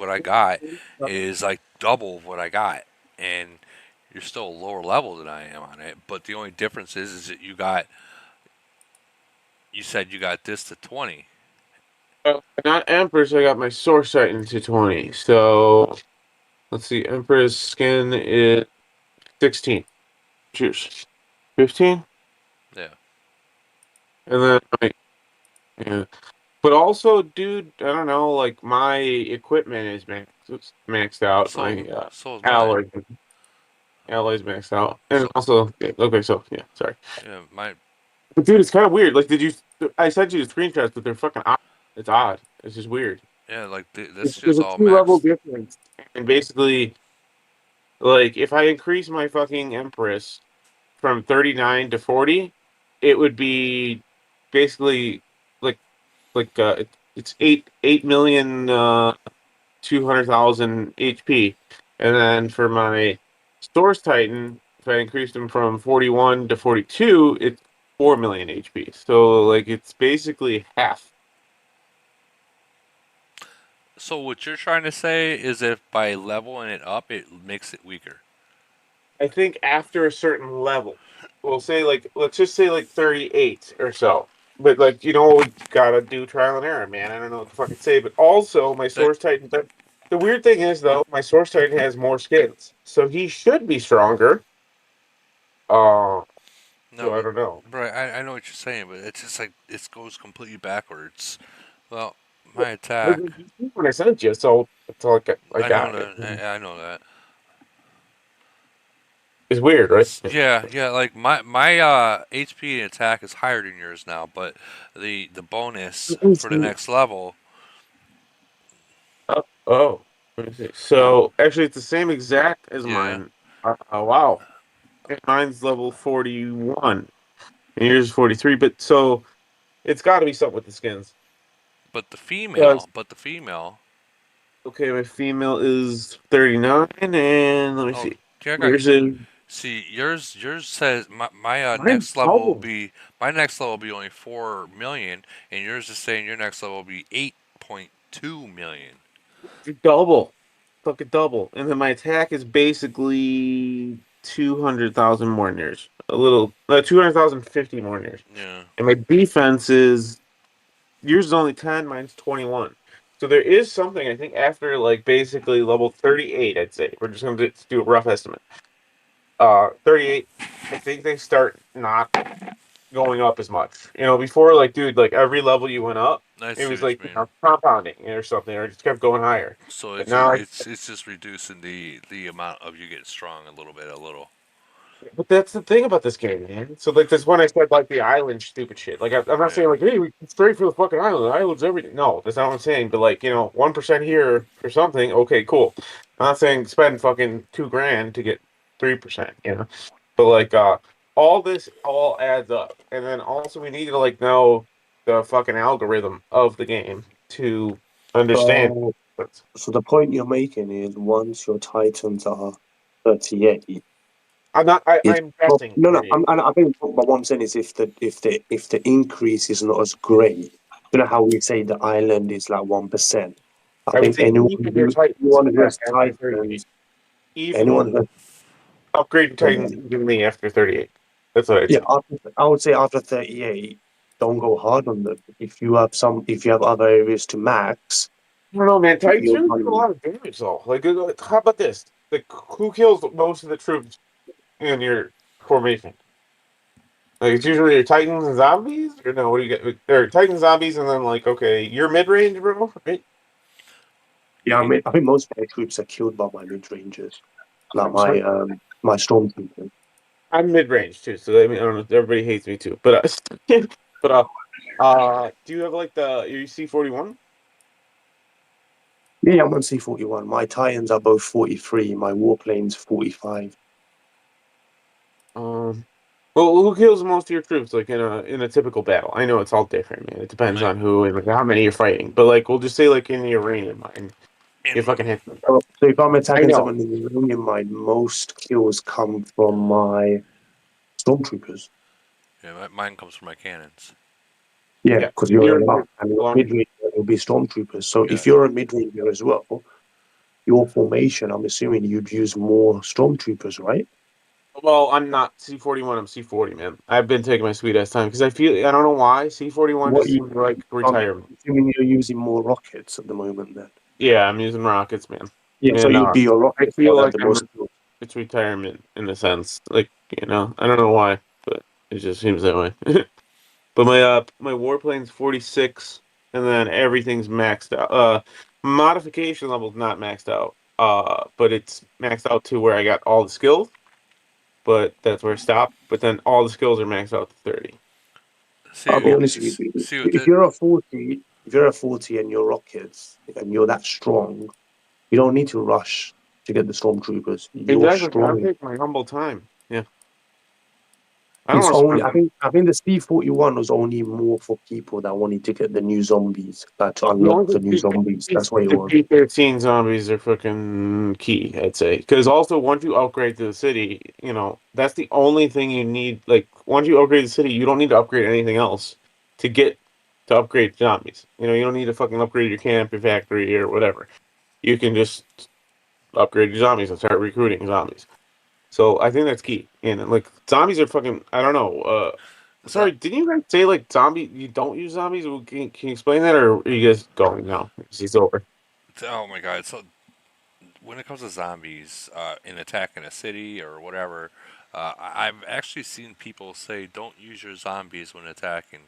I got is like double what I got, and you're still a lower level than I am on it. But the only difference is that you said you got this to 20. Not Empress. I got my Source Titan to 20. So let's see. Empress skin is 16. Cheers. 15. Yeah. And then yeah. But also, dude, I don't know. Like my equipment is maxed out. My So is mine. alloy alloys maxed out, and also okay. So yeah, sorry. Yeah, my. But dude, it's kind of weird. Like, did you? I sent you the screenshots, but they're fucking odd. It's odd. It's just weird. Yeah, like this There's just a all 2 level maxed. difference, and basically, like, if I increase my fucking Empress from 39 to 40, it would be basically like it's 8 million 200,000 HP, and then for my Source Titan, if I increased them from 41 to 42, it's 4 million HP. So like it's basically half. So what you're trying to say is if by leveling it up, it makes it weaker. I think after a certain level, we'll say like let's just say like 38 or so. But like we gotta do trial and error, man. I don't know what to fucking say. But also my Source Titan. The weird thing is though, my Source Titan has more skins, so he should be stronger. So I don't know. Right, I know what you're saying, but it's just like it goes completely backwards. Well, my attack. When I sent you, so it's like I I know got it. that. I know that. It's weird, right? Yeah. Like my HP and attack is higher than yours now, but the bonus for the next level. Oh. Let me see. So actually, it's the same exact as mine. Wow. Mine's level 41, and yours is 43. But so it's got to be something with the skins. But the Because female. okay, my female is 39, and let me see. Yeah, I got. Yours is See, yours says my mine's next level will double. be my next level will be only 4 million, and yours is saying your next level will be 8.2 million. Double, fucking double, and then my attack is basically 200,000 more than yours. A little, 200,050 more than yours. Yeah. And my defense is yours is only 10, mine's 21. So there is something I think after like basically level 38. I'd say we're just gonna do a rough estimate. 38. I think they start not going up as much. Before like dude, like every level you went up, I it see was what like you mean. compounding or something, or it just kept going higher. So But it's now it's just reducing the amount of you getting strong a little bit, a little. But that's the thing about this game, man. So like this one I said like the island stupid shit. Like I'm not saying like hey we straight for the fucking island. The island's everything. No, that's not what I'm saying. But like 1% here or something. Okay, cool. I'm not saying spend fucking $2,000 to get 3%. But like all this all adds up, and then also we need to like know the fucking algorithm of the game to understand. So, so the point you're making is once your titans are 38, I'm guessing no, no. 38. I think, but what I'm saying is if the increase is not as great, you know how we say the island is like 1%. I I would think say even your Titans anyone come who back has after 38. Titans, Even anyone who upgrade your Titans evenly after 38. That's what I'd yeah, say. I would say after 38, don't go hard on them. If you have other areas to max, I don't know, man. Titans your really do a money. lot of damage, though. Like, how about this? Like, who kills most of the troops in your formation? Like, it's usually your Titans and zombies, or no? What do you get? Or Titans, zombies, and then like, okay, you're mid range, bro, right? Yeah, I think most of my troops are killed by my mid rangers, like my stormtroopers. I'm mid range too, so I mean, I don't know. Everybody hates me too, but but do you have like your C-41? Yeah, I'm on C-41. My Titans are both 43. My warplanes 45. Well, who kills most of your troops, like in a typical battle? I know it's all different, man. It depends on who and like, how many you're fighting. But like, we'll just say like in the arena mine, you fucking hit them. So if I'm I attacking know. someone in the Iranian mine, most kills come from my stormtroopers. Yeah, mine comes from my cannons. Yeah, Yeah, because you're you're a buff and your along. mid ranger will be stormtroopers. So Yeah. if you're a mid ranger as well, your formation, I'm assuming you'd use more stormtroopers, right? Well, I'm not C-41. I'm C-40, man. I've been taking my sweet ass time because I don't know why C-41 What just you, seems like I'm retirement. assuming you're using more rockets at the moment then. Yeah, I'm using rockets, man. Yeah, so And you'd be a I rocket feel pod at like the most. it's retirement in a sense. Like, I don't know why, but it just seems that way. But my warplane's 46, and then everything's maxed out. Modification level's not maxed out. But it's maxed out to where I got all the skills, but that's where I stopped. But then all the skills are maxed out to 30. I'll be See, honest with you. see what If the you're a 40, if you're a 40 and you're rockets and you're that strong, you don't need to rush to get the stormtroopers. You're Exactly. I'm strong. taking my humble time. Yeah. I don't It's want to only spend them. I think the C-41 was only more for people that wanted to get the new zombies, like to The unlock only the new zombies. That's what it the was. P-13 zombies are fucking key, I'd say. Because also, once you upgrade to the city, that's the only thing you need. Like, once you upgrade the city, you don't need to upgrade anything else to get to upgrade zombies. You don't need to fucking upgrade your camp, your factory, or whatever. You can just upgrade your zombies and start recruiting zombies. So I think that's key. And like, zombies are fucking. I don't know. Sorry, didn't you guys say like zombie? You don't use zombies? Can you explain that, or are you guys going now? It's over. oh my god! So when it comes to zombies in attacking a city or whatever, I've actually seen people say don't use your zombies when attacking,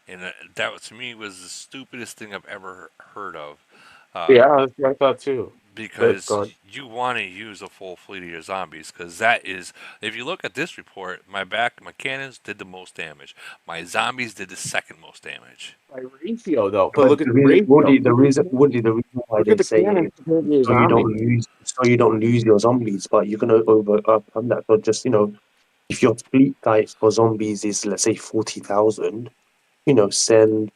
and that to me was the stupidest thing I've ever heard of. Uh, Yeah, that's what I thought too. But because go ahead. you want to use a full fleet of your zombies because that is if you look at this report my cannons did the most damage, my zombies did the second most damage. By ratio, though. But But look at the ratio. Woody, the reason why Look at they the say it cannons is compared to your zombies. so you don't lose your zombies, but you can overcome that. So just if your fleet type for zombies is let's say 40,000, send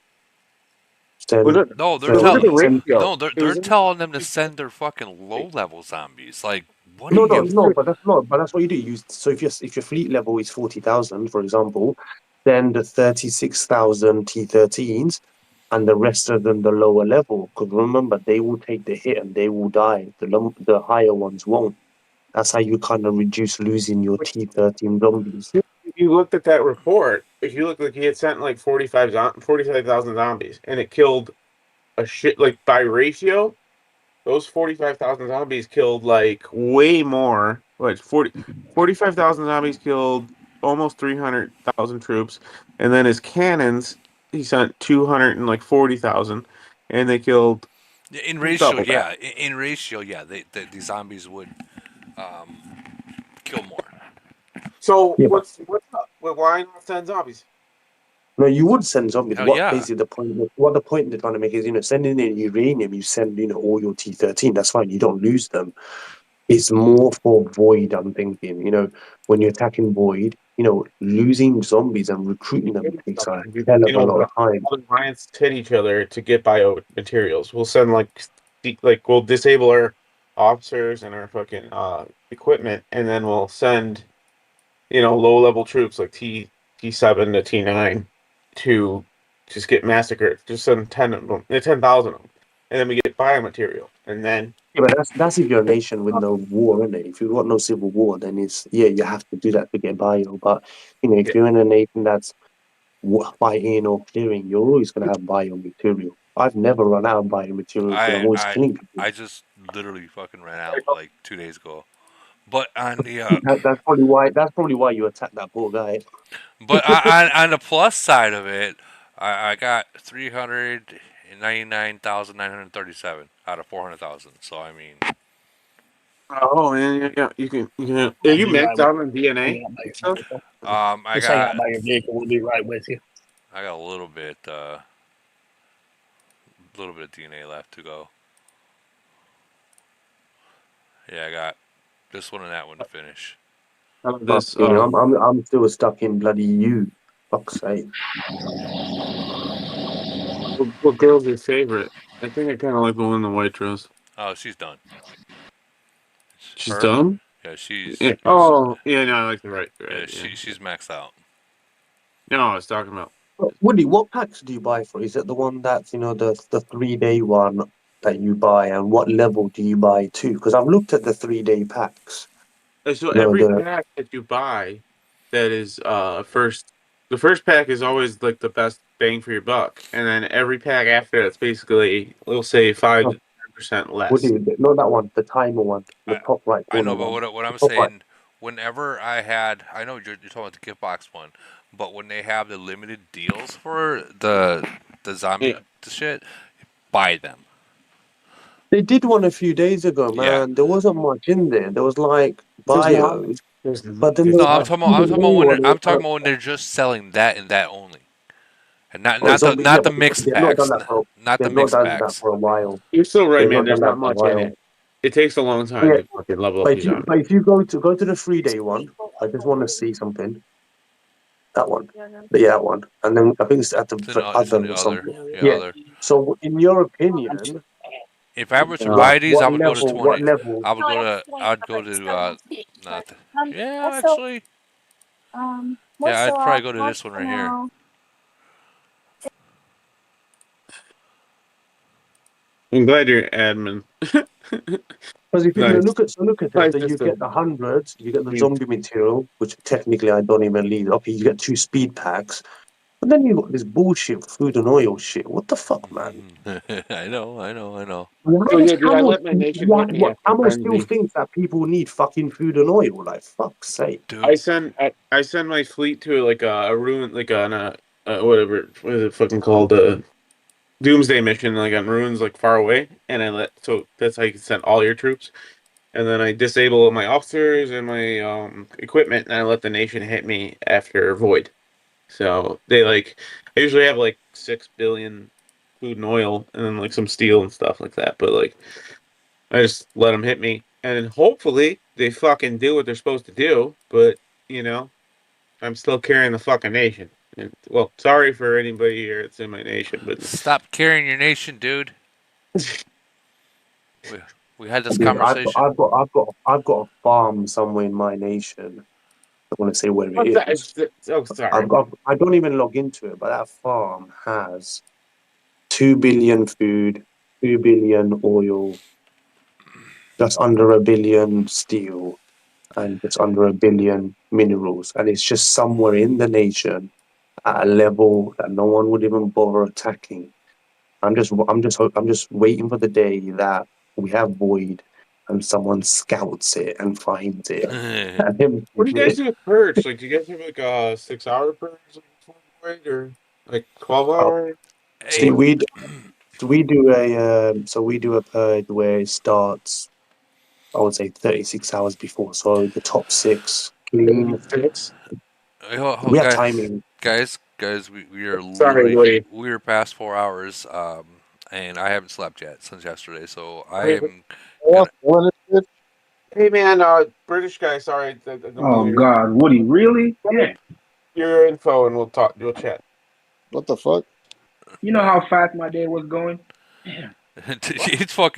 Well, send look, No, they're so look at tell the send. ratio. no they're, It was they're telling them to send their fucking low level zombies. Like what do No, you no, give no. But that's what you do. So if your fleet level is 40,000, for example, then the 36,000 T13s and the rest of them the lower level. Because remember, they will take the hit and they will die. The higher ones won't. That's how you kind of reduce losing your T13 zombies. if you looked at that report, if you look like he had sent like 45,000 zombies, and it killed a shit like by ratio. Those 45,000 zombies killed like way more. What 45,000 zombies killed almost 300,000 troops, and then his cannons he sent 240,000, and they killed in ratio? double that. Yeah, in ratio, yeah, the zombies would kill more. So Yeah, what's up? Well, why not send zombies? no, you would send zombies. Hell What yeah. basically what the point they're trying to make is, sending in uranium, you send, all your T13. That's fine. You don't lose them. It's more for Void, I'm thinking. When you're attacking Void, losing zombies and recruiting them takes a hell of a lot of time. All the alliance hit each other to get bio materials. We'll send we'll disable our officers and our fucking equipment, and then we'll send low level troops like T7 to T9 to just get massacred. Just send 10 of them, 10,000 of them, and then we get biomaterial, and then Yeah, but that's if you're a nation with no war in it. If you've got no civil war, then it's you have to do that to get bio. But if you're in a nation that's fighting or clearing, you're always going to have biomaterial. I've never run out of biomaterial because I'm always killing people. I just literally fucking ran out like 2 days ago. But on the That's probably why you attacked that poor guy. but on the plus side of it, I got 399,937 out of 400,000. So I mean, oh man, yeah, you can. Are you maxed out on DNA and stuff? I Just hang out got by your vehicle. We'll be right with you. I got a little bit of DNA left to go. Yeah, I got this one and that one to finish. This, I'm still stuck in bloody you. Fuck's sake. what girl's your favorite? I think I kind of like the one in the white dress. Oh, she's done. She's Her? done. Yeah, she's. Yeah. Oh, yeah. No, I like the right. Yeah, she's maxed out. No, I was talking about. Woody, what packs do you buy for? Is it the one that's the 3-day one that you buy, and what level do you buy to? Because I've looked at the 3-day packs. So every pack that you buy, that is first. The first pack is always like the best bang for your buck, and then every pack after that's basically, we'll say 5 to 10% less. Woody, not that one, the timer one, the top right corner. I know, but one. what I'm saying, whenever I know you're talking about the gift box one, but when they have the limited deals for the zombie shit, buy them. They did one a few days ago, man. Yeah. There wasn't much in there. There was like bios, but then No, I'm talking about when they're just selling that and that only, and not the mixed packs, not the mixed done packs. that for a while. You're still right, They've man. not There's done not that for a much in while. it. It takes a long time to fucking level up But these if you go to the 3-day one, I just want to see something. That one, that one, and then I think it's at the other or something. Other. So, in your opinion, if I were to buy these, I would go to 20. What level? I'd go to yeah, actually. Yeah, I'd probably go to this one right here. I'm glad you're admin. Because if you look at it, Nice so you system. get the 100s, you get the zombie material, which technically I don't even need. Okay, you get 2 speed packs, but then you got this bullshit food and oil shit. What the fuck, man? I know. So yeah, dude, I let my nation hit me after Ammo still frenzy. thinks that people need fucking food and oil. Like, fuck's sake. Dude. I send my fleet to like a ruin, like on a whatever, what is it fucking called, doomsday mission, like on ruins, like far away, and so that's how you can send all your troops, and then I disable my officers and my equipment, and I let the nation hit me after void. So they I usually have like 6 billion food and oil, and then like some steel and stuff like that. But like, I just let them hit me, and then hopefully they fucking do what they're supposed to do. But I'm still carrying the fucking nation. And, well, sorry for anybody here that's in my nation, but Stop carrying your nation, dude. we had this conversation. I've got a farm somewhere in my nation. I want to say where it is. Oh, sorry. I don't even log into it, but that farm has 2 billion food, 2 billion oil, just under 1 billion steel, and just under 1 billion minerals, and it's just somewhere in the nation at a level that no one would even bother attacking. I'm just waiting for the day that we have void and someone scouts it and finds it. What do you guys do with purge? Like, do you guys have like a 6-hour purge, like void, or like 12-hour? See, we do a purge where it starts, I would say 36 hours before. So the top 6 clean. We have timing. Guys, we are Sorry, literally we're past 4 hours, and I haven't slept yet since yesterday. So I am. Hey man, British guy. Sorry. Oh God, Woody, really? Yeah. Your info, and we'll chat. What the fuck? You know how fast my day was going? It's fucking.